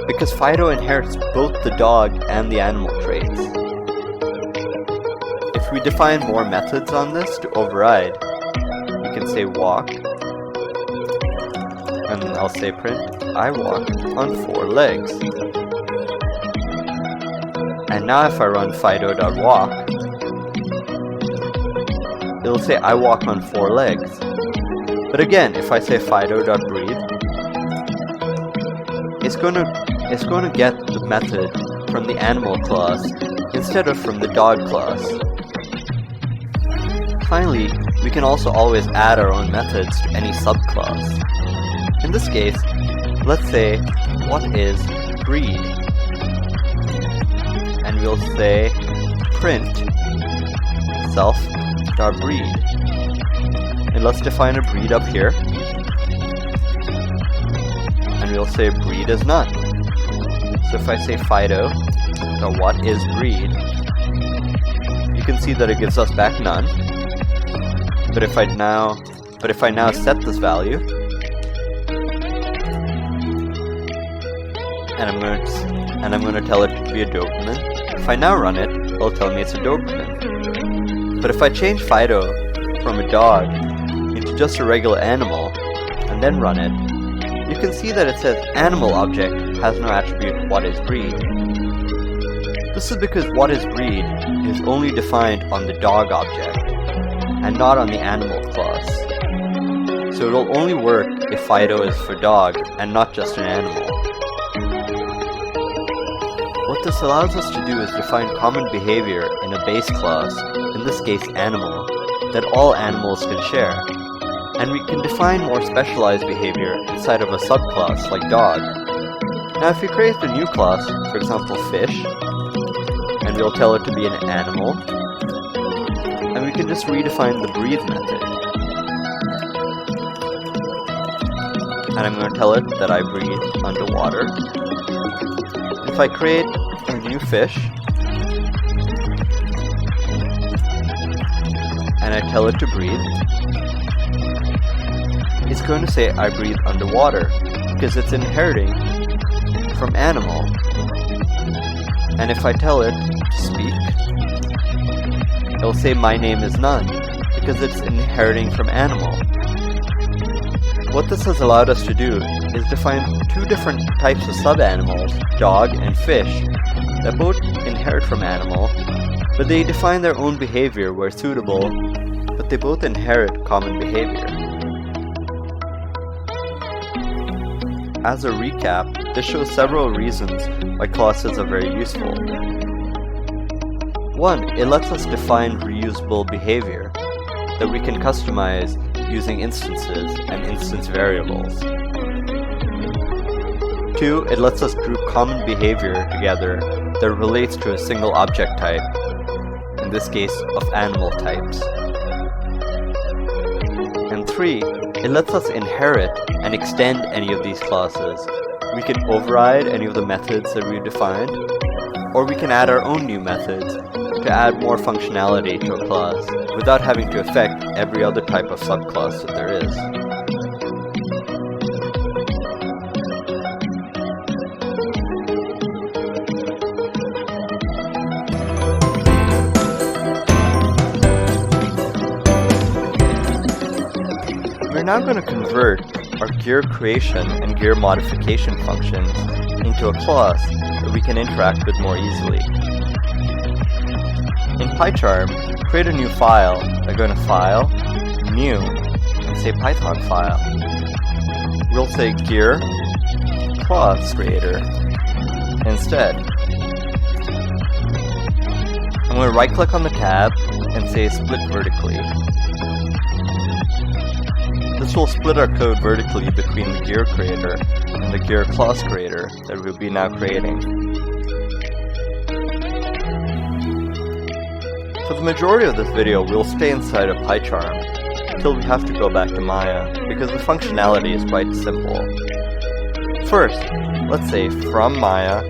Speaker 1: because Fido inherits both the dog and the animal traits. If we define more methods on this to override, we can say walk, and I'll say print I walk on 4 legs. And now if I run Fido.walk, it'll say I walk on 4 legs. But again, if I say Fido.breathe, it's going to get the method from the animal class instead of from the dog class. Finally, we can also always add our own methods to any subclass. In this case, let's say what is breed? And we'll say print self.breed. And let's define a breed up here. And we'll say breed is none. So if I say Fido.what is breed, you can see that it gives us back none. But if I now set this value, and I'm going to tell it to be a Doberman, if I now run it, it'll tell me it's a Doberman. But if I change Fido from a dog into just a regular animal, and then run it, you can see that it says animal object has no attribute what is breed. This is because what is breed is only defined on the dog object, and not on the animal class. So it will only work if Fido is for dog and not just an animal. What this allows us to do is define common behavior in a base class, in this case animal, that all animals can share. And we can define more specialized behavior inside of a subclass like dog. Now if we create a new class, for example fish, and we'll tell it to be an animal, and we can just redefine the breathe method. And I'm going to tell it that I breathe underwater. If I create a new fish, and I tell it to breathe, it's going to say I breathe underwater, because it's inheriting from animal. And if I tell it to speak, it'll say my name is none, because it's inheriting from animal. What this has allowed us to do is define two different types of sub-animals, dog and fish, that both inherit from animal, but they define their own behavior where suitable, but they both inherit common behavior. As a recap, this shows several reasons why classes are very useful. 1. It lets us define reusable behavior that we can customize using instances and instance variables. 2. It lets us group common behavior together that relates to a single object type, in this case of animal types. And 3. It lets us inherit and extend any of these classes. We can override any of the methods that we've defined, or we can add our own new methods to add more functionality to a class without having to affect every other type of subclass that there is. We're now going to convert our gear creation and gear modification functions into a class that we can interact with more easily. In PyCharm, create a new file by going to File, New, and say Python file. We'll say gear class creator instead. I'm going to right click on the tab and say split vertically. This will split our code vertically between the gear creator and the gear class creator that we'll be now creating. For the majority of this video, we'll stay inside of PyCharm until we have to go back to Maya, because the functionality is quite simple. First, let's say from Maya,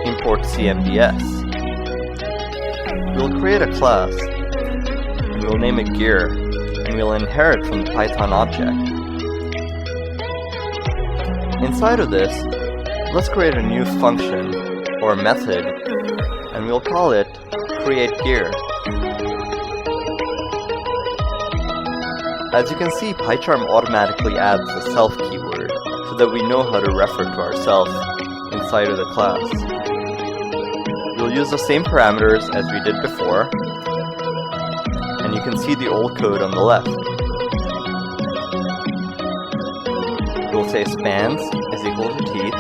Speaker 1: import CMDS. We'll create a class, and we'll name it gear, and we'll inherit from the Python object. Inside of this, let's create a new function, or method, and we'll call it createGear. As you can see, PyCharm automatically adds the self keyword, so that we know how to refer to ourselves inside of the class. We'll use the same parameters as we did before, and you can see the old code on the left. We'll say spans is equal to teeth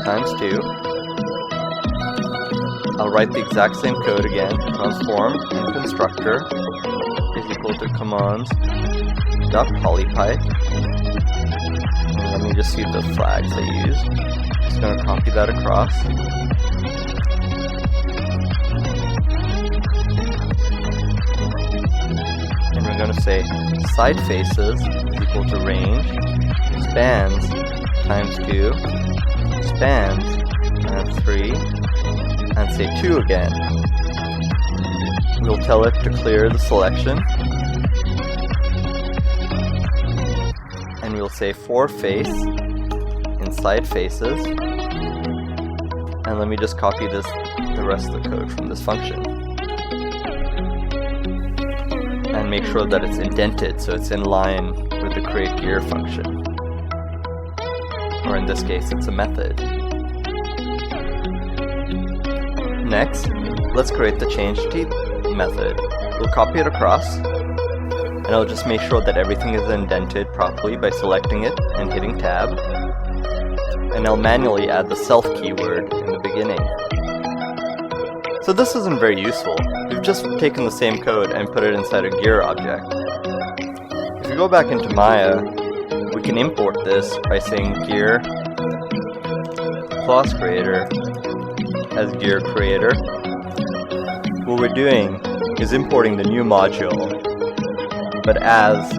Speaker 1: times 2. I'll write the exact same code again. Transform and constructor is equal to commands.polypipe And let me just see the flags I used. Just going to copy that across. And we're going to say side faces is equal to range, spans times 2, spans times 3, and say 2 again. We'll tell it to clear the selection. And we'll say for face in side faces. And let me just copy the rest of the code from this function. And make sure that it's indented so it's in line with the create gear function. Or in this case, it's a method. Next, let's create the change teeth method. We'll copy it across, and I'll just make sure that everything is indented properly by selecting it and hitting tab. And I'll manually add the self keyword in the beginning. So this isn't very useful. We've just taken the same code and put it inside a gear object. If you go back into Maya, we can import this by saying gear class creator as gear creator. What we're doing is importing the new module, but as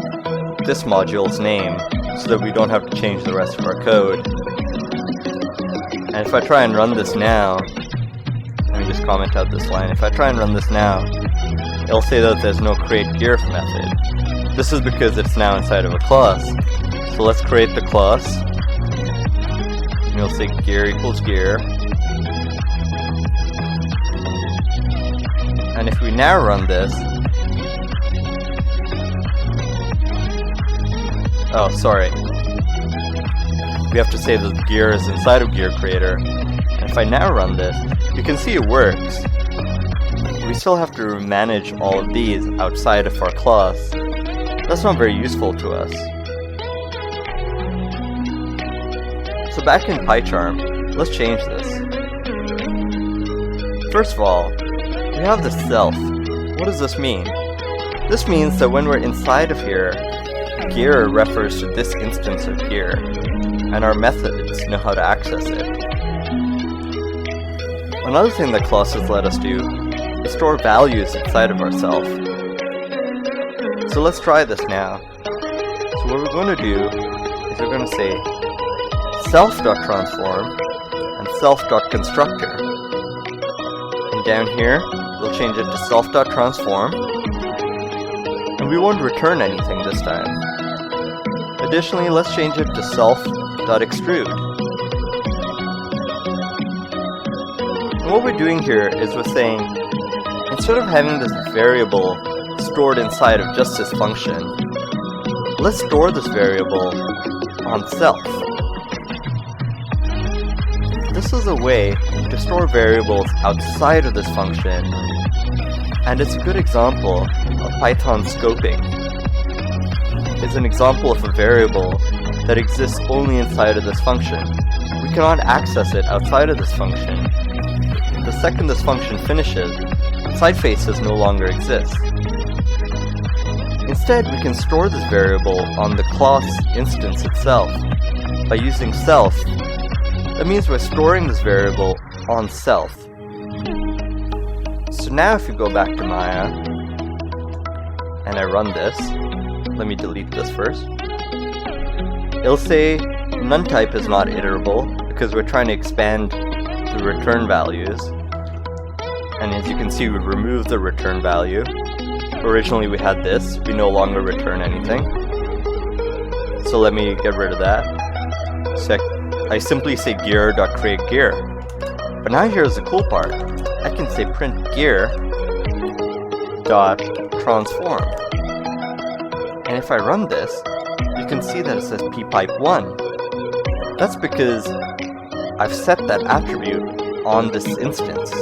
Speaker 1: this module's name, so that we don't have to change the rest of our code. And if I try and run this now, let me just comment out this line. If I try and run this now, it'll say that there's no create gear method. This is because it's now inside of a class. So let's create the class. And you'll say gear equals gear. And if we now run this, oh, sorry. We have to say that gear is inside of gear creator. And if I now run this, you can see it works. We still have to manage all of these outside of our class. That's not very useful to us. So back in PyCharm, let's change this. First of all, we have the self. What does this mean? This means that when we're inside of here, gear refers to this instance of gear, and our methods know how to access it. Another thing that classes let us do is store values inside of ourself. So let's try this now. So what we're going to do is we're going to say self.transform and self.constructor. And down here, we'll change it to self.transform. And we won't return anything this time. Additionally, let's change it to self.extrude. And what we're doing here is we're saying, instead of having this variable stored inside of just this function, let's store this variable on self. This is a way to store variables outside of this function, and it's a good example of Python scoping. It's an example of a variable that exists only inside of this function. We cannot access it outside of this function. The second this function finishes, side faces no longer exist. Instead, we can store this variable on the class instance itself by using self. That means we're storing this variable on self. So now if you go back to Maya and I run this, let me delete this first. It'll say none type is not iterable because we're trying to expand the return values. And as you can see, we removed the return value. Originally we had this, we no longer return anything. So let me get rid of that. So I simply say gear.createGear. But now here's the cool part. I can say print gear.transform. And if I run this, you can see that it says ppipe1. That's because I've set that attribute on this instance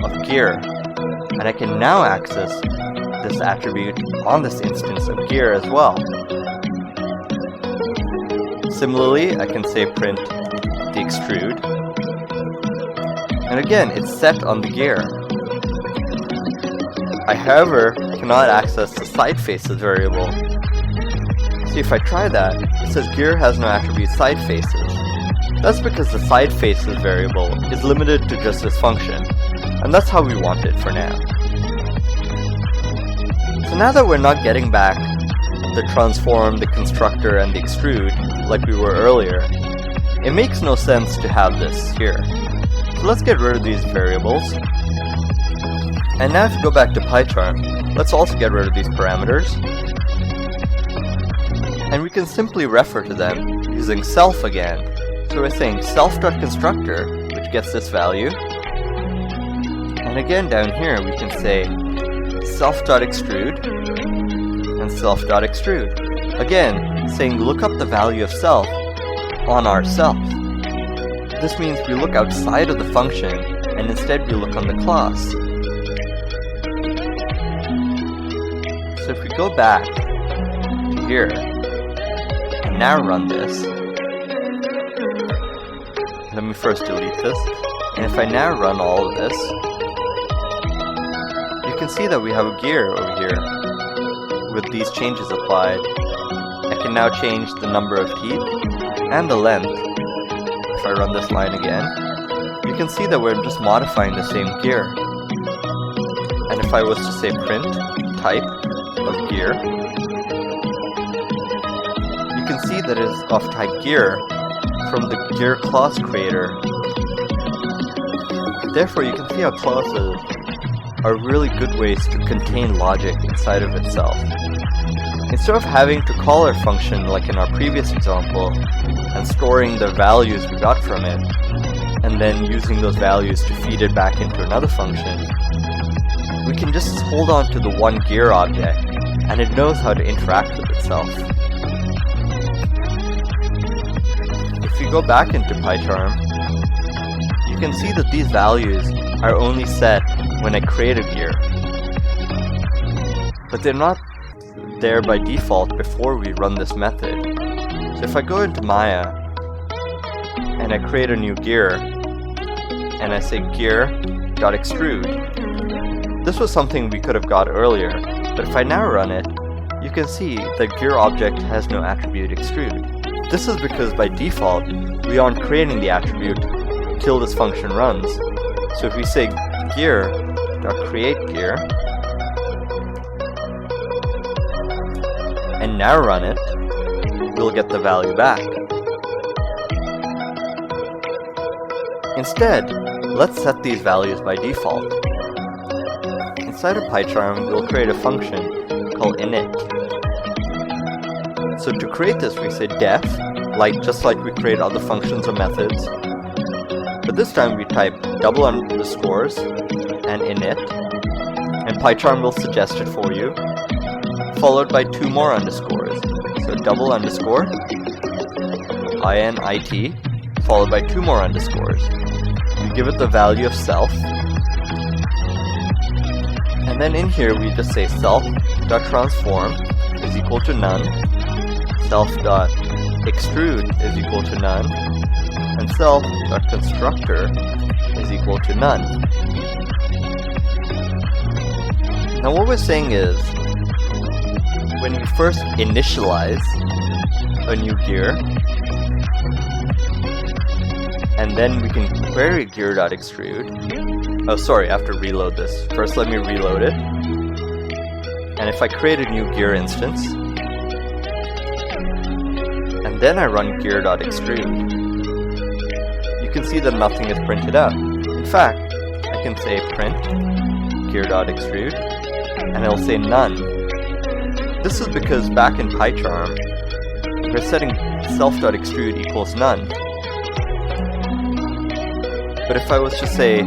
Speaker 1: of gear. And I can now access this attribute on this instance of gear as well. Similarly, I can say print the extrude. And again, it's set on the gear. I, however, cannot access the side faces variable. See, if I try that, it says gear has no attribute side faces. That's because the side faces variable is limited to just this function, and that's how we want it for now. So now that we're not getting back the transform, the constructor, and the extrude like we were earlier, it makes no sense to have this here. So let's get rid of these variables. And now if you go back to PyCharm, let's also get rid of these parameters. And we can simply refer to them using self again. So we're saying self.constructor, which gets this value. And again down here we can say self.extrude and self.extrude. Again, saying look up the value of self on our self. This means we look outside of the function and instead we look on the class. So if we go back to here and now run this, let me first delete this, and if I now run all of this, you can see that we have a gear over here with these changes applied. I can now change the number of teeth and the length. If I run this line again, you can see that we're just modifying the same gear. And if I was to say print type of gear, you can see that it is of type gear from the gear class creator. Therefore, you can see how classes are really good ways to contain logic inside of itself. Instead of having to call our function like in our previous example and storing the values we got from it and then using those values to feed it back into another function, we can just hold on to the one gear object and it knows how to interact with itself. If you go back into PyCharm, you can see that these values are only set when I create a gear, but they're not there by default before we run this method. So if I go into Maya and I create a new gear and I say gear.extrude, this was something we could have got earlier, but if I now run it, you can see that gear object has no attribute extrude. This is because by default we aren't creating the attribute till this function runs. So if we say gear.createGear and now run it, we'll get the value back. Instead, let's set these values by default. Inside of PyCharm, we'll create a function called init. So to create this, we say def, just like we create other functions or methods. But this time we type double underscores and init, and PyCharm will suggest it for you, followed by two more underscores. So double underscore, init, followed by two more underscores. We give it the value of self, and then in here we just say self.transform is equal to none, self.extrude is equal to none, and self.constructor is equal to none. Now what we're saying is, when we first initialize a new gear, and then we can query gear.extrude. Oh, sorry, I have to reload this. First, let me reload it. And if I create a new gear instance, and then I run gear.extrude, you can see that nothing is printed out. In fact, I can say print gear.extrude, and it'll say none. This is because back in PyCharm, we're setting self.extrude equals none. But if I was to say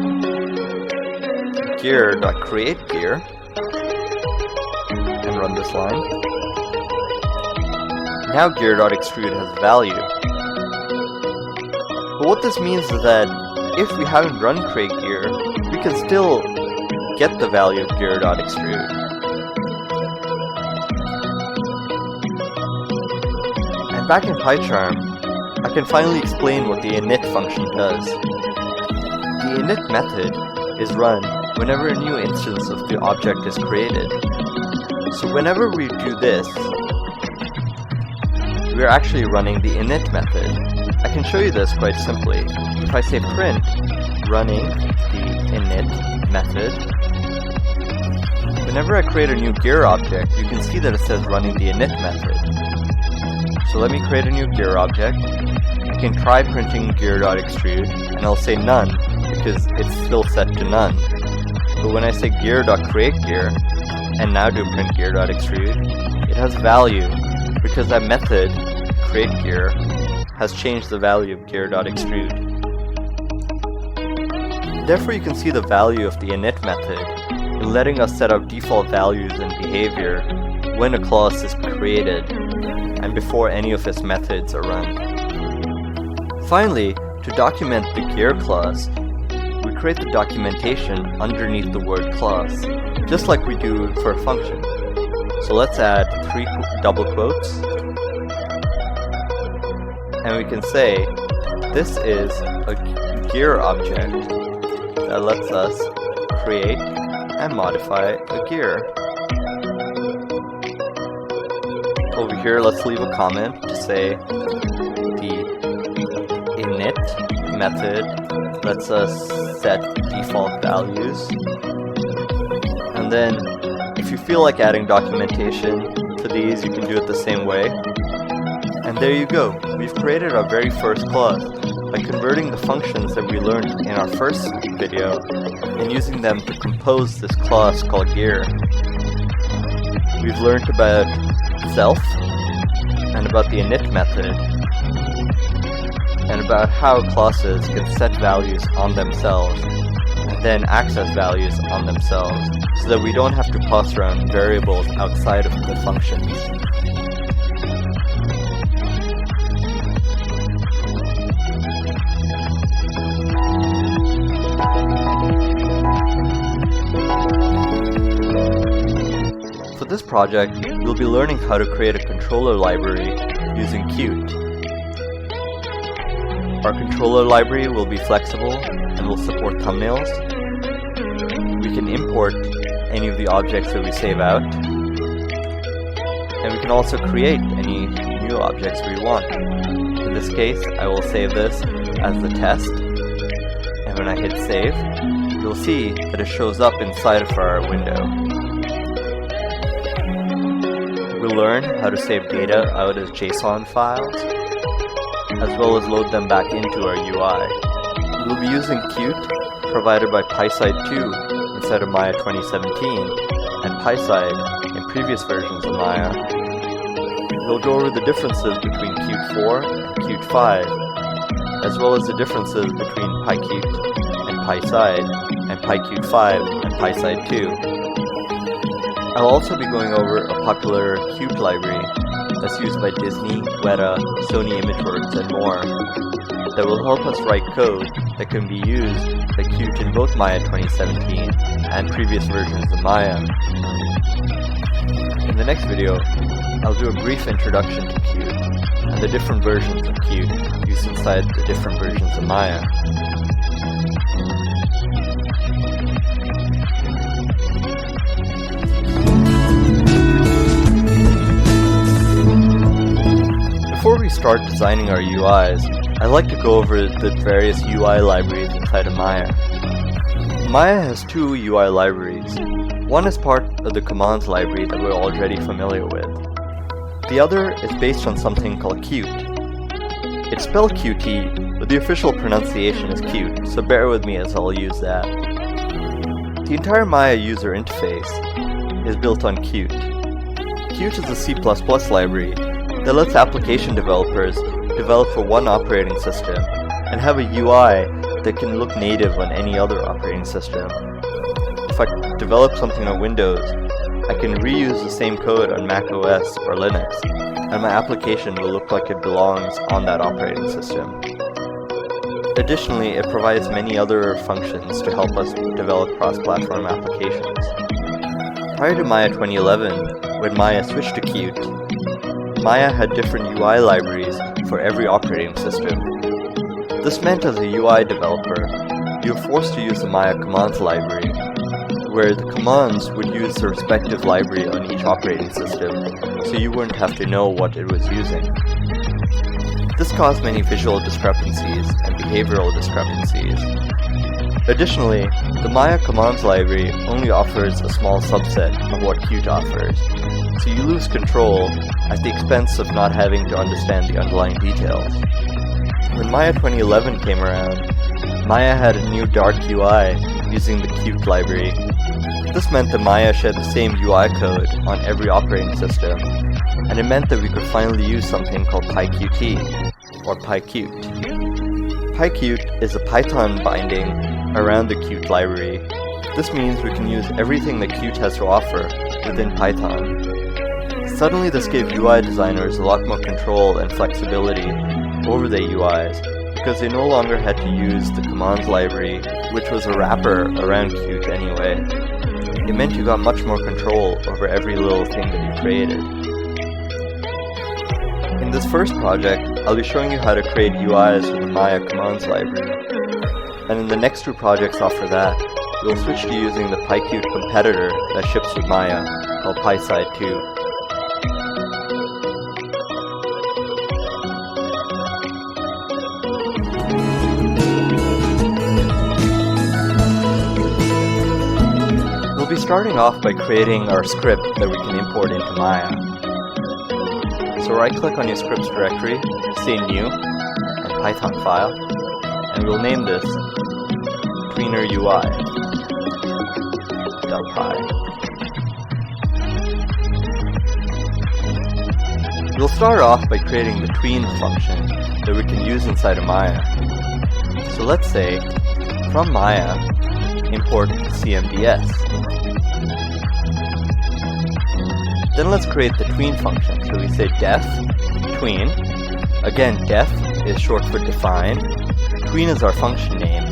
Speaker 1: gear.createGear and run this line, now gear.extrude has value. But what this means is that if we haven't run createGear, we can still get the value of gear.extrude. And back in PyCharm, I can finally explain what the init function does. The init method is run whenever a new instance of the object is created. So whenever we do this, we are actually running the init method. I can show you this quite simply. If I say print running the init method, whenever I create a new gear object, you can see that it says running the init method. So let me create a new gear object. I can try printing gear.extrude, and I'll say none, because it's still set to none. But when I say gear.createGear, and now do print gear.extrude, it has value, because that method, createGear, has changed the value of gear.extrude. Therefore you can see the value of the init method in letting us set up default values and behavior when a class is created and before any of its methods are run. Finally, to document the gear class, we create the documentation underneath the word class, just like we do for a function. So let's add 3 double quotes, and we can say this is a gear object that lets us create and modify a gear. Over here, let's leave a comment to say the init method lets us set default values. And then, if you feel like adding documentation to these, you can do it the same way. And there you go. We've created our very first class by converting the functions that we learned in our first video and using them to compose this class called gear. We've learned about self, and about the init method, and about how classes can set values on themselves, and then access values on themselves, so that we don't have to pass around variables outside of the functions. For this project, we'll be learning how to create a controller library using Qt. Our controller library will be flexible and will support thumbnails. We can import any of the objects that we save out. And we can also create any new objects we want. In this case, I will save this as the test. And when I hit save, you'll see that it shows up inside of our window. We'll learn how to save data out as JSON files, as well as load them back into our UI. We'll be using Qt, provided by PySide 2 instead of Maya 2017, and PySide in previous versions of Maya. We'll go over the differences between Qt 4 and Qt 5, as well as the differences between PyQt and PySide, and PyQt 5 and PySide 2. I'll also be going over a popular Qt library that's used by Disney, Weta, Sony ImageWorks, and more, that will help us write code that can be used by Qt in both Maya 2017 and previous versions of Maya. In the next video, I'll do a brief introduction to Qt and the different versions of Qt used inside the different versions of Maya. Before we start designing our UIs, I'd like to go over the various UI libraries inside of Maya. Maya has 2 UI libraries. One is part of the commands library that we're already familiar with. The other is based on something called Qt. It's spelled Qt, but the official pronunciation is Qt, so bear with me as I'll use that. The entire Maya user interface is built on Qt. Qt is a C++ library that lets application developers develop for one operating system and have a UI that can look native on any other operating system. If I develop something on Windows, I can reuse the same code on Mac OS or Linux, and my application will look like it belongs on that operating system. Additionally, it provides many other functions to help us develop cross-platform applications. Prior to Maya 2011, when Maya switched to Qt, Maya had different UI libraries for every operating system. This meant as a UI developer, you were forced to use the Maya commands library, where the commands would use the respective library on each operating system, so you wouldn't have to know what it was using. caused many visual discrepancies and behavioral discrepancies. Additionally, the Maya commands library only offers a small subset of what Qt offers, so you lose control at the expense of not having to understand the underlying details. When Maya 2011 came around, Maya had a new dark UI using the Qt library. This meant that Maya shared the same UI code on every operating system, and it meant that we could finally use something called PyQt, or PyQt. PyQt is a Python binding around the Qt library. This means we can use everything that Qt has to offer within Python. Suddenly this gave UI designers a lot more control and flexibility over their UIs, because they no longer had to use the commands library, which was a wrapper around Qt anyway. It meant you got much more control over every little thing that you created. In this first project, I'll be showing you how to create UIs with the Maya commands library. And in the next two projects after that, we'll switch to using the PyQt competitor that ships with Maya, called PySide 2. We'll be starting off by creating our script that we can import into Maya. So right-click on your scripts directory, say New, and Python file, and we'll name this tweener UI.py. We'll start off by creating the tween function that we can use inside of Maya. So let's say, from Maya, import CMDS. Then let's create the tween function. So we say def tween. Again, def is short for define. Tween is our function name.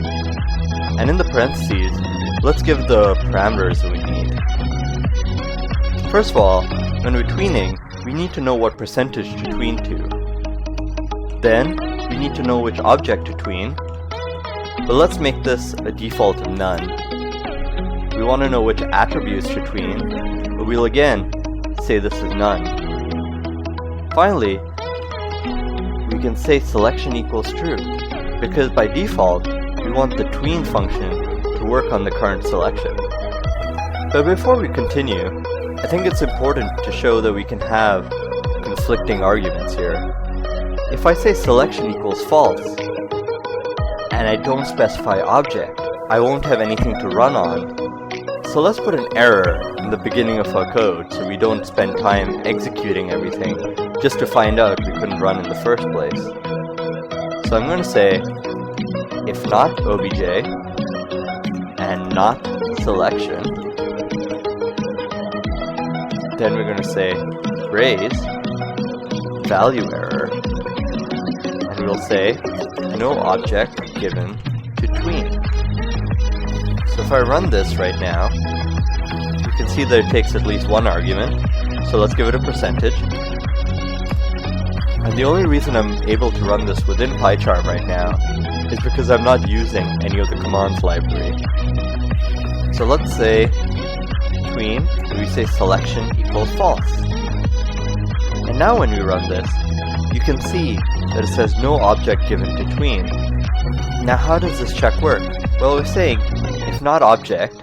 Speaker 1: And in the parentheses, let's give the parameters that we need. First of all, when we're tweening, we need to know what percentage to tween to. Then, we need to know which object to tween. But let's make this a default of none. We want to know which attributes to tween, but we'll again say this is none. Finally, we can say selection equals true, because by default, we want the tween function to work on the current selection. But before we continue, I think it's important to show that we can have conflicting arguments here. If I say selection equals false, and I don't specify object, I won't have anything to run on. So let's put an error in the beginning of our code so we don't spend time executing everything just to find out we couldn't run in the first place. So I'm going to say if not obj and not selection, then we're going to say raise value error, and we'll say no object given to tween. So if I run this right now, you can see that it takes at least one argument, so let's give it a percentage. And the only reason I'm able to run this within PyCharm right now is because I'm not using any of the commands library. So let's say tween, and we say selection equals false. And now when we run this, you can see that it says no object given to tween. Now how does this check work? Well, we're saying if not object,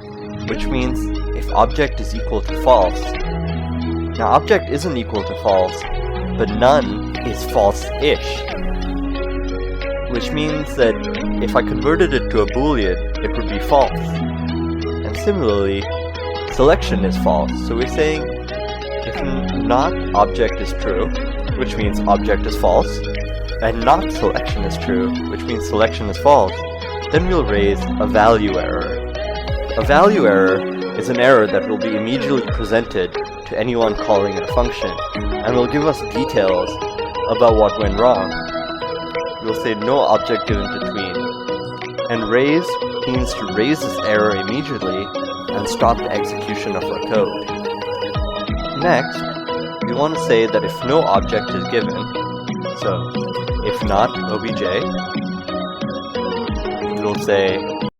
Speaker 1: which means if object is equal to false. Now object isn't equal to false, but none is false-ish, which means that if I converted it to a boolean, it would be false. And similarly, selection is false, so we're saying if not object is true, which means object is false, and not selection is true, which means selection is false, then we'll raise a value error. A value error is an error that will be immediately presented to anyone calling a function, and will give us details about what went wrong. We'll say no object given to tween. And raise means to raise this error immediately and stop the execution of our code. Next, we want to say that if no object is given, so if not obj, we'll say